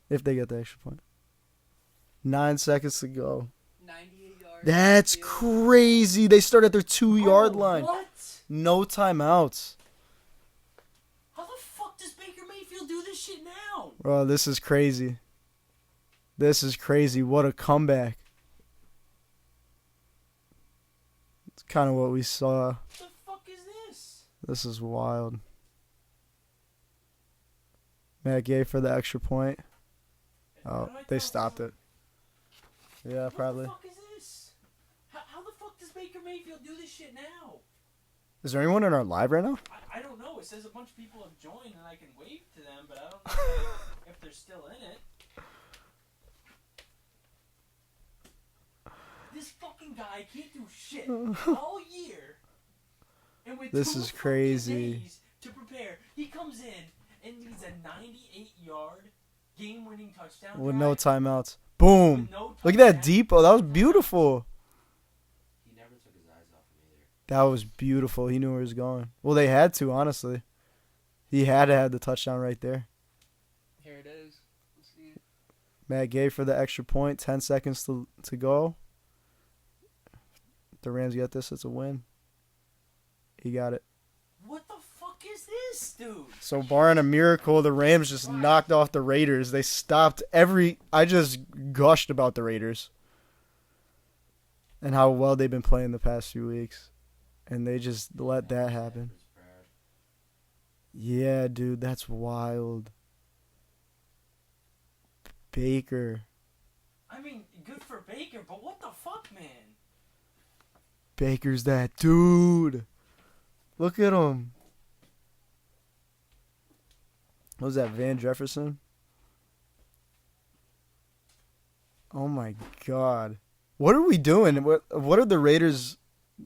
If they get the extra point. 9 seconds to go. 98 yards. That's crazy. They start at their 2-yard line. What? No timeouts. How the fuck does Baker Mayfield do this shit now? Bro, this is crazy. What a comeback. It's kind of what we saw. What the fuck is this? This is wild. Matt Gay for the extra point. Oh, they stopped it. Yeah, probably. What the fuck is this? How the fuck does Baker Mayfield do this shit now? Is there anyone in our live right now? I don't know. It says a bunch of people have joined and I can wave to them, but I don't know if they're still in it. This fucking guy can't do shit all year. And with This 2 is fucking crazy. days to prepare, he comes in and leads a 98-yard game-winning touchdown With drive no timeouts. Boom. with no Look at that touchdown. deep. Oh, that was beautiful. He never took his eyes off him either. That was beautiful. He knew where he was going. Well, they had to, honestly. He had to have the touchdown right there. Here it is. Let's see it. Matt Gay for the extra point. 10 seconds to go. If the Rams get this, it's a win. He got it. What the fuck is this, dude? So, barring a miracle, the Rams just knocked off the Raiders. They stopped I just gushed about the Raiders and how well they've been playing the past few weeks. And they just let that happen. Yeah, dude, that's wild. Baker. I mean, good for Baker, but what the fuck, man? Baker's that dude. Look at him. What was that, Van Jefferson? Oh my God. What are we doing? What are the Raiders?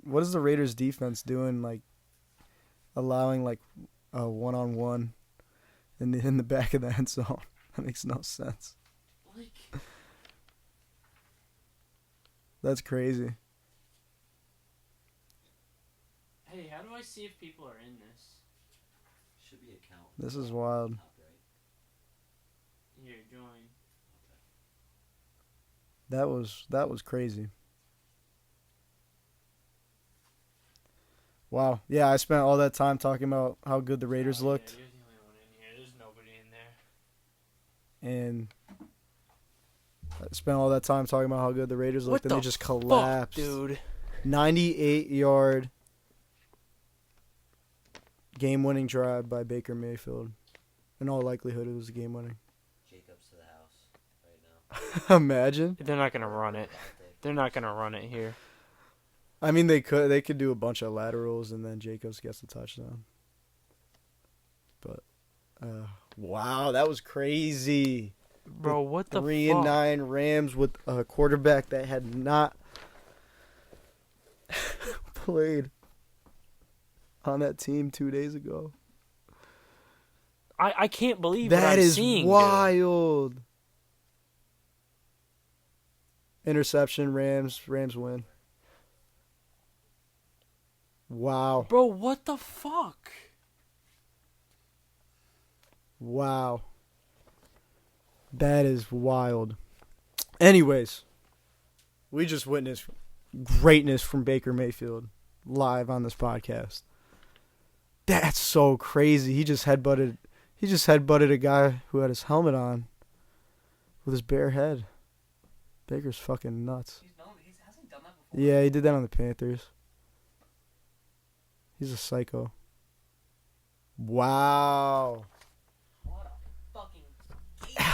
What is the Raiders defense doing? Like allowing like a 1-on-1 in the back of the end zone. That makes no sense. Like, That's crazy. hey, how do I see if people are in this? Should be a count. This is wild. Top right. Here, join. That was crazy. Wow. Yeah, I spent all that time talking about how good the Raiders looked, Yeah, you're the only one in here. There's nobody in there. and I spent all that time talking about how good the Raiders What looked, and the they just fuck, collapsed. dude? 98-yard game-winning drive by Baker Mayfield. In all likelihood, it was game-winning. Jacobs to the house right now. Imagine. They're not gonna run it. They're not gonna run it here. I mean, they could do a bunch of laterals, and then Jacobs gets the touchdown. But, wow, that was crazy. Bro, what the 3-9 Rams with a quarterback that had not played on that team 2 days ago. I can't believe what That I'm is seeing, dude. wild. Interception, Rams win. Wow. Bro, what the fuck? Wow. That is wild. Anyways, we just witnessed greatness from Baker Mayfield live on this podcast. That's so crazy. He just headbutted a guy who had his helmet on with his bare head. Baker's fucking nuts. Hasn't he done that before? Yeah, he did that on the Panthers. He's a psycho. Wow. What a fucking...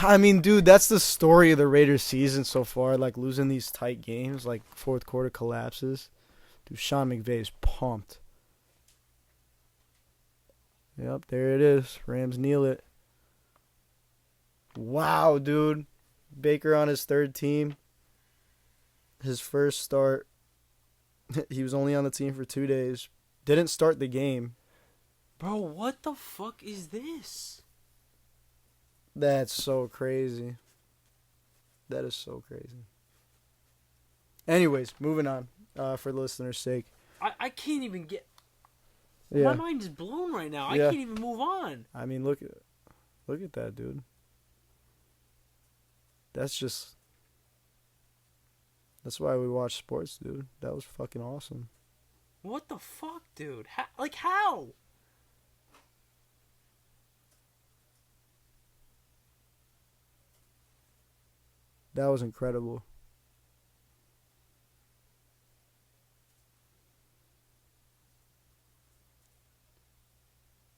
I mean, dude, that's the story of the Raiders season so far. Like, losing these tight games, like, fourth quarter collapses. Dude, Sean McVay's pumped. Yep, there it is. Rams kneel it. Wow, dude. Baker on his third team. His first start. He was only on the team for 2 days. Didn't start the game. Bro, what the fuck is this? That's so crazy. That is so crazy. Anyways, moving on, for the listener's sake. I can't even get... Yeah. My mind is blown right now. Yeah. I can't even move on. I mean, look at that, dude. That's why we watch sports, dude. That was fucking awesome. What the fuck, dude? How? That was incredible.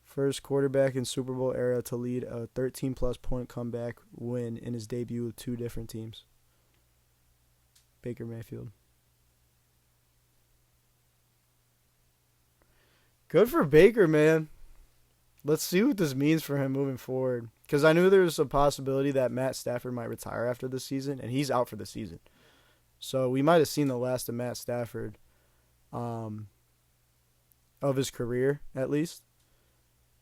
First quarterback in Super Bowl era to lead a 13-plus point comeback win in his debut with 2 different teams. Baker Mayfield. Good for Baker, man. Let's see what this means for him moving forward. Because I knew there was a possibility that Matt Stafford might retire after this season, and he's out for the season. So we might have seen the last of Matt Stafford, of his career, at least.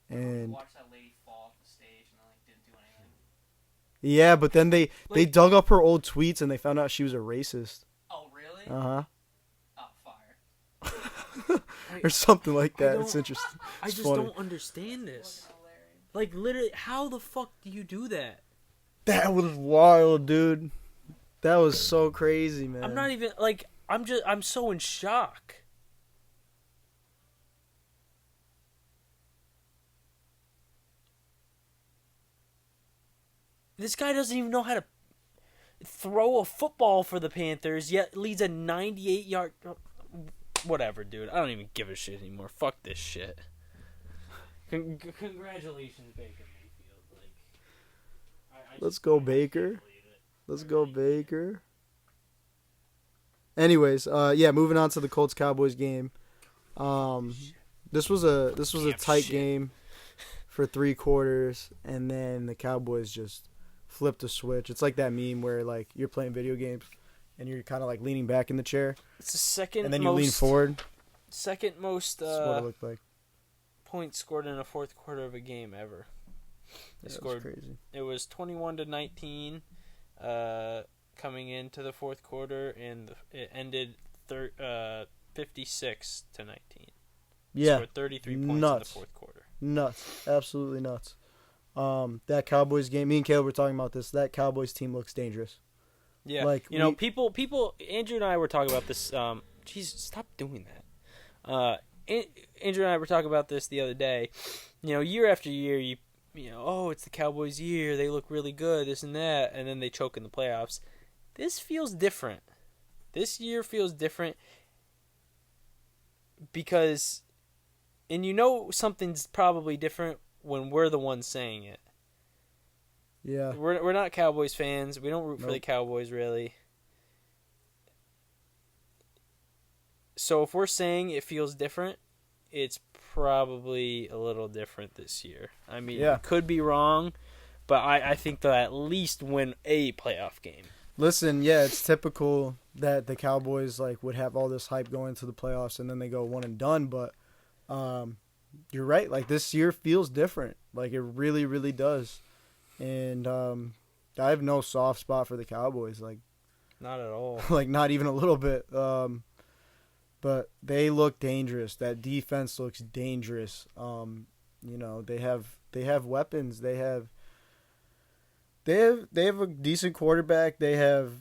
And Watch that lady fall off the stage and didn't do anything. yeah, but then they dug up her old tweets and they found out she was a racist. Oh, really? Uh-huh. Oh, fire. Or something like that. It's don't- interesting. I It's just funny. don't understand this. Like, literally, how the fuck do you do that? That was wild, dude. That was so crazy, man. I'm not even, like, I'm so in shock. This guy doesn't even know how to throw a football for the Panthers, yet leads a 98-yard... Whatever, dude. I don't even give a shit anymore. Fuck this shit. Congratulations, Baker Mayfield. Like, Let's go, Baker. Let's go, Baker. Anyways, moving on to the Colts-Cowboys game. This was a tight game for 3 quarters, and then the Cowboys just flipped a switch. It's like that meme where like you're playing video games and you're kind of like leaning back in the chair, it's the second and then most, you lean forward. second most That's what it looked like. points scored in a fourth quarter of a game ever. They That scored. was crazy. It was 21-19 coming into the fourth quarter, and it ended 56-19. Yeah, Scored 33 points in the nuts. fourth quarter. Nuts. Absolutely nuts. That Cowboys game, me and Caleb were talking about this. That Cowboys team looks dangerous. Yeah, Like, you know, people. Andrew and I were talking about this. Jeez, stop doing that. Andrew and I were talking about this the other day. You know, year after year, you know, oh, it's the Cowboys' year. They look really good, this and that, and then they choke in the playoffs. This feels different. This year feels different because, and you know, something's probably different when we're the ones saying it. Yeah. We're not Cowboys fans. We don't root for the Nope. Cowboys, really. So if we're saying it feels different, it's probably a little different this year. I mean, Yeah. could be wrong, but I think they'll at least win a playoff game. Listen, yeah, it's typical that the Cowboys would have all this hype going to the playoffs and then they go one and done. But you're right. This year feels different. It really, really does. And I have no soft spot for the Cowboys. Not at all. Not even a little bit. But they look dangerous. That defense looks dangerous. They have weapons. They have a decent quarterback. They have,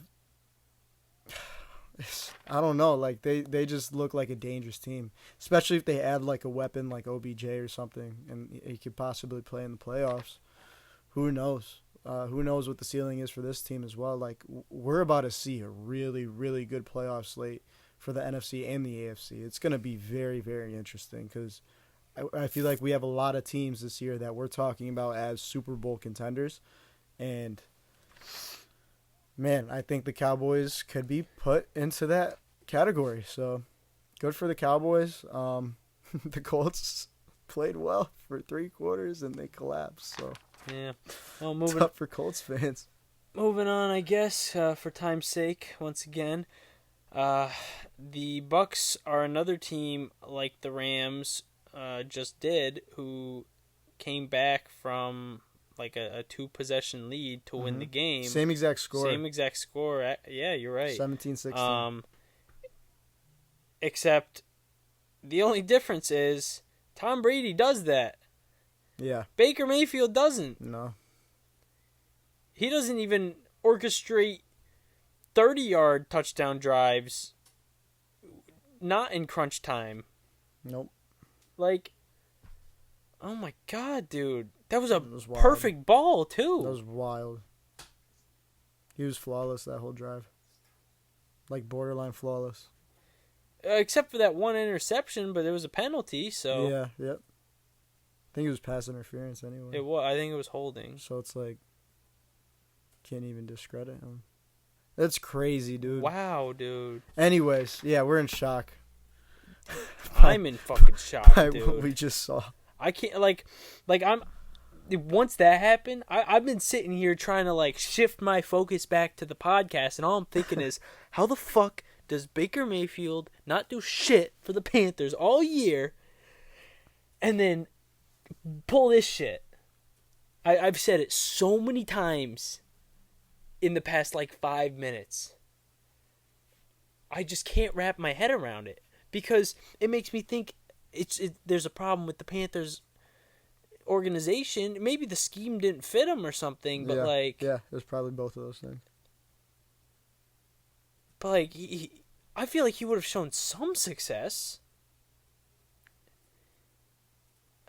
I don't know, they just look like a dangerous team. Especially if they add a weapon like OBJ or something, and he could possibly play in the playoffs. Who knows? Who knows what the ceiling is for this team as well? We're about to see a really, really good playoff slate for the NFC and the AFC. It's going to be very, very interesting because I feel like we have a lot of teams this year that we're talking about as Super Bowl contenders. And, man, I think the Cowboys could be put into that category. So, good for the Cowboys. The Colts played well for 3 quarters and they collapsed. So, Yeah. Well, tough for Colts fans. Moving on, I guess, for time's sake, once again. The Bucks are another team like the Rams just did, who came back from a 2-possession lead to win the game. Same exact score. Yeah, you're right. 17-16. Except the only difference is Tom Brady does that. Yeah. Baker Mayfield doesn't. No. He doesn't even orchestrate 30-yard touchdown drives, not in crunch time. Nope. Oh my God, dude. That was a wild. perfect ball, too. That was wild. He was flawless that whole drive. Borderline flawless. Except for that one interception, but it was a penalty, so... Yeah, yep. I think it was pass interference anyway. I think it was holding. So it's can't even discredit him. That's crazy, dude. Wow, dude. Anyways, yeah, we're in shock. I'm in fucking shock, By dude. what we just saw. I can't, I'm... Once that happened, I've been sitting here trying to, shift my focus back to the podcast, and all I'm thinking is, how the fuck does Baker Mayfield not do shit for the Panthers all year, and then pull this shit? I've said it so many times in the past 5 minutes. I just can't wrap my head around it because it makes me think there's a problem with the Panthers organization. Maybe the scheme didn't fit him or something, but yeah, there's probably both of those things. But I feel like he would have shown some success.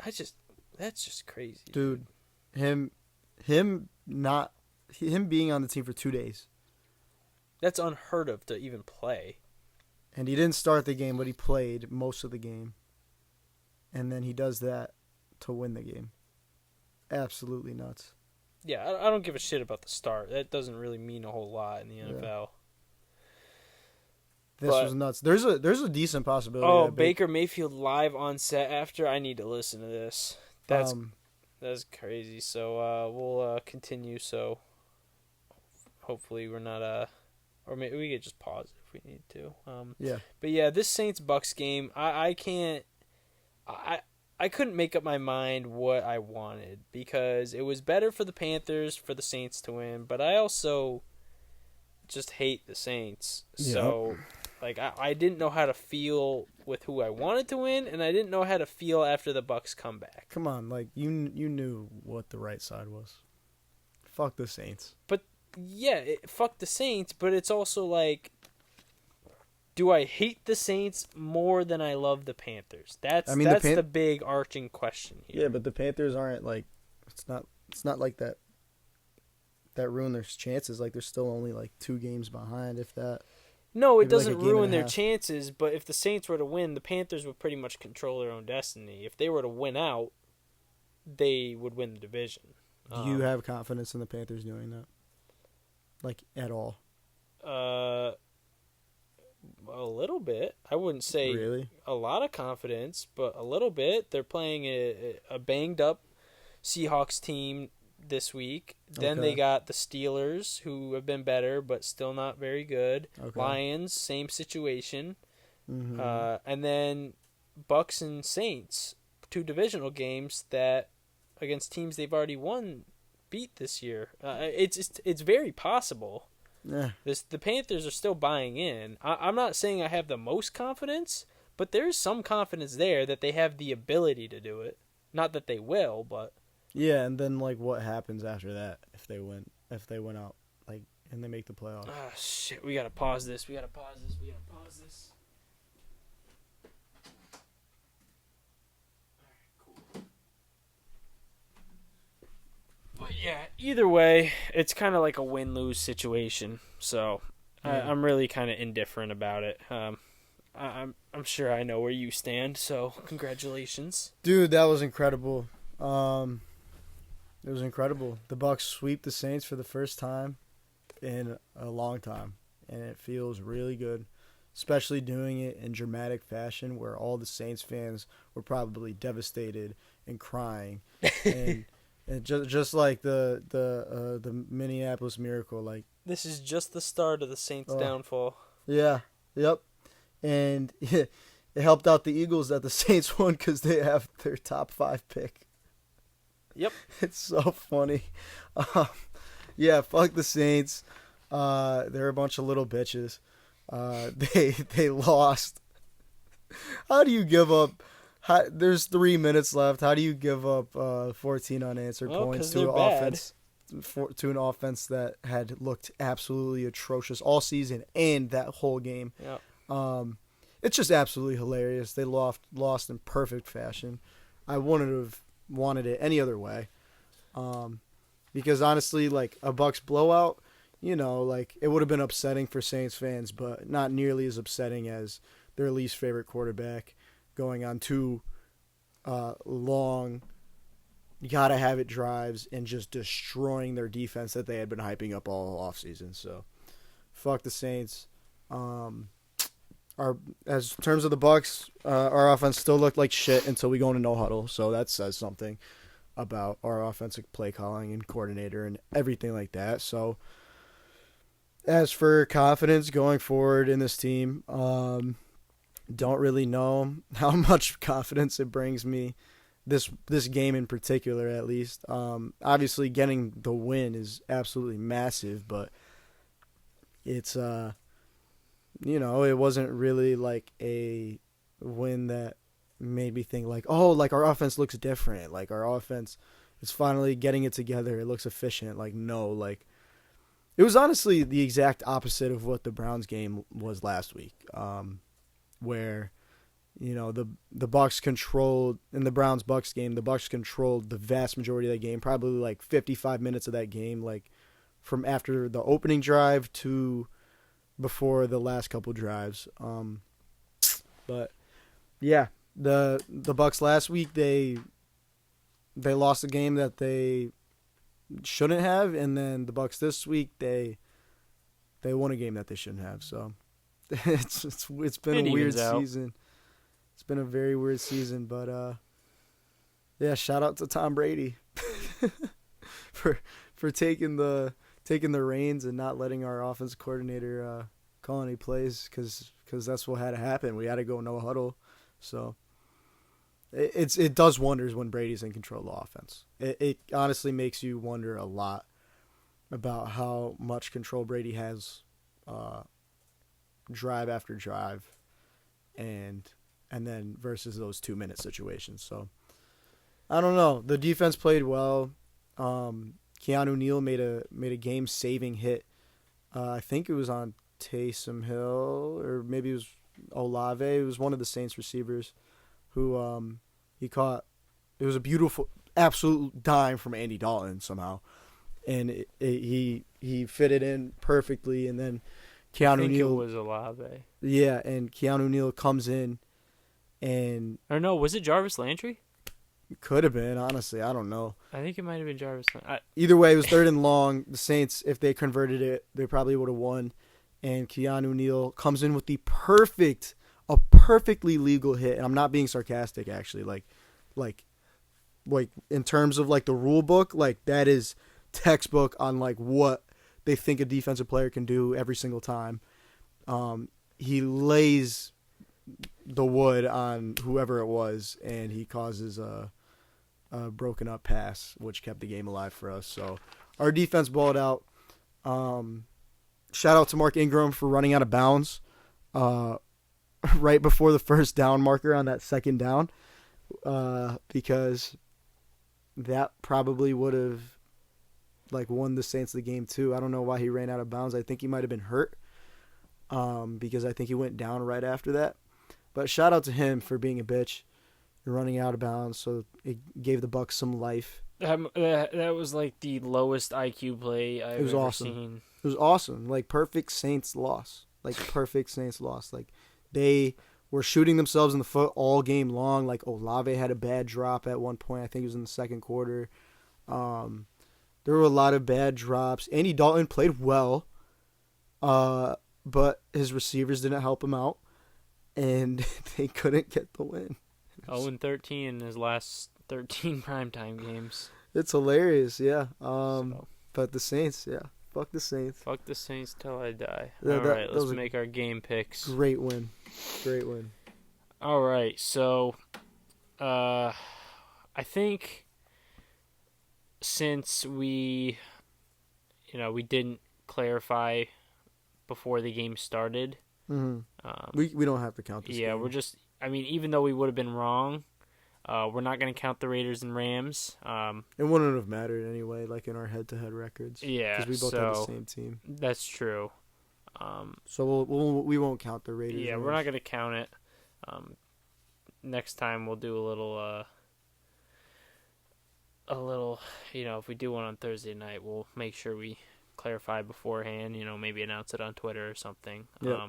That's just crazy, dude. Him being on the team for 2 days. That's unheard of to even play. And he didn't start the game, but he played most of the game. And then he does that to win the game. Absolutely nuts. Yeah, I don't give a shit about the start. That doesn't really mean a whole lot in the NFL. This was nuts. There's a decent possibility. Oh, Baker Mayfield live on set after. I need to listen to this. That's crazy. So we'll continue. So hopefully we're not or maybe we could just pause it if we need to. Yeah. But yeah, this Saints Bucks game, I couldn't make up my mind what I wanted because it was better for the Panthers for the Saints to win, but I also just hate the Saints. Yeah. So I didn't know how to feel with who I wanted to win, and I didn't know how to feel after the Bucks come back. Come on, you knew what the right side was. Fuck the Saints. But yeah, fuck the Saints, but it's also do I hate the Saints more than I love the Panthers? That's the big arching question here. Yeah, but the Panthers aren't it's not like that ruined their chances. They're still only 2 games behind, if that. No, it Maybe doesn't a game ruin and a their half. chances, but if the Saints were to win, the Panthers would pretty much control their own destiny. If they were to win out, they would win the division. Do you have confidence in the Panthers doing that? At all? A little bit. I wouldn't say Really? a lot of confidence, but a little bit. They're playing a banged up Seahawks team this week. Then they got the Steelers, who have been better but still not very good. Okay. Lions, same situation. Mm-hmm. And then Bucks and Saints, 2 divisional games that against teams they've already beat this year. It's very possible. Yeah. The Panthers are still buying in. I'm not saying I have the most confidence, but there's some confidence there that they have the ability to do it. Not that they will, but Yeah, and then like what happens after that if they win out like and they make the playoffs? shit, we gotta pause this. But yeah, either way, it's kind of like a win-lose situation. So I'm really kind of indifferent about it. I'm sure I know where you stand. So congratulations, Dude, that was incredible. It was incredible. The Bucks sweep the Saints for the first time in a long time, and it feels really good, especially doing it in dramatic fashion where all the Saints fans were probably devastated and crying, and just like the Minneapolis Miracle, like This is just the start of the Saints' downfall. yeah, yep, and it helped out the Eagles that the Saints won because they have their top 5 pick. Yep. It's so funny. Yeah, fuck the Saints. They're a bunch of little bitches. They lost. How do you give up? There's 3 minutes left. How do you give up 14 unanswered points to an offense? To an offense that had looked absolutely atrocious all season and that whole game. Yeah. It's just absolutely hilarious. They lost in perfect fashion. I wouldn't have wanted it any other way, because honestly, like a Bucks blowout, like it would have been upsetting for Saints fans, but not nearly as upsetting as their least favorite quarterback going on 2 long gotta have it drives and just destroying their defense that they had been hyping up all offseason. So fuck the Saints. As terms of the Bucks, our offense still looked like shit until we go into no huddle. So that says something about our offensive play calling and coordinator and everything like that. So as for confidence going forward in this team, don't really know how much confidence it brings me. This game in particular, at least. Obviously, getting the win is absolutely massive, but it's it wasn't really like a win that made me think like, oh, like our offense looks different. Like our offense is finally getting it together. It looks efficient. Like, no, like it was honestly the exact opposite of what the Browns game was last week, where the Bucks controlled in the Browns-Bucks game. The Bucks controlled the vast majority of that game, probably like 55 minutes of that game, like from after the opening drive to before the last couple drives. But yeah, the Bucks last week they lost a game that they shouldn't have, and then the Bucks this week they won a game that they shouldn't have. So it's been a weird season. It's been a very weird season, but yeah, shout out to Tom Brady for taking the reins and not letting our offensive coordinator call any plays, because that's what had to happen. We had to go no huddle. So it does wonders when Brady's in control of the offense. It honestly makes you wonder a lot about how much control Brady has, drive after drive, and then versus those 2-minute situations. So I don't know. The defense played well. Keanu Neal made a game-saving hit. I think it was on Taysom Hill, or maybe it was Olave. It was one of the Saints receivers who he caught. It was a beautiful, absolute dime from Andy Dalton somehow, and he fitted in perfectly. And then Keanu Neal, it was Olave. Yeah, and Keanu Neal comes in, and or no, was it Jarvis Landry? Could have been, honestly. I don't know. I think it might have been Jarvis. Either way, it was 3rd and long. The Saints, if they converted it, they probably would have won. And Keanu Neal comes in with a perfectly legal hit. And I'm not being sarcastic, actually. Like like in terms of like the rule book, like that is textbook on like what they think a defensive player can do every single time. He lays the wood on whoever it was, and he causes a broken up pass, which kept the game alive for us. So our defense balled out. Shout out to Mark Ingram for running out of bounds right before the first down marker on that second down, because that probably would have like won the Saints the game too. I don't know why he ran out of bounds. I think he might have been hurt, because I think he went down right after that. But shout out to him for being a bitch and running out of bounds, so it gave the Bucs some life. That was like the lowest IQ play I've ever seen. It was awesome. Like perfect Saints loss. Like they were shooting themselves in the foot all game long. Like Olave had a bad drop at one point. I think it was in the second quarter. There were a lot of bad drops. Andy Dalton played well, but his receivers didn't help him out, and they couldn't get the win. 0-13 in his last 13 primetime games. It's hilarious, yeah. But the Saints, yeah. Fuck the Saints. Fuck the Saints till I die. Yeah, All right, let's make our game picks. Great win. All right, so I think since we didn't clarify before the game started. Mm-hmm. We don't have to count this game. We're just, even though we would have been wrong, we're not going to count the Raiders and Rams. It wouldn't have mattered anyway, like in our head-to-head records. Yeah, because we both had the same team. That's true. So we won't count the Raiders. Yeah, we're not going to count it. Next time we'll do a little, if we do one on Thursday night, we'll make sure we clarify beforehand, maybe announce it on Twitter or something. Yep.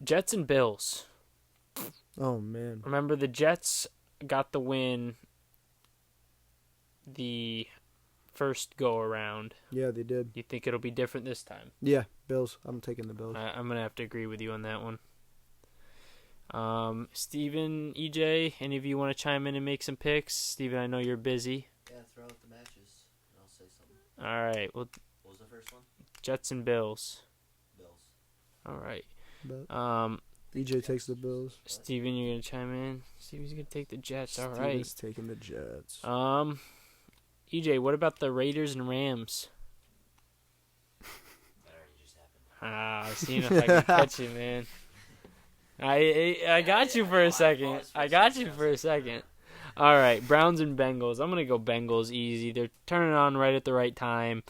Jets and Bills. Oh, man. Remember, the Jets got the win the first go-around. Yeah, they did. You think it'll be different this time? Yeah, Bills. I'm taking the Bills. I'm going to have to agree with you on that one. Steven, EJ, any of you want to chime in and make some picks? Steven, I know you're busy. Yeah, throw out the matches, and I'll say something. All right. Well, what was the first one? Jets and Bills. Bills. All right. But EJ takes the Bills. Steven, you're going to chime in? Steven's going to take the Jets. All right. Steven's taking the Jets. EJ, what about the Raiders and Rams? That already just happened. I seen if I can catch you, man. I got you for a second. All right, Browns and Bengals. I'm going to go Bengals easy. They're turning on right at the right time.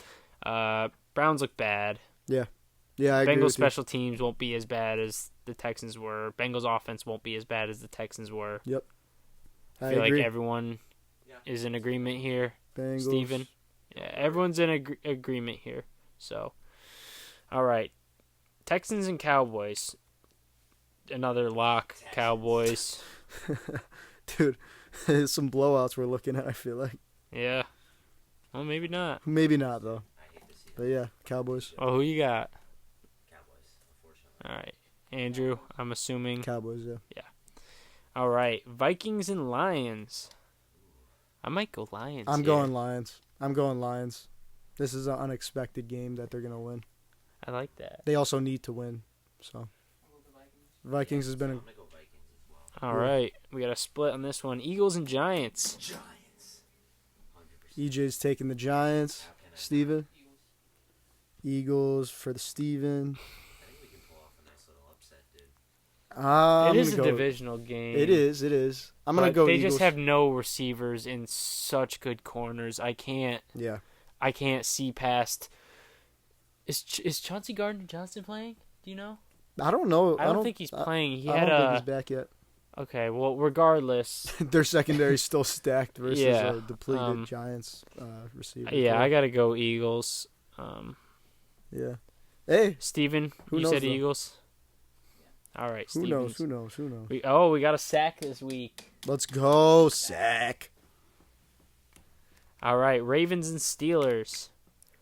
Browns look bad. Yeah, I agree Bengals with special teams won't be as bad as the Texans were. Bengals offense won't be as bad as the Texans were. Yep. I feel like everyone is in agreement here. Bengals. Steven. Yeah, everyone's in agreement here. So, all right. Texans and Cowboys. Another lock, Cowboys. Dude, some blowouts we're looking at, I feel like. Yeah. Well, maybe not. Maybe not, though. But yeah, Cowboys. Oh, who you got? Cowboys, unfortunately. All right. Andrew, I'm assuming. Cowboys, yeah. All right. Vikings and Lions. I might go Lions. I'm going Lions. This is an unexpected game that they're going to win. I like that. They also need to win, so. Vikings has been. I'm gonna go Vikings as well. All right, we got a split on this one. Eagles and Giants. Giants. 100%. EJ's taking the Giants. Steven. Eagles for the Steven. I think we can pull off a nice little upset, dude. It is a divisional game. It is. I'm gonna go. They Eagles. just have no receivers in such good corners. I can't see past. Is Chauncey Gardner-Johnson playing? Do you know? I don't know. I don't think he's playing. I don't think he's back yet. Okay, well, regardless. Their secondary's still stacked versus a depleted Yeah, Giants receiver. Yeah, I got to go Eagles. Yeah. Hey, Steven, you knows, said though? Eagles? All right, who Stevens. knows? We got a sack this week. Let's go, sack. All right, Ravens and Steelers.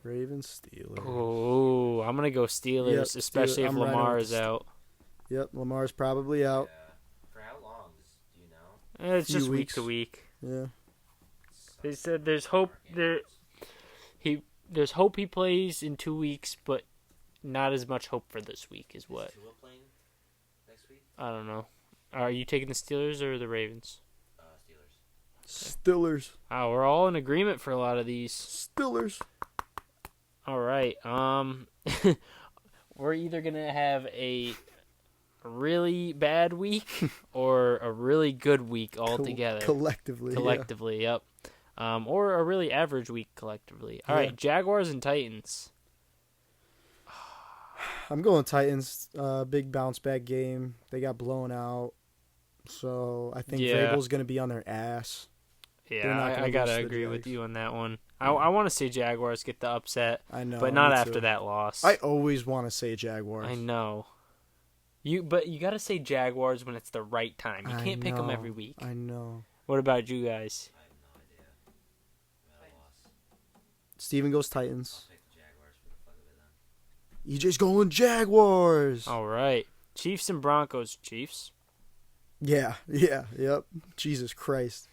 Ravens, Steelers. Oh, I'm going to go Steelers, Yep, especially if I'm riding Lamar with is the out. Yep, Lamar's probably out. For how long? Do you know? It's just Few week weeks. to week. Yeah. They said there's hope there's hope he plays in 2 weeks, but not as much hope for this week is what. Is Tua playing next week? I don't know. Are you taking the Steelers or the Ravens? Steelers. Stillers. Oh, we're all in agreement for a lot of these. Stillers. All right. We're either gonna have a really bad week or a really good week altogether. Collectively. Yep. Or a really average week collectively. All right, Jaguars and Titans. I'm going Titans. Big bounce back game. They got blown out. So I think Vrabel's going to be on their ass. Yeah, I got to agree with you on that one. I want to say Jaguars get the upset. I know. But not after that loss. I always want to say Jaguars. I know. But you got to say Jaguars when it's the right time. You can't pick them every week. I know. What about you guys? I have no idea. I'm at a loss. Steven goes Titans. I'll pick the Jaguars for the fuck of it then. EJ's going Jaguars. All right. Chiefs and Broncos. Chiefs. Yeah, yep. Jesus Christ.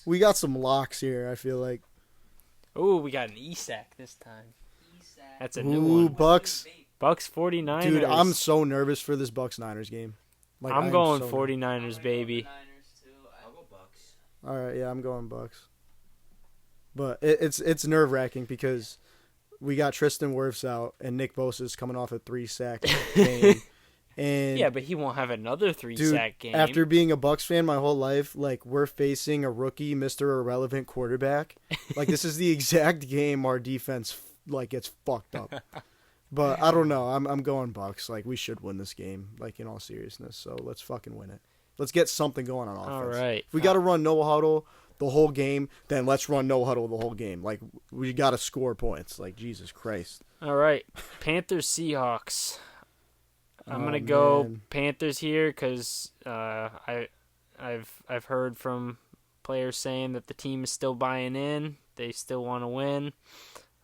We got some locks here, I feel like. Oh, we got an ESAC this time. That's a new Ooh, one. Bucks. Bucks 49ers. Dude, I'm so nervous for this Bucks-Niners game. Like, I'm going so 49ers, baby. I'll go Bucks. All right, yeah, I'm going Bucks. But it's nerve-wracking because we got Tristan Wirfs out and Nick Bosa's coming off a 3-sack game. And Yeah, but he won't have another 3-sack game. after being a Bucks fan my whole life, like, we're facing a rookie, Mr. Irrelevant quarterback. Like, this is the exact game our defense, like, gets fucked up. But I don't know. I'm going Bucks. Like, we should win this game, like, in all seriousness. So let's fucking win it. Let's get something going on offense. All right. If we got to run no huddle the whole game, then let's run no huddle the whole game. Like, we got to score points. Like, Jesus Christ. All right. Panthers, Seahawks. I'm gonna go man. Panthers here because I've heard from players saying that the team is still buying in. They still want to win.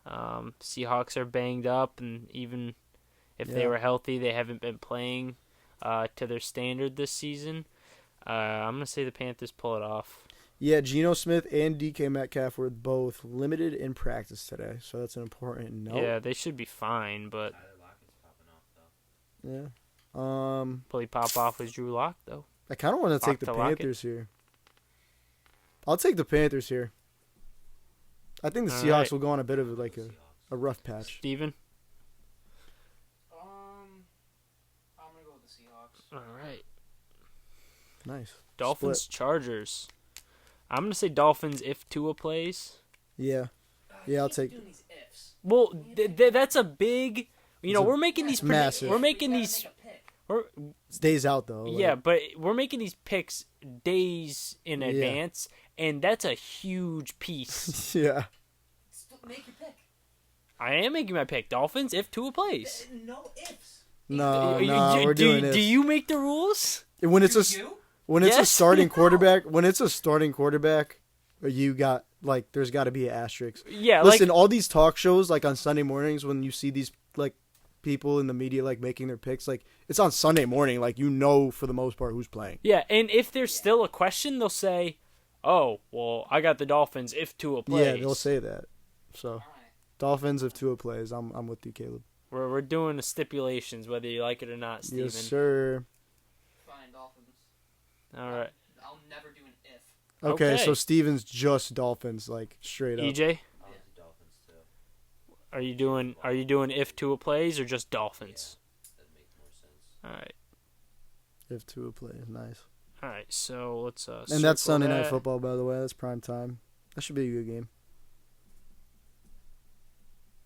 Seahawks are banged up, and even if they were healthy, they haven't been playing to their standard this season. I'm gonna say the Panthers pull it off. Yeah, Geno Smith and DK Metcalf were both limited in practice today, so that's an important note. Yeah, they should be fine, but Tyler Lockett's popping off though. Yeah. will he pop off with Drew Lock though? I kind of want to take the Lock to Lockett? Panthers here. I'll take the Panthers here. I think the All Seahawks right. will go on a bit of like Seahawks. a rough patch. Steven? I'm gonna go with the Seahawks. All right. Nice. Dolphins, Split. Chargers. I'm gonna say Dolphins if Tua plays. Yeah. Yeah, I'll take. Doing these ifs. Well, that's a big. We're making these. massive. We're making You these. gotta make a pick. We're, Stays out though. like- yeah, but we're making these picks days in Yeah. advance, and that's a huge piece. Yeah. Still make your pick. I am making my pick. Dolphins if Tua plays. No ifs. No, You- no, you- we're do, doing do this. you make the rules? When it's a You? when it's a Yes. starting quarterback, you got like there's got to be an asterisk. Yeah, Listen, like all these talk shows like on Sunday mornings when you see these like people in the media like making their picks, like it's on Sunday morning, like for the most part who's playing. yeah, and if there's still a question, they'll say, "Oh, well, I got the Dolphins if Tua plays." Yeah, they'll say that. So All right. Dolphins if Tua plays, I'm with you, Caleb. We're doing the stipulations, whether you like it or not, Steven. Yes, sir. Fine, Dolphins. All right, I'll never do an if. Okay, Okay. so Steven's just Dolphins, like straight up. EJ, I'll do Dolphins too. are you doing if Tua plays or just Dolphins? That'd make more sense. All right, If Tua plays, nice. all right. So let's And that's circle Sunday Night that. Football, by the way. That's prime time. That should be a good game.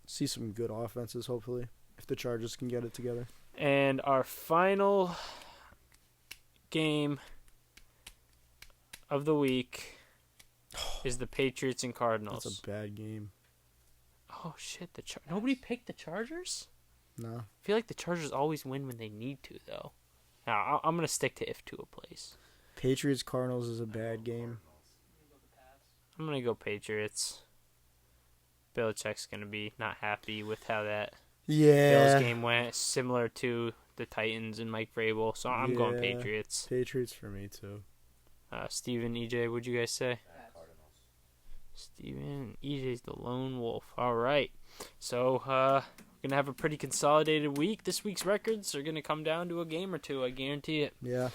See some good offenses, hopefully, if the Chargers can get it together. And our final game of the week is the Patriots and Cardinals. That's a bad game. Oh shit! Nobody picked the Chargers. No. I feel like the Chargers always win when they need to, though. Now I'm gonna stick to if Tua plays. Patriots Cardinals is a bad game. I'm gonna go Patriots. Belichick's gonna be not happy with how that Yeah. Bills game went, similar to the Titans and Mike Vrabel. So I'm going Yeah. Patriots. Patriots for me too. Steven, EJ, what'd you guys say? Cardinals. Steven, EJ's the lone wolf. All right. So, we're going to have a pretty consolidated week. This week's records are going to come down to a game or two. I guarantee it. Yeah.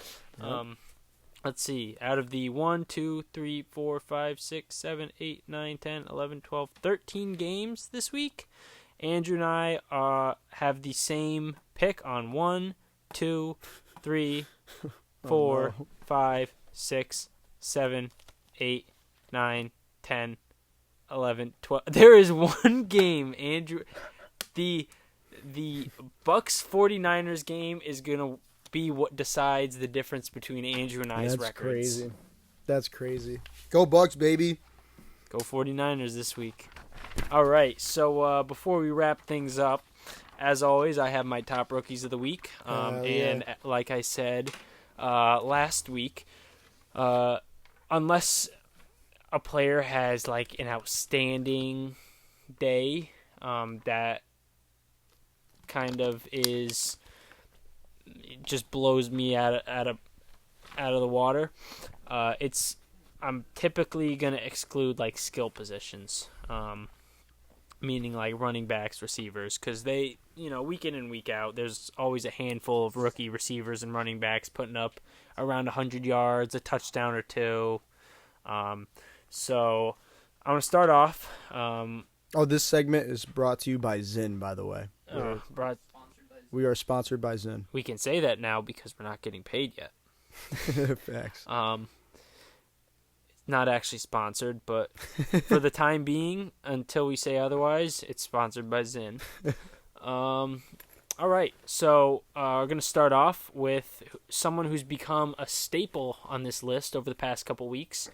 Let's see. Out of the 1, 2, 3, 4, 5, 6, 7, 8, 9, 10, 11, 12, 13 games this week, Andrew and I have the same pick on 1, 2, 3, 4, 5, 6, 7, 8, 9, 10, 11, 12. There is one game, Andrew. The Bucks 49ers game is going to be what decides the difference between Andrew and I's records. That's crazy. Go Bucks, baby. Go 49ers this week. All right, so before we wrap things up, as always, I have my top rookies of the week. And like I said last week, unless a player has like an outstanding day, that kind of just blows me out of the water. I'm typically gonna exclude like skill positions, meaning like running backs, receivers, because they, week in and week out, there's always a handful of rookie receivers and running backs putting up around 100 yards, a touchdown or two. So I'm gonna start off. This segment is brought to you by Zyn, by the way. We are sponsored by Zyn. We can say that now because we're not getting paid yet. Facts. Not actually sponsored, but for the time being, until we say otherwise, it's sponsored by Zyn. All right, so we're going to start off with someone who's become a staple on this list over the past couple weeks.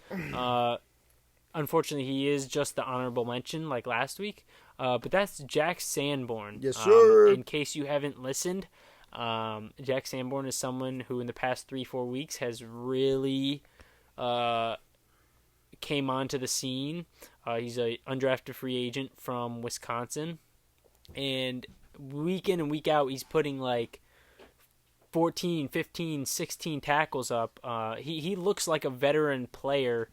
Unfortunately, he is just the honorable mention like last week, but that's Jack Sanborn. Yes, sir. In case you haven't listened, Jack Sanborn is someone who in the past 3-4 weeks has really came onto the scene. He's an undrafted free agent from Wisconsin, and week in and week out, he's putting like 14, 15, 16 tackles up. He looks like a veteran player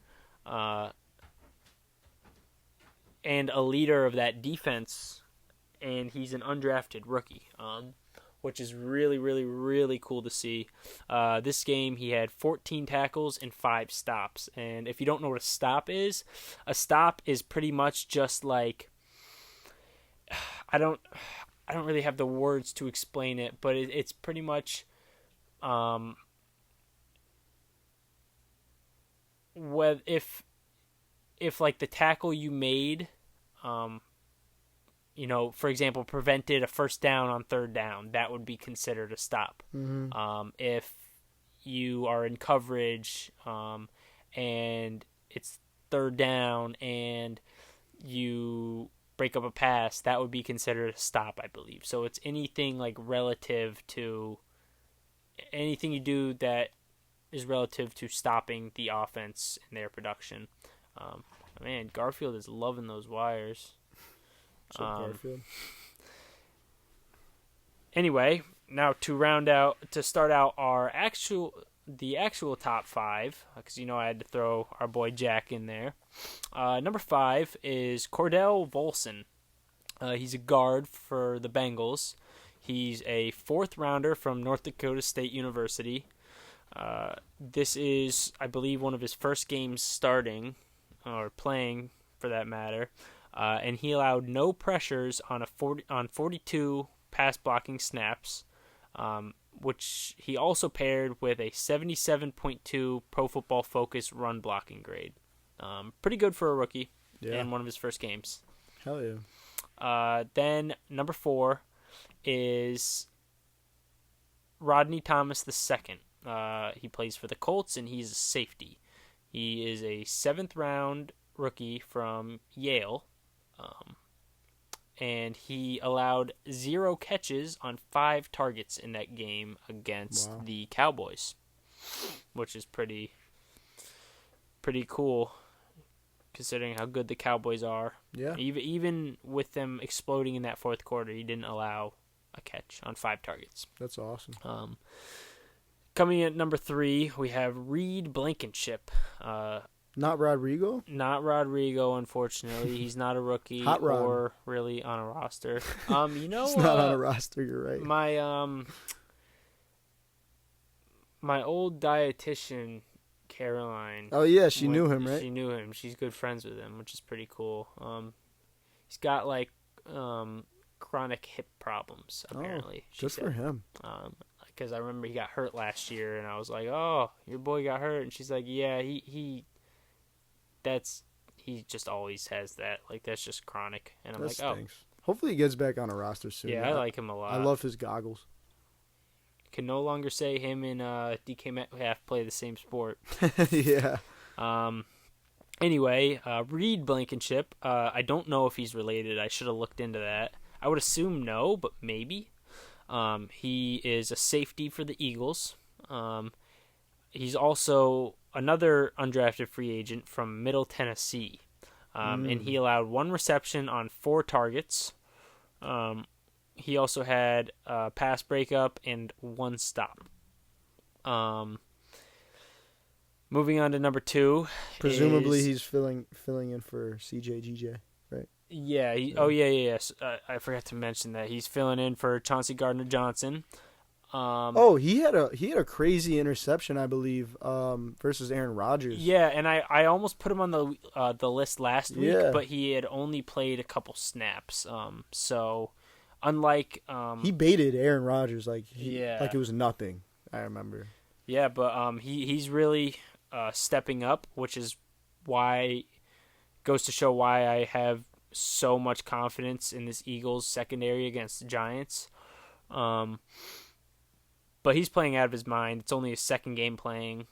and a leader of that defense, and he's an undrafted rookie, which is really, really, really cool to see. This game, he had 14 tackles and 5 stops. And if you don't know what a stop is pretty much just like, I don't really have the words to explain it, but it's pretty much if like the tackle you made, for example, prevented a first down on third down, that would be considered a stop. Mm-hmm. If you are in coverage and it's third down and you break up a pass, that would be considered a stop, I believe. So it's anything like relative to anything you do that is relative to stopping the offense and their production. Man, Garfield is loving those wires. Garfield. Anyway, now to start out the actual top 5, because I had to throw our boy Jack in there. Number 5 is Cordell Volson. He's a guard for the Bengals. He's a 4th rounder from North Dakota State University. This is, I believe, one of his first games starting or playing, for that matter. And he allowed no pressures on 42 pass blocking snaps, which he also paired with a 77.2 Pro Football Focus run blocking grade. Pretty good for a rookie in one of his first games. Hell yeah. Then number 4 is Rodney Thomas II. He plays for the Colts, and he's a safety. He is a 7th round rookie from Yale. And he allowed 0 catches on 5 targets in that game against the Cowboys, which is pretty cool considering how good the Cowboys are. Yeah. Even with them exploding in that 4th quarter, he didn't allow a catch on 5 targets. That's awesome. Coming in at number 3, we have Reed Blankenship. Not Rodrigo? Not Rodrigo, unfortunately. He's not a rookie Hot Rod. or really on a roster. You know, He's not on a roster, you're right. My old dietitian, Caroline. Oh, yeah, she knew him, right? She knew him. She's good friends with him, which is pretty cool. He's got like chronic hip problems apparently. She Good said. for him. Because I remember he got hurt last year, and I was like, "Oh, your boy got hurt," and she's like, "Yeah, he just always has that. Like that's just chronic." And I'm That like, stinks. Hopefully he gets back on a roster soon. "Oh, yeah, I like him a lot. I love his goggles. Can no longer say him and DK Metcalf play the same sport." Yeah. Anyway, Reed Blankenship. I don't know if he's related. I should have looked into that. I would assume no, but maybe. He is a safety for the Eagles. He's also another undrafted free agent from Middle Tennessee. And he allowed 1 reception on 4 targets. He also had a pass breakup and 1 stop. Moving on to number 2. Presumably he's filling in for CJGJ, right? Yeah. Yes. I forgot to mention that he's filling in for Chauncey Gardner-Johnson. He had a crazy interception, I believe, versus Aaron Rodgers. Yeah, and I almost put him on the list last week, Yeah. but he had only played a couple snaps. So unlike He baited Aaron Rodgers like Yeah. it was nothing. I remember. yeah, but he's really stepping up, which is why goes to show why I have so much confidence in this Eagles secondary against the Giants. But he's playing out of his mind. It's only his second game playing.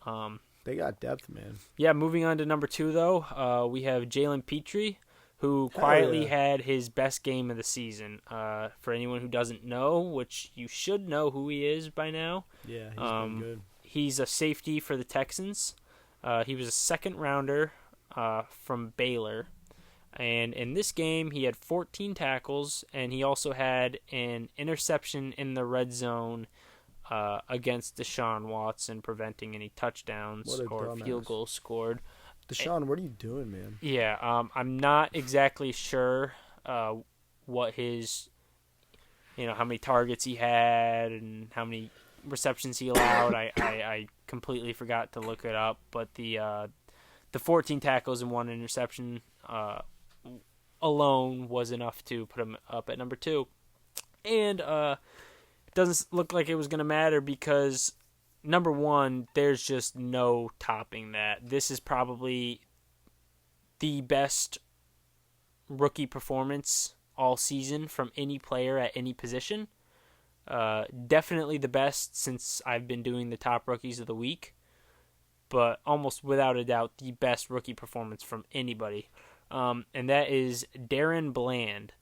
They got depth, man. Yeah, moving on to number 2, though, we have Jalen Petrie, who Hell quietly yeah. had his best game of the season. For anyone who doesn't know, which you should know who he is by now, Yeah, he's been good. he's a safety for the Texans. He was a second-rounder from Baylor. And in this game, he had 14 tackles, and he also had an interception in the red zone against Deshaun Watson, preventing any touchdowns What a or dumbass. field goals scored. Deshaun, what are you doing, man? Yeah, I'm not exactly sure what his, how many targets he had and how many receptions he allowed. I completely forgot to look it up, but the 14 tackles and 1 interception alone was enough to put him up at number 2. And it doesn't look like it was going to matter because number 1, there's just no topping that. This is probably the best rookie performance all season from any player at any position. Definitely the best since I've been doing the top rookies of the week, but almost without a doubt the best rookie performance from anybody. And that is Darren Bland,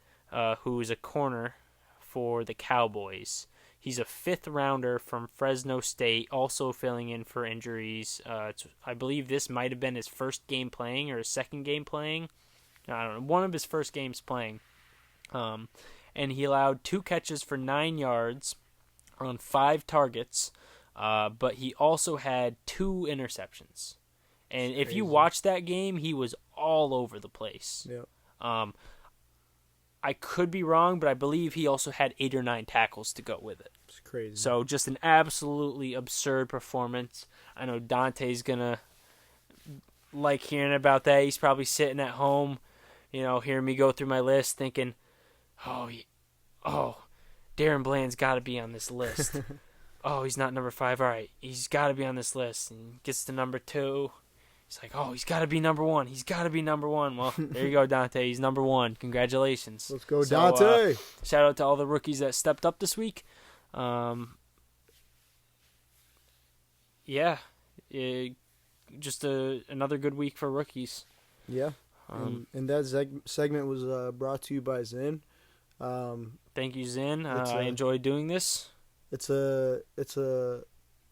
who is a corner for the Cowboys. He's a 5th rounder from Fresno State, also filling in for injuries. I believe this might have been his first game playing or his second game playing. I don't know, one of his first games playing. And he allowed 2 catches for 9 yards on 5 targets, but he also had 2 interceptions. And if you watch that game, he was all over the place. Yeah. I could be wrong, but I believe he also had 8 or 9 tackles to go with it. It's crazy. So just an absolutely absurd performance. I know Dante's going to like hearing about that. He's probably sitting at home, hearing me go through my list thinking, Darren Bland's got to be on this list. Oh, he's not number 5. All right, he's got to be on this list. And gets to number 2. He's like, he's got to be number 1. He's got to be number 1. Well, there you go, Dante. He's number 1. Congratulations. Let's go, Dante. Shout out to all the rookies that stepped up this week. Just another good week for rookies. Yeah. And that segment was brought to you by Zyn. Thank you, Zyn. I enjoy doing this. It's a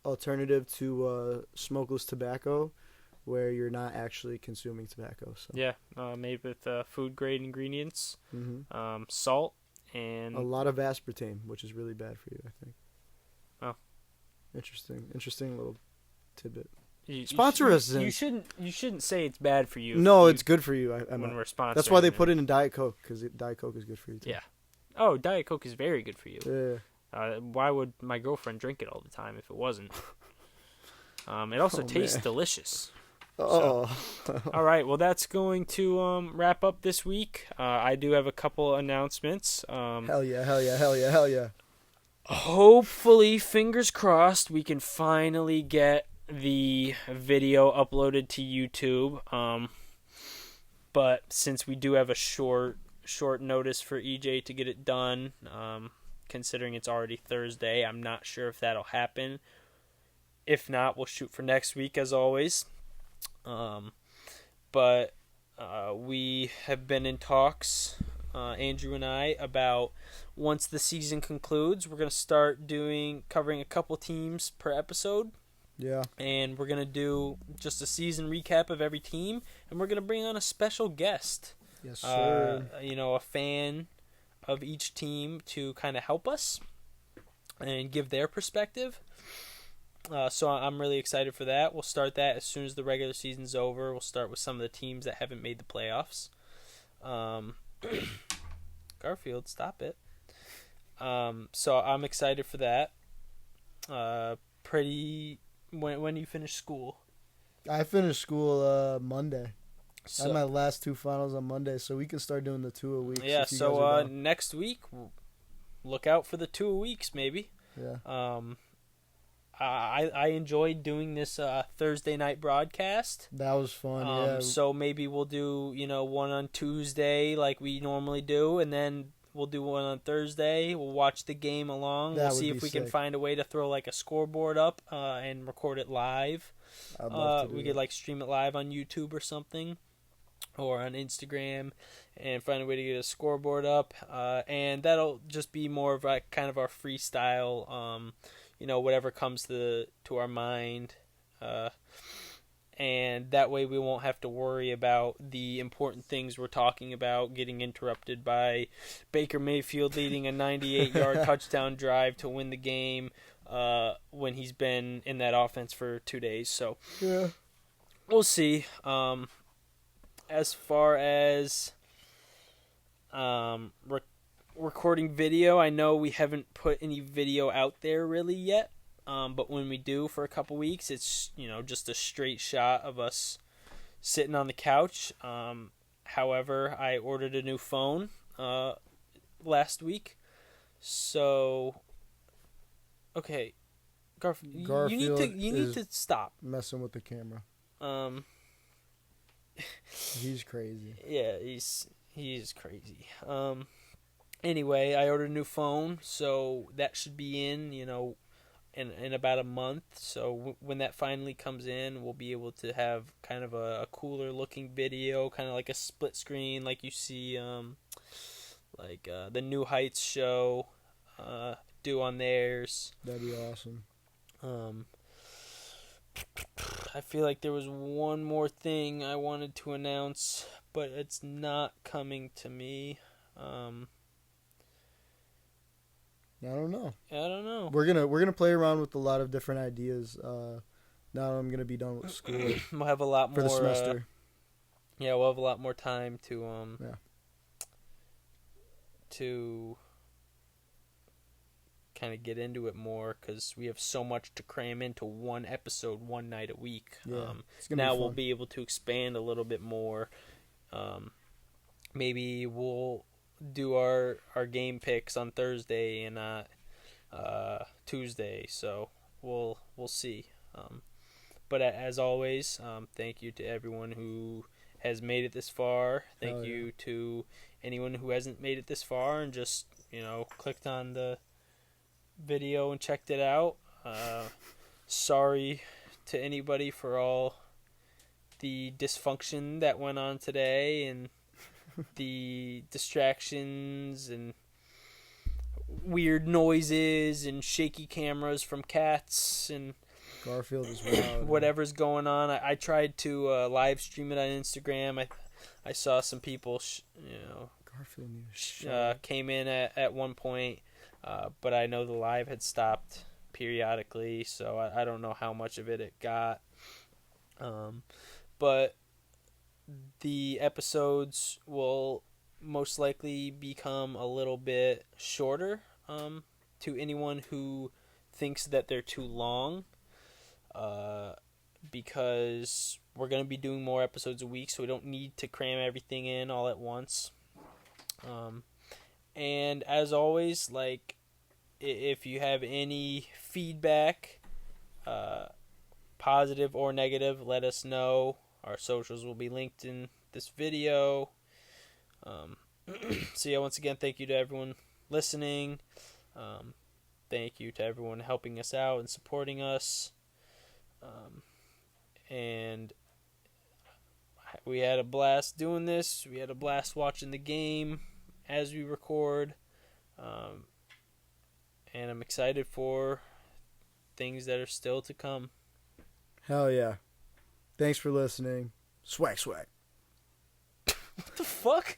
alternative to smokeless tobacco, where you're not actually consuming tobacco. So. Yeah, made with food grade ingredients, Mm-hmm. salt, and a lot of aspartame, which is really bad for you, I think. Oh, interesting little tidbit. Sponsor us, then. You shouldn't say it's bad for you. No, it's good for you. when we're sponsoring. That's why they put it in Diet Coke, because Diet Coke is good for you too. Yeah. Oh, Diet Coke is very good for you. Yeah. Why would my girlfriend drink it all the time if it wasn't? It also tastes delicious. Oh. So, all right. Well, that's going to wrap up this week. I do have a couple announcements. Hell yeah. Hopefully, fingers crossed, we can finally get the video uploaded to YouTube. But since we do have a short notice for EJ to get it done, considering it's already Thursday, I'm not sure if that'll happen. If not, we'll shoot for next week as always. But we have been in talks, Andrew and I, about once the season concludes, we're going to start covering a couple teams per episode. Yeah. And we're going to do just a season recap of every team, and we're going to bring on a special guest. Yes, sir. A fan of each team to kind of help us and give their perspective. So I'm really excited for that. We'll start that as soon as the regular season's over. We'll start with some of the teams that haven't made the playoffs. Garfield, stop it. So I'm excited for that. When you finish school? I finished school Monday. I So, had my last two finals on Monday, so we can start doing the 2 a week. yeah, so next week, look out for the 2 a weeks, maybe. Yeah. I enjoyed doing this Thursday night broadcast. That was fun, yeah. So maybe we'll do, one on Tuesday like we normally do, and then we'll do one on Thursday. We'll watch the game along. That We'll see would if be we can sick. find a way to throw like a scoreboard up and record it live. I'd love to do We that. could like stream it live on YouTube or something, or on Instagram, and find a way to get a scoreboard up. And that'll just be more of like kind of our freestyle, whatever comes to our mind. And that way we won't have to worry about the important things we're talking about getting interrupted by Baker Mayfield leading a 98-yard touchdown drive to win the game when he's been in that offense for 2 days. So Yeah. we'll see. As far as recording video, I know we haven't put any video out there really yet. But when we do for a couple weeks, it's just a straight shot of us sitting on the couch. However, I ordered a new phone last week, so okay, Garfield, you need to stop Messing with the camera. He's crazy. Yeah, he's crazy. Anyway, I ordered a new phone, so that should be in about a month. So when that finally comes in, we'll be able to have kind of a cooler looking video, kind of like a split screen like you see the New Heights show do on theirs. That'd be awesome. I feel like there was one more thing I wanted to announce, but it's not coming to me. I don't know. We're We're gonna play around with a lot of different ideas. Now that I'm gonna be done with school We'll have a lot for more the semester. we'll have a lot more time to to kind of get into it more, because we have so much to cram into one episode one night a week. Yeah, it's gonna Now be we'll fun. be able to expand a little bit more. Maybe we'll do our game picks on Thursday and not Tuesday, so we'll see. But as always, thank you to everyone who has made it this far. Thank you to anyone who hasn't made it this far and just clicked on the video and checked it out. Sorry to anybody for all the dysfunction that went on today and the distractions and weird noises and shaky cameras from cats and Garfield is wild. whatever's going on. I tried to live stream it on Instagram. I saw some people Garfield needs came in at one point, but I know the live had stopped periodically, so I don't know how much of it got. But the episodes will most likely become a little bit shorter, to anyone who thinks that they're too long, because we're going to be doing more episodes a week, so we don't need to cram everything in all at once. And as always, like, if you have any feedback, positive or negative, let us know. Our socials will be linked in this video. So yeah, once again, thank you to everyone listening. Thank you to everyone helping us out and supporting us. And we had a blast doing this. We had a blast watching the game as we record. And I'm excited for things that are still to come. Hell yeah. Thanks for listening. Swag. What the fuck?